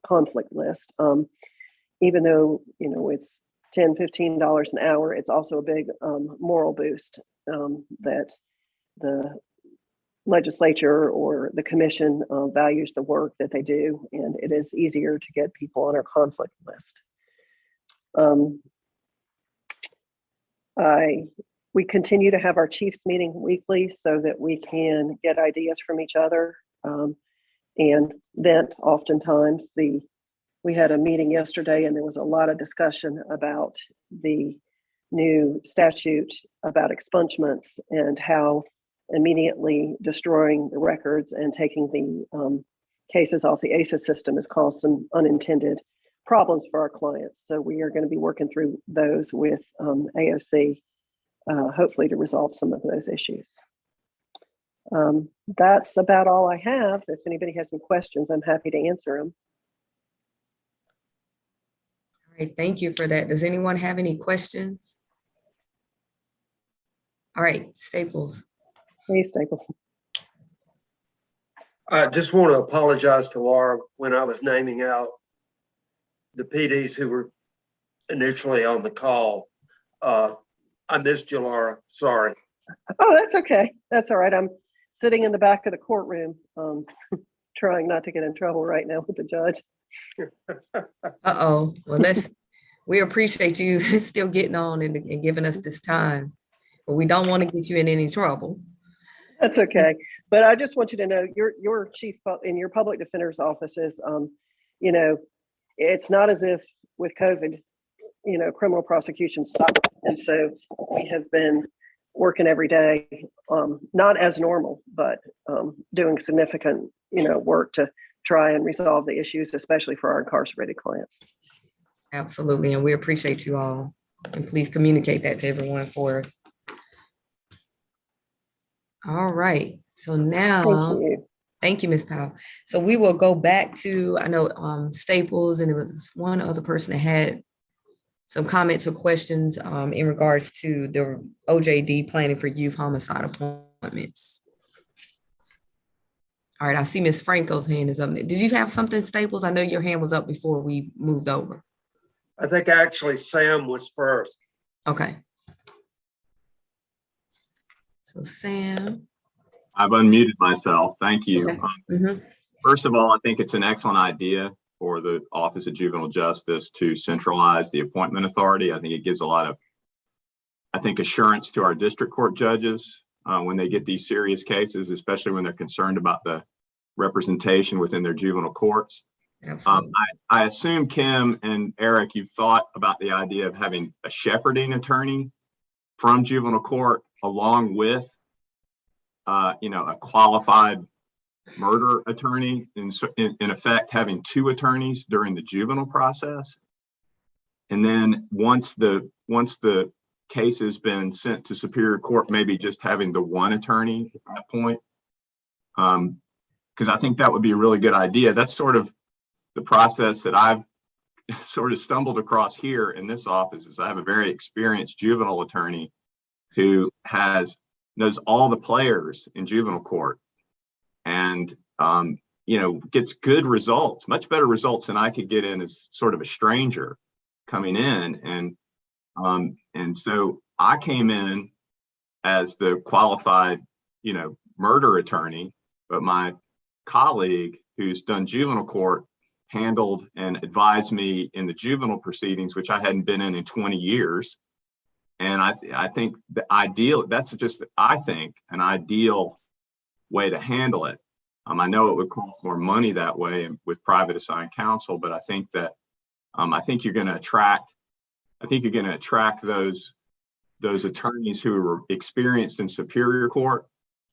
conflict list. Even though, you know, it's $10, $15 an hour, it's also a big moral boost that the legislature or the commission values the work that they do, and it is easier to get people on our conflict list. We continue to have our chiefs meeting weekly so that we can get ideas from each other and vent. Oftentimes, we had a meeting yesterday and there was a lot of discussion about the new statute about expungements and how immediately destroying the records and taking the cases off the ACES system has caused some unintended problems for our clients. So we are going to be working through those with AOC, hopefully to resolve some of those issues. That's about all I have. If anybody has some questions, I'm happy to answer them. All right, thank you for that. Does anyone have any questions? All right, Staples. Hey, Staples. I just want to apologize to Laura when I was naming out the PDs who were initially on the call. I missed you, Laura. Sorry. Oh, that's okay. That's all right. I'm sitting in the back of the courtroom, trying not to get in trouble right now with the judge. Uh-oh. Well, we appreciate you still getting on and giving us this time, but we don't want to get you in any trouble. That's okay. But I just want you to know your chief in your public defender's offices, you know, it's not as if with COVID, you know, criminal prosecution stopped. And so we have been working every day, not as normal, but doing significant, you know, work to try and resolve the issues, especially for our incarcerated clients. Absolutely. And we appreciate you all. And please communicate that to everyone for us. All right. So now, thank you, Ms. Powell. So we will go back to, I know Staples, and there was one other person that had some comments or questions in regards to the OJD planning for youth homicide appointments. All right, I see Ms. Franco's hand is up. Did you have something, Staples? I know your hand was up before we moved over. I think actually Sam was first. Okay. So Sam. I've unmuted myself. Thank you. Okay. First of all, I think it's an excellent idea for the Office of Juvenile Justice to centralize the appointment authority. I think it gives a lot of, assurance to our district court judges when they get these serious cases, especially when they're concerned about the representation within their juvenile courts. I assume Kim and Eric, you've thought about the idea of having a shepherding attorney from juvenile court along with, a qualified murder attorney, in effect having two attorneys during the juvenile process. And then once the case has been sent to Superior Court, maybe just having the one attorney at that point. Because I think that would be a really good idea. That's sort of the process that I've sort of stumbled across here in this office. Is I have a very experienced juvenile attorney who has knows all the players in juvenile court, and gets good results, much better results than I could get in as sort of a stranger coming in. And so I came in as the qualified, murder attorney, but my colleague who's done juvenile court handled and advised me in the juvenile proceedings, which I hadn't been in 20 years. And I think that's just, I think, an ideal way to handle it. I know it would cost more money that way with private assigned counsel, but I think that I think you're going to attract those attorneys who are experienced in superior court,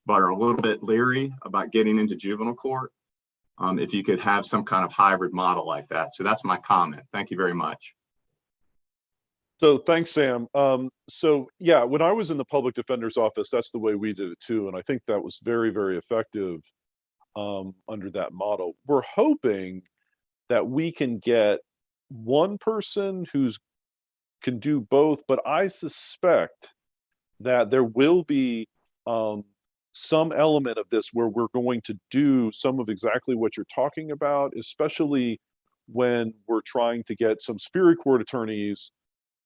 but are a little bit leery about getting into juvenile court. If you could have some kind of hybrid model like that. So that's my comment. Thank you very much. So thanks, Sam. So yeah, when I was in the public defender's office, that's the way we did it too. And I think that was very, very effective under that model. We're hoping that we can get one person who's can do both, but I suspect that there will be some element of this where we're going to do some of exactly what you're talking about, especially when we're trying to get some superior court attorneys,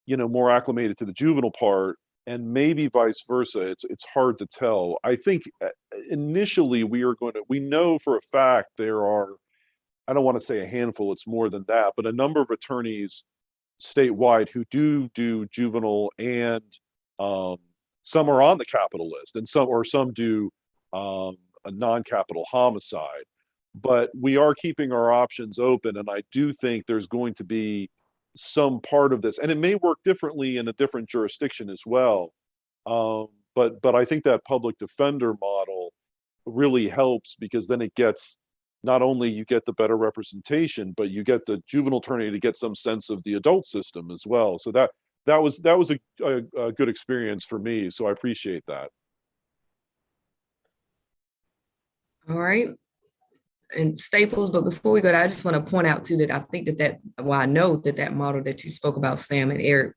more acclimated to the juvenile part, and maybe vice versa. It's hard to tell. I think initially we know for a fact there are, I don't want to say a handful, it's more than that, but a number of attorneys statewide who do juvenile, and some are on the capital list, and some do a non-capital homicide. But we are keeping our options open, and I do think there's going to be some part of this, and it may work differently in a different jurisdiction as well. But I think that public defender model really helps, because then it gets, not only you get the better representation, but you get the juvenile attorney to get some sense of the adult system as well. So that was a good experience for me. So I appreciate that. All right. And Staples, but before we go, I just want to point out too that I think I know that model that you spoke about, Sam and Eric,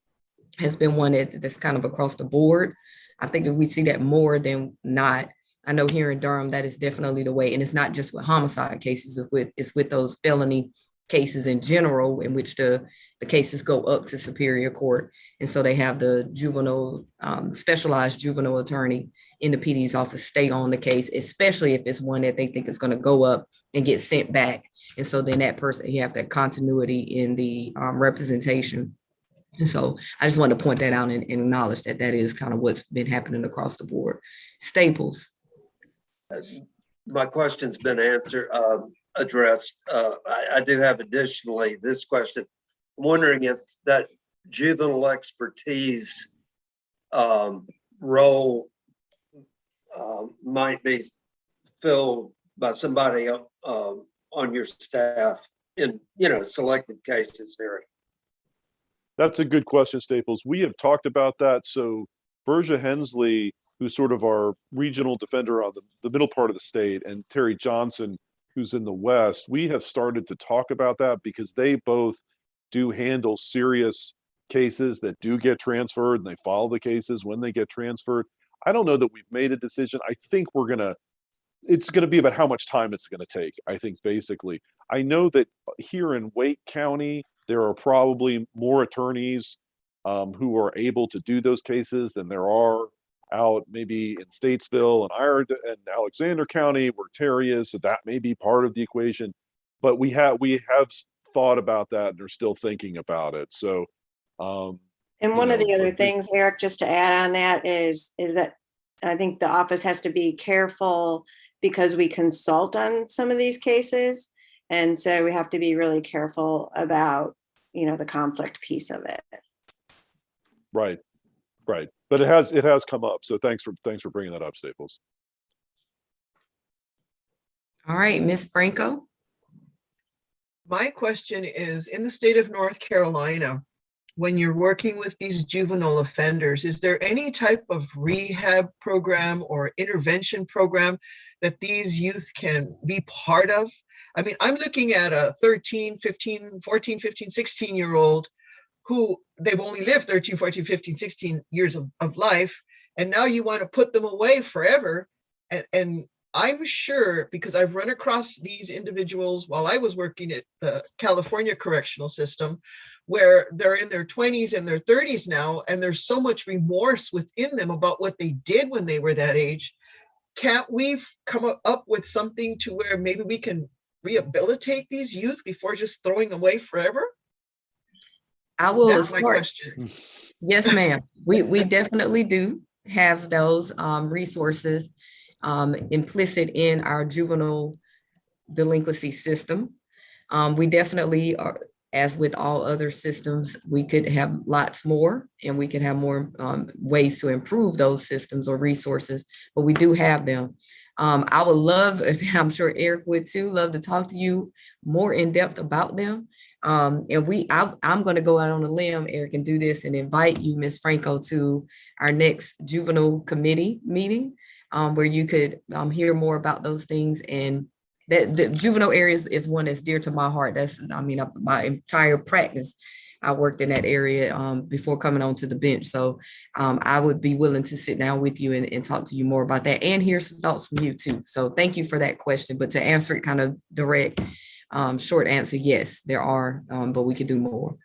has been one that's kind of across the board. I think that we see that more than not. I know here in Durham, that is definitely the way. And it's not just with homicide cases, it's with those felony cases in general, in which the cases go up to superior court. And so they have the juvenile, specialized juvenile attorney in the PD's office stay on the case, especially if it's one that they think is going to go up and get sent back. And so then that person, you have that continuity in the representation. And so I just want to point that out and acknowledge that is kind of what's been happening across the board. Staples. My question's been addressed. I do have additionally this question. I'm wondering if that juvenile expertise role might be filled by somebody on your staff in selected cases, Eric. That's a good question, Staples. We have talked about that. So Berja Hensley, who's sort of our regional defender on the middle part of the state, and Terry Johnson, who's in the West, we have started to talk about that, because they both do handle serious cases that do get transferred, and they follow the cases when they get transferred. I don't know that we've made a decision. I think it's going to be about how much time it's going to take, I think, basically. I know that here in Wake County, there are probably more attorneys who are able to do those cases than there are out maybe in Statesville and Ireland and Alexander County, where Terry is. So that may be part of the equation. But we have thought about that, and are still thinking about it. So and one of the other things, Eric, just to add on that is that I think the office has to be careful, because we consult on some of these cases. And so we have to be really careful about, the conflict piece of it. Right. But it has come up. So thanks for bringing that up, Staples. All right, Ms. Franco. My question is, in the state of North Carolina, when you're working with these juvenile offenders, is there any type of rehab program or intervention program that these youth can be part of? I mean, I'm looking at a 13, 15, 14, 15, 16-year-old who they've only lived 13, 14, 15, 16 years of life. and now you want to put them away forever. And I'm sure, because I've run across these individuals while I was working at the California correctional system, where they're in their 20s and their 30s now, and there's so much remorse within them about what they did when they were that age. Can't we come up with something to where maybe we can rehabilitate these youth before just throwing them away forever? I will That's my start. question. Yes, ma'am. We definitely do have those resources implicit in our juvenile delinquency system. We definitely are, as with all other systems, we could have lots more, and we could have more ways to improve those systems or resources, but we do have them. I would love, I'm sure Eric would too, love to talk to you more in depth about them. And I'm going to go out on a limb, Eric, and do this and invite you, Ms. Franco, to our next juvenile committee meeting, where you could hear more about those things. And that the juvenile areas is one that's dear to my heart. That's, I mean, my entire practice, I worked in that area before coming onto the bench. So I would be willing to sit down with you and talk to you more about that and hear some thoughts from you too. So thank you for that question. But to answer it kind of direct, short answer, yes, there are, but we could do more.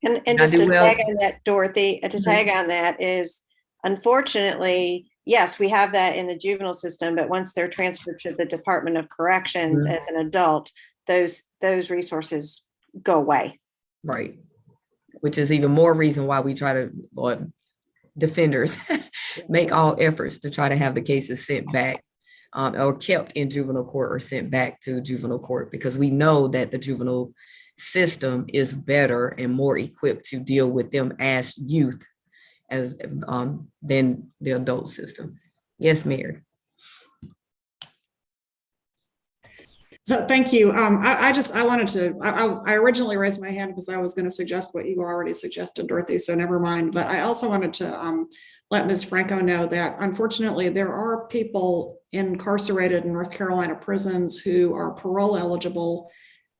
And just to tag on that, Dorothy, to tag on that is, unfortunately, yes, we have that in the juvenile system, but once they're transferred to the Department of Corrections as an adult, those resources go away. Right. Which is even more reason why we try to, or defenders make all efforts to try to have the cases sent back or kept in juvenile court or sent back to juvenile court, because we know that the juvenile system is better and more equipped to deal with them as youth as than the adult system. Yes, Mary. So thank you. I originally raised my hand because I was going to suggest what you already suggested, Dorothy, so never mind. But I also wanted to let Ms. Franco know that unfortunately there are people incarcerated in North Carolina prisons who are parole eligible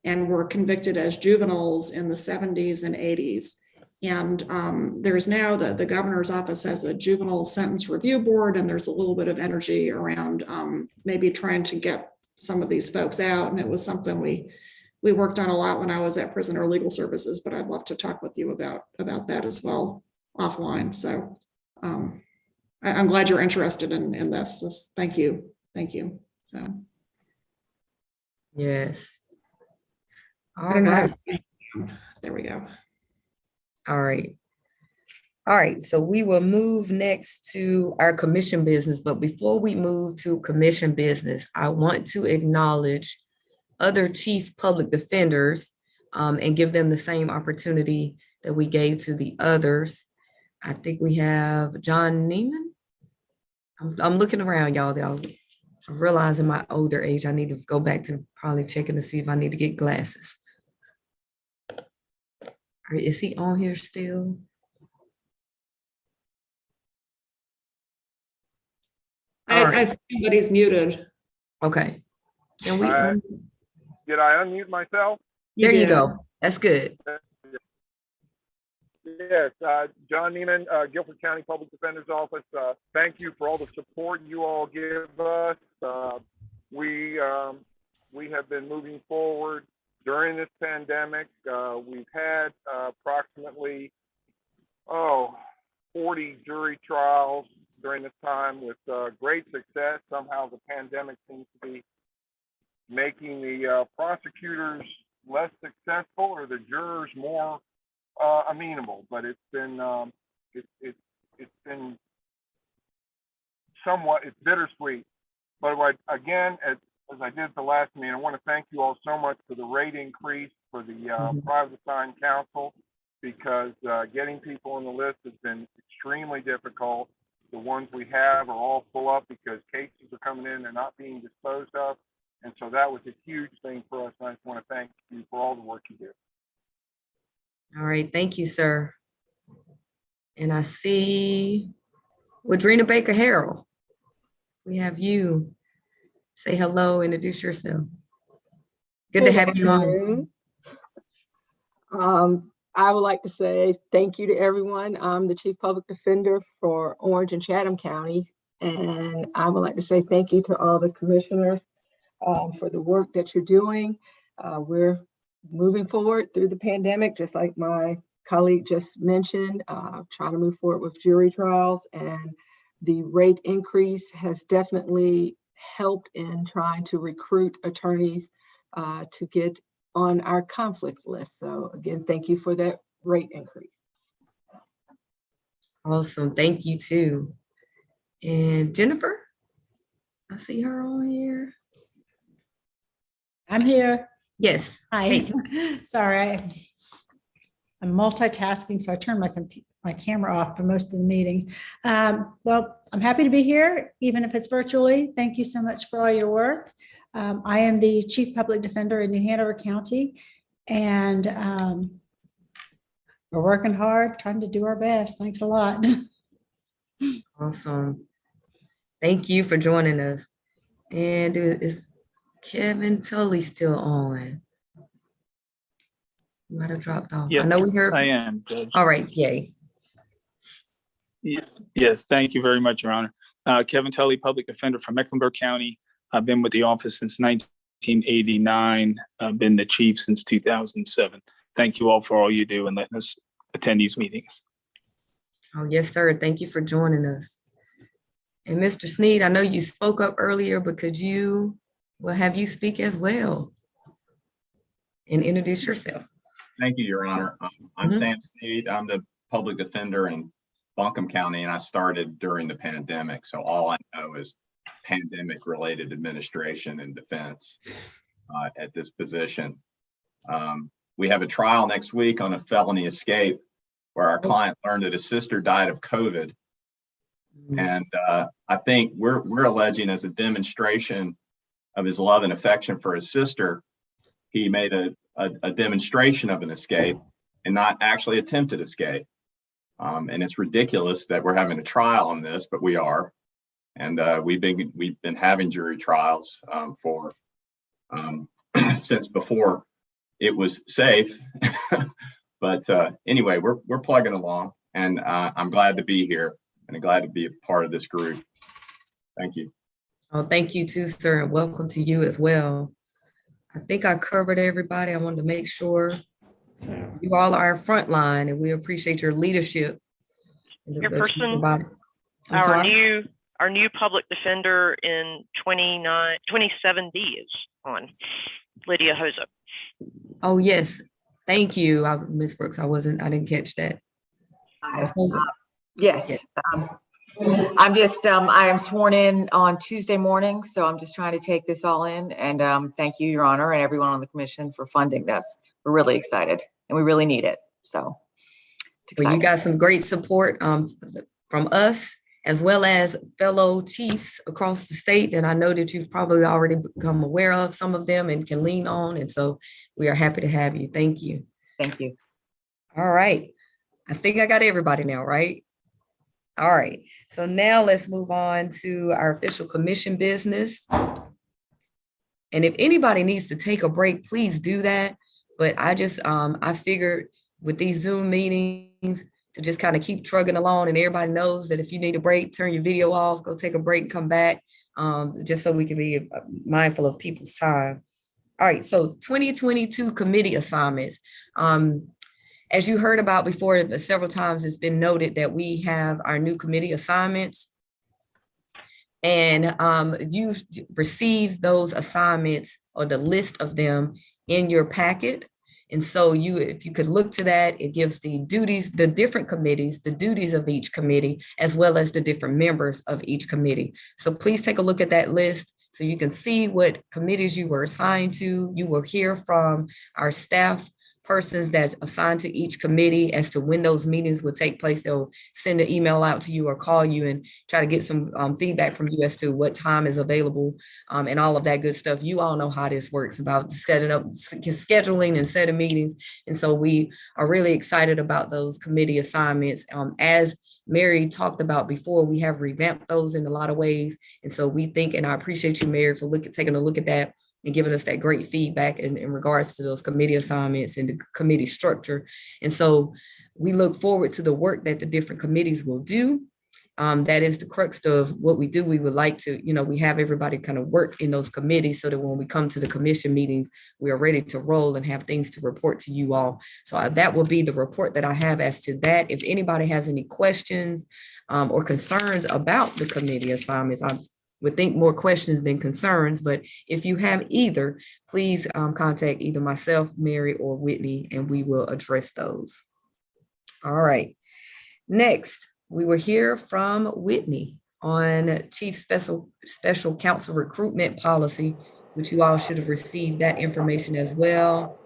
and were convicted as juveniles in the 70s and 80s. And there's now the governor's office has a juvenile sentence review board, and there's a little bit of energy around maybe trying to get some of these folks out. And it was something we worked on a lot when I was at Prisoner Legal Services, but I'd love to talk with you about that as well offline. So I'm glad you're interested in this. Thank you. Thank you. So. Yes. All right. There we go. All right. All right, so we will move next to our commission business. But before we move to commission business, I want to acknowledge other chief public defenders and give them the same opportunity that we gave to the others. I think we have John Neiman. I'm looking around, y'all. I'm realizing my older age, I need to go back to probably checking to see if I need to get glasses. All right, is he on here still? I see that he's muted. Okay. Can we? Did I unmute myself? There you go. That's good. Yes, John Neiman, Guilford County Public Defender's Office. Thank you for all the support you all give us. We have been moving forward during this pandemic. We've had approximately 40 jury trials during this time with great success. Somehow the pandemic seems to be making the prosecutors less successful or the jurors more amenable, but it's been somewhat, it's bittersweet. But again, as I did the last meeting, I want to thank you all so much for the rate increase for the private assigned counsel, because getting people on the list has been extremely difficult. The ones we have are all full up because cases are coming in, they're not being disposed of. And so that was a huge thing for us. And I just want to thank you for all the work you do. All right, thank you, sir. And I see Wadrina Baker Harrell. We have you. Say hello, introduce yourself. Good to have you on. I would like to say thank you to everyone. I'm the Chief Public Defender for Orange and Chatham counties. And I would like to say thank you to all the commissioners for the work that you're doing. We're moving forward through the pandemic, just like my colleague just mentioned, trying to move forward with jury trials, and the rate increase has definitely helped in trying to recruit attorneys to get on our conflict list. So again, thank you for that rate increase. Awesome, thank you too. And Jennifer, I see her on here. I'm here. Yes. Hi. Hey. Sorry, I'm multitasking, so I turned my camera off for most of the meeting. Well, I'm happy to be here, even if it's virtually. Thank you so much for all your work. I am the Chief Public Defender in New Hanover County, and we're working hard, trying to do our best. Thanks a lot. Awesome. Thank you for joining us. And is Kevin Tully still on? You might have dropped off. Yes, I know we heard. I am, Judge. All right, yay. Yes, thank you very much, Your Honor. Kevin Tully, Public Defender from Mecklenburg County. I've been with the office since 1989. I've been the chief since 2007. Thank you all for all you do and letting us attend these meetings. Oh, yes, sir. Thank you for joining us. And Mr. Sneed, I know you spoke up earlier, but could you, we'll have you speak as well and introduce yourself. Thank you, Your Honor. I'm Sam Sneed. I'm the public defender in Buncombe County, and I started during the pandemic. So all I know is pandemic-related administration and defense at this position. We have a trial next week on a felony escape where our client learned that his sister died of COVID. And I think we're alleging as a demonstration of his love and affection for his sister, he made a demonstration of an escape and not actually attempted escape. And it's ridiculous that we're having a trial on this, but we are. And we've been having jury trials for since before it was safe. But anyway, we're plugging along, and I'm glad to be here and I'm glad to be a part of this group. Thank you. Oh, thank you too, sir, and welcome to you as well. I think I covered everybody. I wanted to make sure you all are front line, and we appreciate your leadership. Chairperson, our new public defender in 27B is on, Lydia Hosa. Oh, yes. Thank you, Ms. Brooks. I didn't catch that. Yes. I am sworn in on Tuesday morning, so I'm just trying to take this all in. And thank you, Your Honor, and everyone on the commission for funding this. We're really excited, and we really need it. So it's exciting. Well, you got some great support from us, as well as fellow chiefs across the state. And I know that you've probably already become aware of some of them and can lean on. And so we are happy to have you. Thank you. Thank you. All right. I think I got everybody now, right? All right. So now let's move on to our official commission business. And if anybody needs to take a break, please do that. But I just, I figured with these Zoom meetings, to just kind of keep trugging along, and everybody knows that if you need a break, turn your video off, go take a break, come back, just so we can be mindful of people's time. All right, so 2022 committee assignments. As you heard about before, several times it's been noted that we have our new committee assignments. And you've received those assignments or the list of them in your packet. And so if you could look to that, it gives the duties, the different committees, the duties of each committee, as well as the different members of each committee. So please take a look at that list so you can see what committees you were assigned to. You will hear from our staff persons that's assigned to each committee as to when those meetings will take place. They'll send an email out to you or call you and try to get some feedback from you as to what time is available and all of that good stuff. You all know how this works about scheduling and setting meetings. And so we are really excited about those committee assignments. As Mary talked about before, we have revamped those in a lot of ways. And so we think, and I appreciate you, Mary, for taking a look at that and giving us that great feedback in regards to those committee assignments and the committee structure. And so we look forward to the work that the different committees will do. That is the crux of what we do. We would like to, we have everybody kind of work in those committees so that when we come to the commission meetings, we are ready to roll and have things to report to you all. So that will be the report that I have as to that. If anybody has any questions or concerns about the committee assignments, I would think more questions than concerns, but if you have either, please contact either myself, Mary, or Whitney, and we will address those. All right. Next, we will hear from Whitney on Chief Special Counsel recruitment policy, which you all should have received that information as well.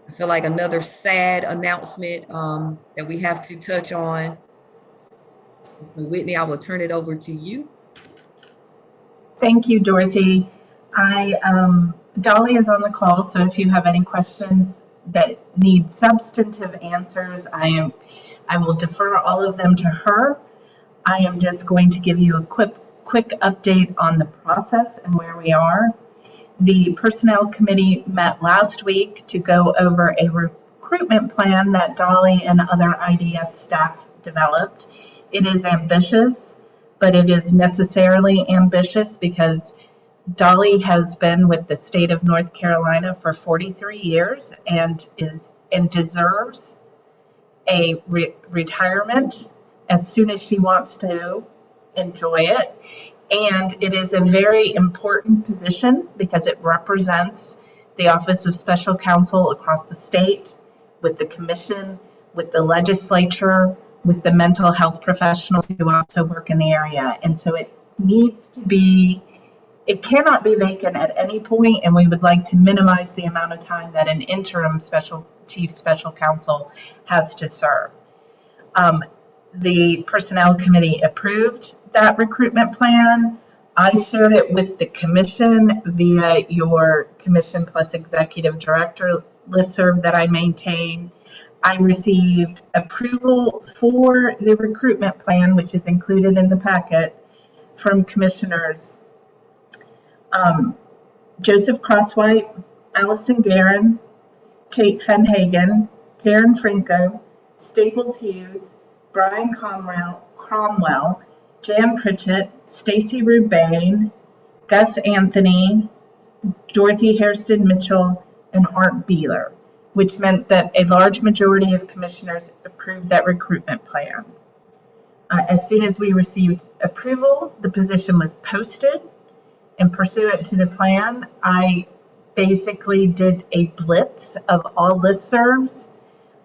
I feel like another sad announcement that we have to touch on. Whitney, I will turn it over to you. Thank you, Dorothy. Dolly is on the call, so if you have any questions that need substantive answers, I will defer all of them to her. I am just going to give you a quick update on the process and where we are. The Personnel Committee met last week to go over a recruitment plan that Dolly and other IDS staff developed. It is ambitious, but it is necessarily ambitious because Dolly has been with the state of North Carolina for 43 years and deserves a retirement as soon as she wants to enjoy it. And it is a very important position because it represents the Office of Special Counsel across the state, with the commission, with the legislature, with the mental health professionals who also work in the area. And so it cannot be vacant at any point, and we would like to minimize the amount of time that an interim chief special counsel has to serve. The Personnel Committee approved that recruitment plan. I shared it with the commission via your Commission Plus Executive Director listserv that I maintain. I received approval for the recruitment plan, which is included in the packet, from Commissioners Joseph Crosswhite, Allison Guerin, Kate Fenhagen, Karen Franco, Staples Hughes, Brian Cromwell, Jan Pritchett, Stacy Rubain, Gus Anthony, Dorothy Hairston Mitchell, and Art Beeler, which meant that a large majority of commissioners approved that recruitment plan. As soon as we received approval, the position was posted, and pursuant to the plan, I basically did a blitz of all listservs,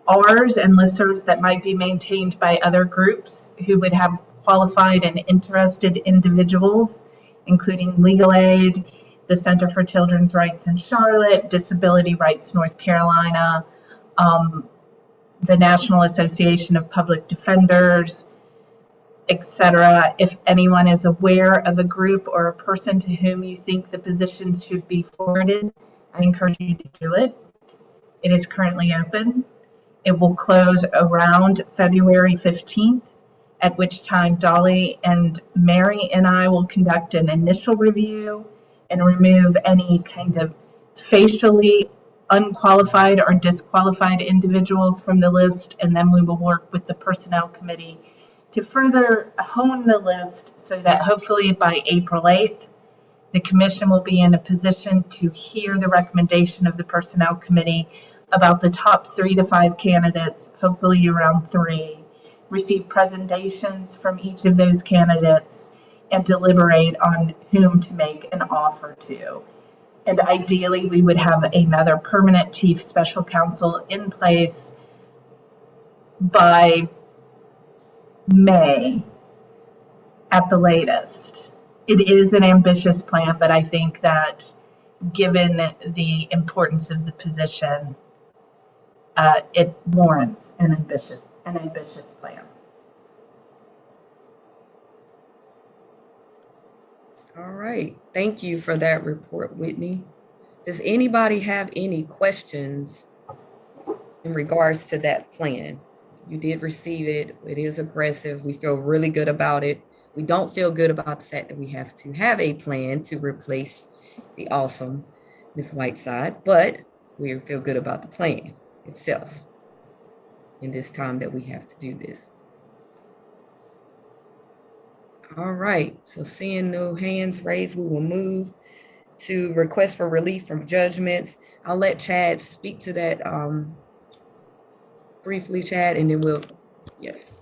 ours and listservs that might be maintained by other groups who would have qualified and interested individuals, including Legal Aid, the Center for Children's Rights in Charlotte, Disability Rights North Carolina, the National Association of Public Defenders, etc. If anyone is aware of a group or a person to whom you think the positions should be forwarded, I encourage you to do it. It is currently open. It will close around February 15th, at which time Dolly and Mary and I will conduct an initial review and remove any kind of facially unqualified or disqualified individuals from the list, and then we will work with the Personnel Committee to further hone the list so that hopefully by April 8th, the Commission will be in a position to hear the recommendation of the Personnel Committee about the top 3 to 5 candidates, hopefully around 3, receive presentations from each of those candidates, and deliberate on whom to make an offer to. And ideally, we would have another permanent chief special counsel in place by May at the latest. It is an ambitious plan, but I think that given the importance of the position, it warrants an ambitious plan. All right, thank you for that report, Whitney. Does anybody have any questions in regards to that plan? You did receive it. It is aggressive. We feel really good about it. We don't feel good about the fact that we have to have a plan to replace the awesome Ms. Whiteside, but we feel good about the plan itself in this time that we have to do this. All right, so seeing no hands raised, we will move to request for relief from judgments. I'll let Chad speak to that briefly, Chad, and then we'll, yes.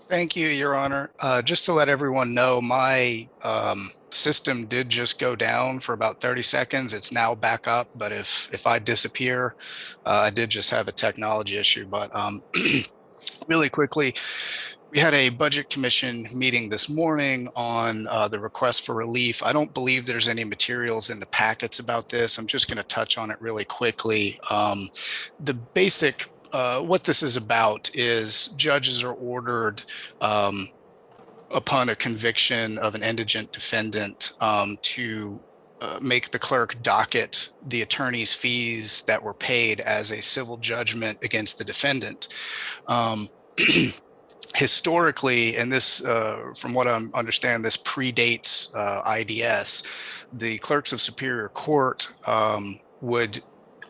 Thank you, Your Honor. Just to let everyone know, my system did just go down for about 30 seconds. It's now back up, but if I disappear, I did just have a technology issue. But really quickly, we had a budget commission meeting this morning on the request for relief. I don't believe there's any materials in the packets about this. I'm just going to touch on it really quickly. The basic what this is about is judges are ordered upon a conviction of an indigent defendant to make the clerk docket the attorney's fees that were paid as a civil judgment against the defendant. Historically, and this, from what I understand, this predates IDS, the clerks of Superior Court would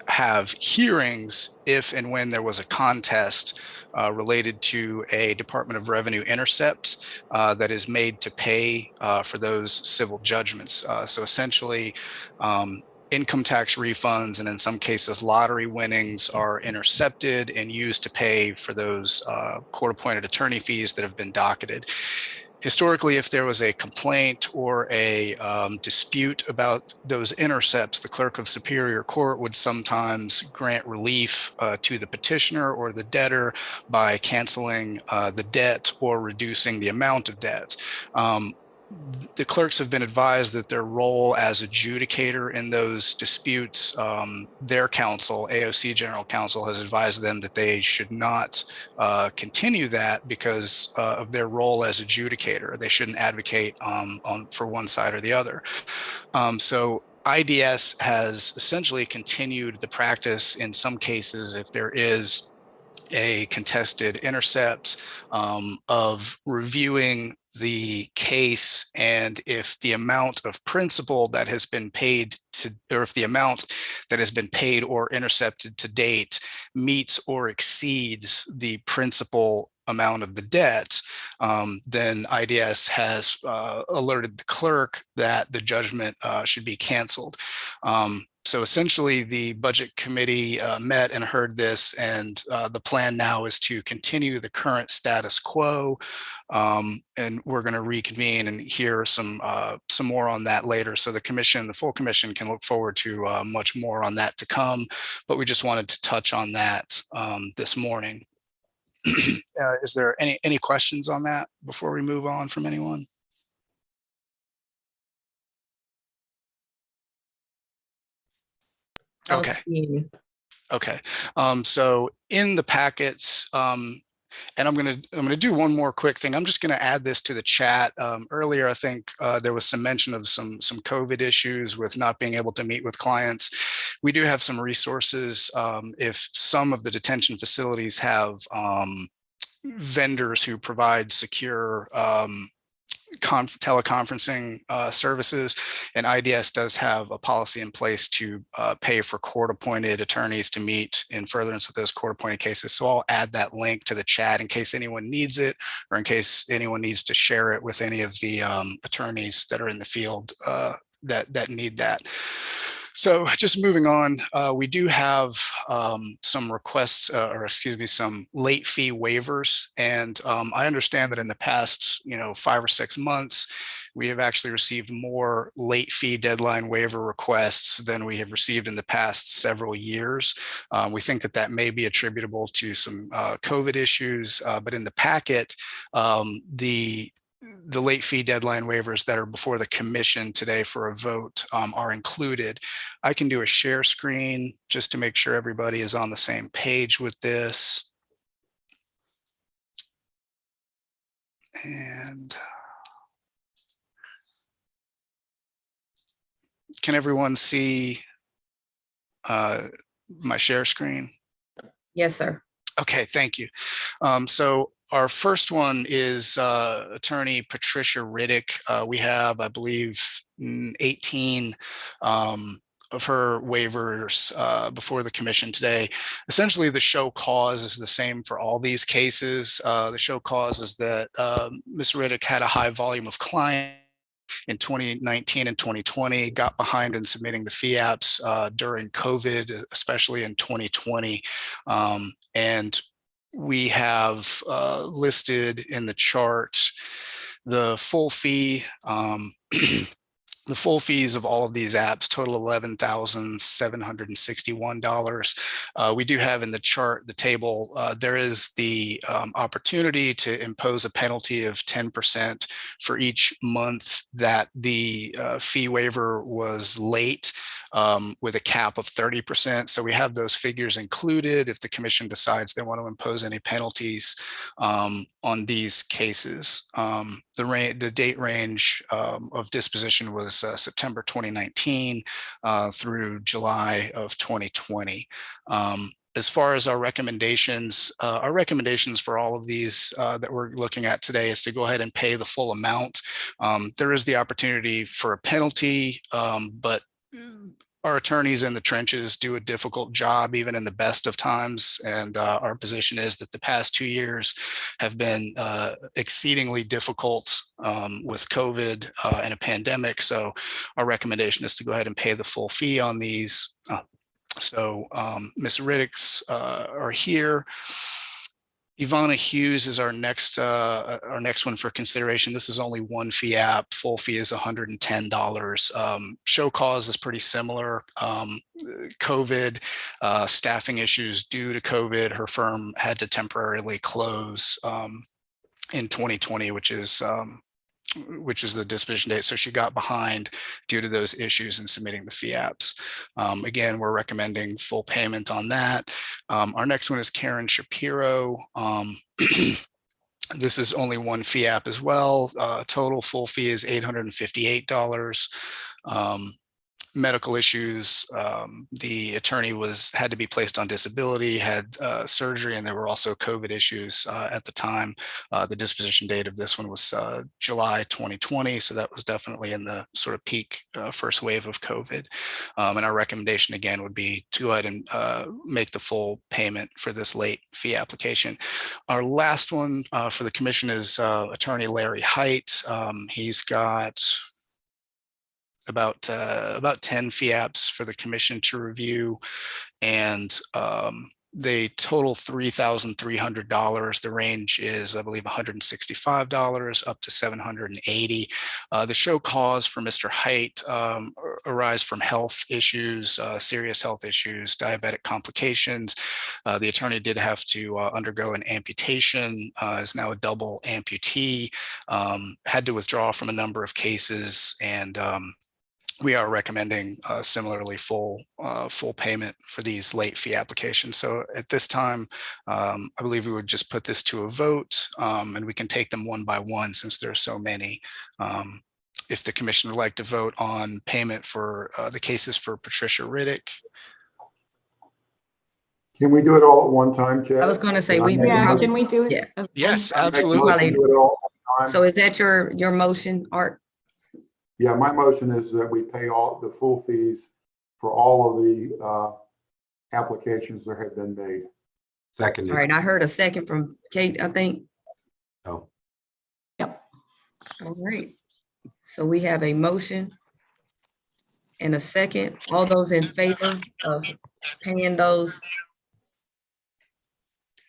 have hearings if and when there was a contest related to a Department of Revenue intercept that is made to pay for those civil judgments. So essentially, income tax refunds and in some cases lottery winnings are intercepted and used to pay for those court-appointed attorney fees that have been docketed. Historically, if there was a complaint or a dispute about those intercepts, the clerk of Superior Court would sometimes grant relief to the petitioner or the debtor by canceling the debt or reducing the amount of debt. The clerks have been advised that their role as adjudicator in those disputes, their counsel, AOC General Counsel, has advised them that they should not continue that because of their role as adjudicator. They shouldn't advocate for one side or the other. So IDS has essentially continued the practice in some cases if there is a contested intercept of reviewing the case, and if the amount of principal that has been paid to, or if the amount that has been paid or intercepted to date meets or exceeds the principal amount of the debt, then IDS has alerted the clerk that the judgment should be canceled. So essentially, the budget committee met and heard this, and the plan now is to continue the current status quo. And we're going to reconvene and hear some more on that later. So the commission, the full commission, can look forward to much more on that to come. But we just wanted to touch on that this morning. Is there any questions on that before we move on from anyone? Okay. Okay. So in the packets, and I'm gonna do one more quick thing. I'm just gonna add this to the chat. Earlier, I think there was some mention of some COVID issues with not being able to meet with clients. We do have some resources. If some of the detention facilities have vendors who provide secure teleconferencing services, and IDS does have a policy in place to pay for court-appointed attorneys to meet in furtherance of those court-appointed cases. So I'll add that link to the chat in case anyone needs it, or in case anyone needs to share it with any of the attorneys that are in the field that need that. So just moving on, we do have some requests, or excuse me, some late fee waivers. And I understand that in the past, 5 or 6 months, we have actually received more late fee deadline waiver requests than we have received in the past several years. We think that that may be attributable to some COVID issues, but in the packet, the late fee deadline waivers that are before the commission today for a vote are included. I can do a share screen just to make sure everybody is on the same page with this. And can everyone see my share screen? Yes, sir. Okay, thank you. So our first one is Attorney Patricia Riddick. We have, I believe, 18 of her waivers before the commission today. Essentially, the show cause is the same for all these cases. The show cause is that Ms. Riddick had a high volume of clients in 2019 and 2020, got behind in submitting the fee apps during COVID, especially in 2020. And we have listed in the chart the full fee. The full fees of all of these apps total $11,761. We do have in the chart, the table, there is the opportunity to impose a penalty of 10% for each month that the fee waiver was late, with a cap of 30%. So we have those figures included if the commission decides they want to impose any penalties on these cases. The date range of disposition was September 2019 through July of 2020. As far as our recommendations for all of these that we're looking at today is to go ahead and pay the full amount. There is the opportunity for a penalty, but our attorneys in the trenches do a difficult job even in the best of times. And our position is that the past 2 years have been exceedingly difficult with COVID and a pandemic. So our recommendation is to go ahead and pay the full fee on these. So Ms. Riddick's are here. Ivana Hughes is our next one for consideration. This is only one fee app. Full fee is $110. Show cause is pretty similar. COVID, staffing issues due to COVID. Her firm had to temporarily close in 2020, which is the disposition date. So she got behind due to those issues in submitting the fee apps. Again, we're recommending full payment on that. Our next one is Karen Shapiro. This is only one fee app as well. Total full fee is $858. Medical issues. The attorney had to be placed on disability, had surgery, and there were also COVID issues at the time. The disposition date of this one was July 2020, so that was definitely in the sort of peak first wave of COVID. And our recommendation again would be to go ahead and make the full payment for this late fee application. Our last one for the commission is Attorney Larry Height. He's got about 10 fee apps for the commission to review, and they total $3,300. The range is, I believe, $165 up to $780. The show cause for Mr. Height arise from health issues, serious health issues, diabetic complications. The attorney did have to undergo an amputation, is now a double amputee, had to withdraw from a number of cases, and we are recommending similarly full payment for these late fee applications. So at this time, I believe we would just put this to a vote, and we can take them one by one since there are so many. If the commission would like to vote on payment for the cases for Patricia Riddick. Can we do it all at one time, Chad? I was going to say, can we do it? Yeah. Yes, absolutely. So is that your motion, Art? Yeah, my motion is that we pay all the full fees for all of the applications that have been made. Second. All right, I heard a second from Kate, I think. Oh. Yep. All right. So we have a motion and a second. All those in favor of paying those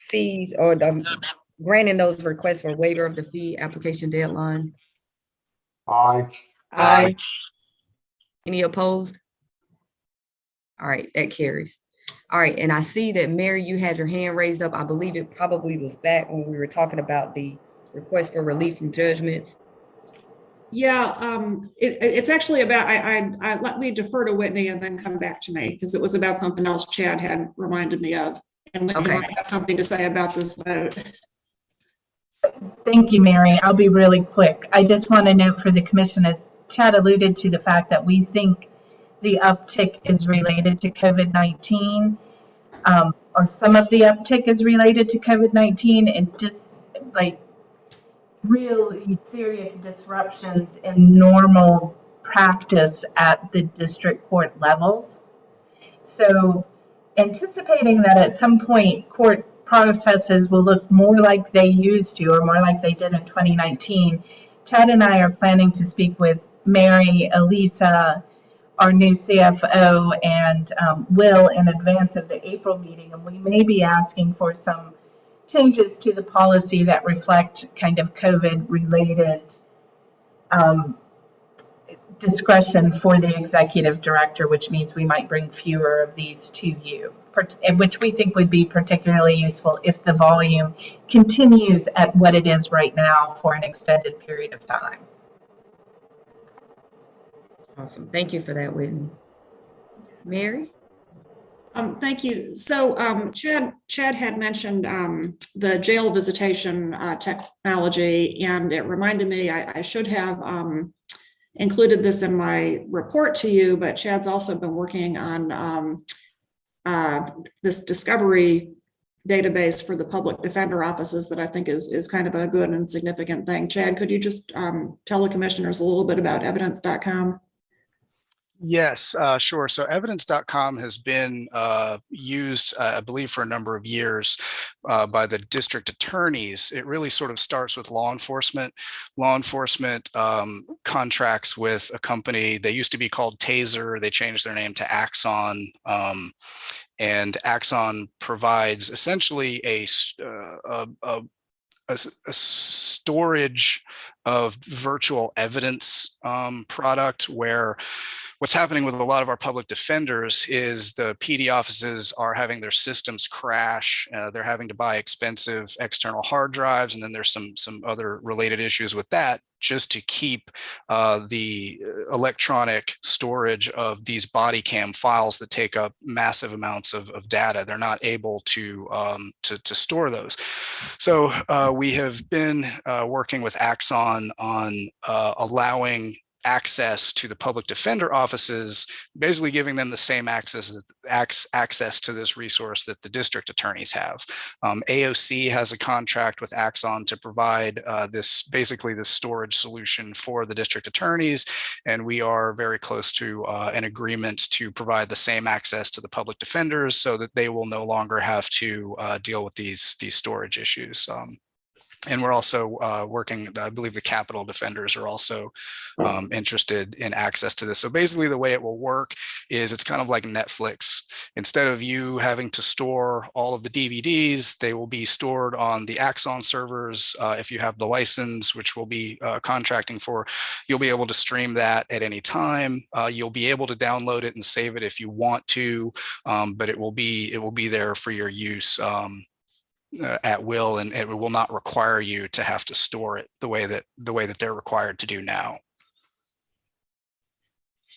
fees or granting those requests for waiver of the fee application deadline? Aye. Aye. Any opposed? All right, that carries. All right, and I see that Mary, you had your hand raised up. I believe it probably was back when we were talking about the request for relief from judgments. Yeah, it's actually about, I let me defer to Whitney and then come back to me because it was about something else Chad had reminded me of. And Whitney might have something to say about this vote. Thank you, Mary. I'll be really quick. I just want to note for the commission, as Chad alluded to, the fact that we think the uptick is related to COVID-19. or some of the uptick is related to COVID-19 and just like really serious disruptions in normal practice at the district court levels. So anticipating that at some point court processes will look more like they used to or more like they did in 2019, Chad and I are planning to speak with Mary, Elisa, our new CFO, and Will in advance of the April meeting, and we may be asking for some changes to the policy that reflect kind of COVID-related discretion for the executive director, which means we might bring fewer of these to you, which we think would be particularly useful if the volume continues at what it is right now for an extended period of time. Awesome. Thank you for that, Whitney. Mary? Thank you. So Chad had mentioned the jail visitation technology, and it reminded me I should have included this in my report to you, but Chad's also been working on this discovery database for the public defender offices that I think is kind of a good and significant thing. Chad, could you just tell the commissioners a little bit about evidence.com? Yes, sure. So evidence.com has been used, I believe, for a number of years by the district attorneys. It really sort of starts with law enforcement. Law enforcement contracts with a company. They used to be called Taser. They changed their name to Axon. And Axon provides essentially a storage of virtual evidence product, where what's happening with a lot of our public defenders is the PD offices are having their systems crash. They're having to buy expensive external hard drives, and then there's some other related issues with that, just to keep the electronic storage of these body cam files that take up massive amounts of data. They're not able to store those. So we have been working with Axon on allowing access to the public defender offices, basically giving them the same access to this resource that the district attorneys have. AOC has a contract with Axon to provide this storage solution for the district attorneys, and we are very close to an agreement to provide the same access to the public defenders so that they will no longer have to deal with these storage issues. And we're also working, I believe the Capitol defenders are also interested in access to this. So basically the way it will work is it's kind of like Netflix. Instead of you having to store all of the DVDs, they will be stored on the Axon servers. If you have the license, which we'll be contracting for, you'll be able to stream that at any time. You'll be able to download it and save it if you want to, but it will be there for your use at will, and it will not require you to have to store it the way that they're required to do now.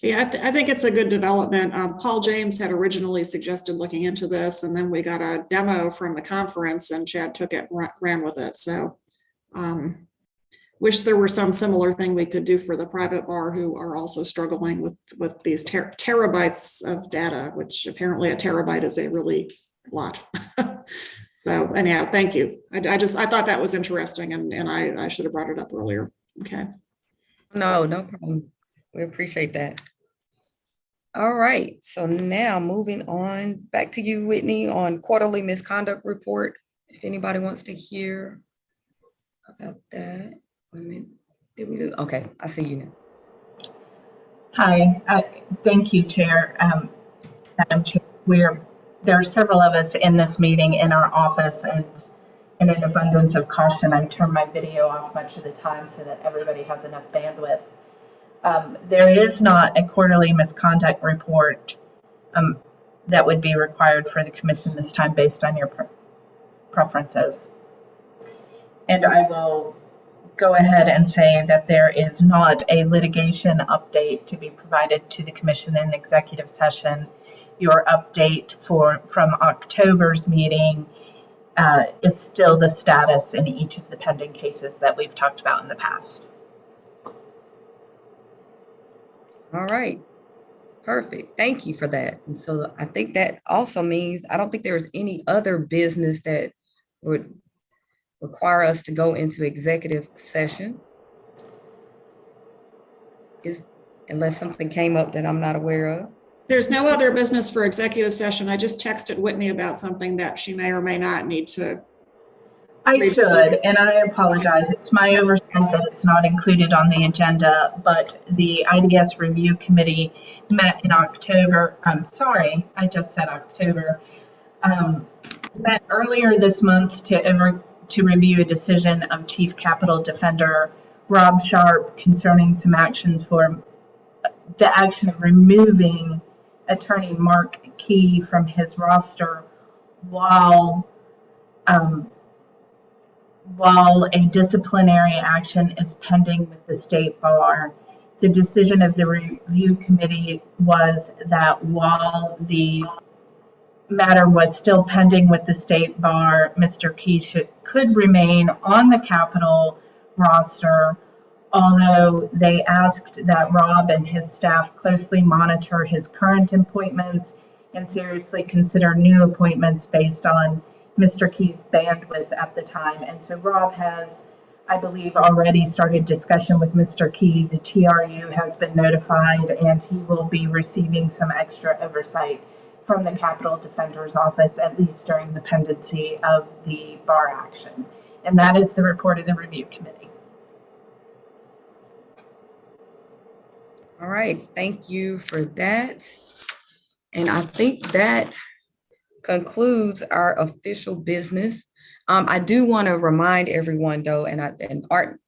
Yeah, I think it's a good development. Paul James had originally suggested looking into this, and then we got a demo from the conference, and Chad took it and ran with it. So wish there were some similar thing we could do for the private bar, who are also struggling with these terabytes of data, which apparently a terabyte is a really lot. So anyhow, thank you. I thought that was interesting, and I should have brought it up earlier. Okay. No problem. We appreciate that. All right. So now moving on back to you, Whitney, on quarterly misconduct report. If anybody wants to hear about that. Wait a minute. Did we do? Okay, I see you now. Hi. Thank you, Chair. Madam Chair, there are several of us in this meeting in our office, and in an abundance of caution, I turn my video off much of the time so that everybody has enough bandwidth. There is not a quarterly misconduct report that would be required for the commission this time based on your preferences. And I will go ahead and say that there is not a litigation update to be provided to the commission in executive session. Your update from October's meeting is still the status in each of the pending cases that we've talked about in the past. All right. Perfect. Thank you for that. And so I think that also means, I don't think there's any other business that would require us to go into executive session. Unless something came up that I'm not aware of. There's no other business for executive session. I just texted Whitney about something that she may or may not need to. I should, and I apologize. It's my oversight that it's not included on the agenda, but the IDS Review Committee met in October. I'm sorry, I just said October. Met earlier this month to review a decision of Chief Capital Defender Rob Sharp concerning some actions for the action of removing attorney Mark Key from his roster while a disciplinary action is pending with the state bar. The decision of the review committee was that while the matter was still pending with the state bar, Mr. Key could remain on the Capitol roster, although they asked that Rob and his staff closely monitor his current appointments and seriously consider new appointments based on Mr. Key's bandwidth at the time. And so Rob has, I believe, already started discussion with Mr. Key. The TRU has been notified, and he will be receiving some extra oversight from the Capitol Defender's Office, at least during the pendency of the bar action. And that is the report of the review committee. All right, thank you for that. And I think that concludes our official business. I do want to remind everyone though, and Art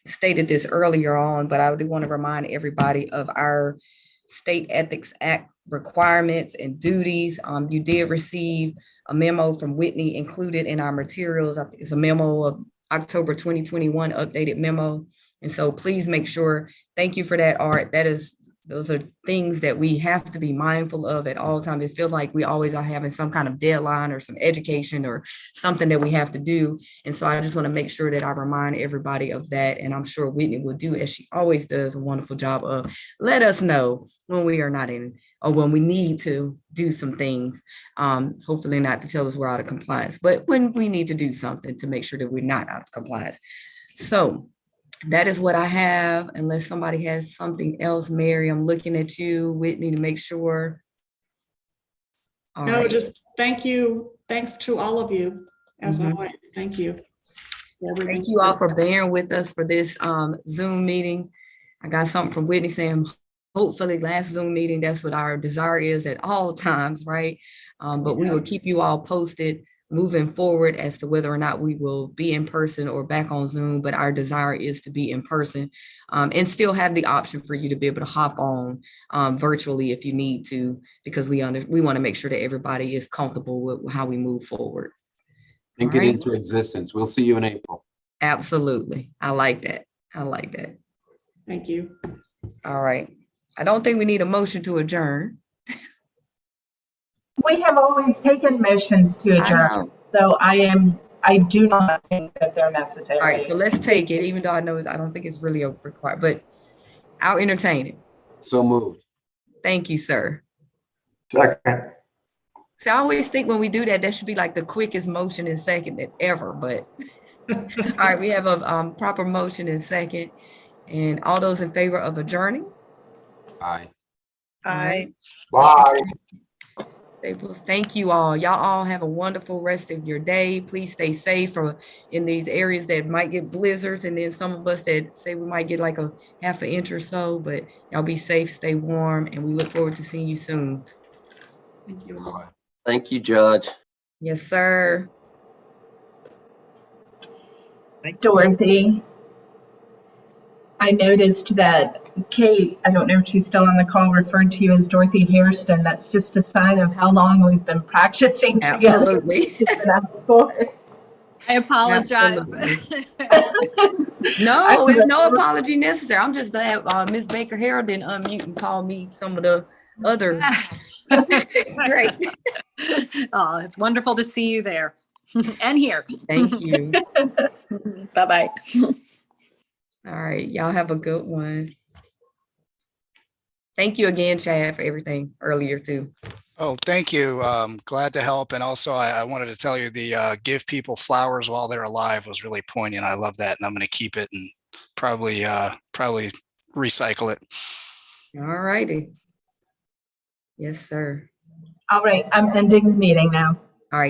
stated this earlier on, but I do want to remind everybody of our State Ethics Act requirements and duties. You did receive a memo from Whitney included in our materials. I think it's a memo of October 2021 updated memo. And so please make sure, thank you for that, Art. Those are things that we have to be mindful of at all times. It feels like we always are having some kind of deadline or some education or something that we have to do. And so I just want to make sure that I remind everybody of that. And I'm sure Whitney will do, as she always does, a wonderful job of let us know when we are not in or when we need to do some things. Hopefully not to tell us we're out of compliance, but when we need to do something to make sure that we're not out of compliance. So that is what I have, unless somebody has something else. Mary, I'm looking at you, Whitney, to make sure. All No, right. just thank you. Thanks to all of you, as always. Thank you. Thank you all for bearing with us for this Zoom meeting. I got something from Whitney saying, hopefully last Zoom meeting, that's what our desire is at all times, right? But we will keep you all posted moving forward as to whether or not we will be in person or back on Zoom, but our desire is to be in person and still have the option for you to be able to hop on virtually if you need to, because we want to make sure that everybody is comfortable with how we move forward. And get into existence. We'll see you in April. Absolutely. I like that. I like that. Thank you. All right. I don't think we need a motion to adjourn. We have always taken motions to adjourn, so I do not think that they're necessary. All right, so let's take it, even though I don't think it's really required, but I'll entertain it. So moved. Thank you, sir. Second. So I always think when we do that, that should be like the quickest motion and second ever, but all right, we have a proper motion and second, and all those in favor of adjourning? Aye. Aye. Bye. Thank you all. Y'all all have a wonderful rest of your day. Please stay safe in these areas that might get blizzards, and then some of us that say we might get like a half an inch or so, but y'all be safe, stay warm, and we look forward to seeing you soon. Thank you all. Thank you, Judge. Yes, sir. Dorothy, I noticed that Kate, I don't know if she's still on the call, referred to you as Dorothy Hairston. That's just a sign of how long we've been practicing together. Absolutely. I apologize. No, there's no apology necessary. I'm just glad Ms. Baker Harrell didn't unmute and call me some of the other. Great. Oh, it's wonderful to see you there and here. Thank you. Bye-bye. All right, y'all have a good one. Thank thank you again, Chad, for everything earlier too. Oh, thank you. Glad to help. And also, I wanted to tell you the give people flowers while they're alive was really poignant. I love that, and I'm going to keep it and probably recycle it. All righty. Yes, sir. All right, I'm ending the meeting now.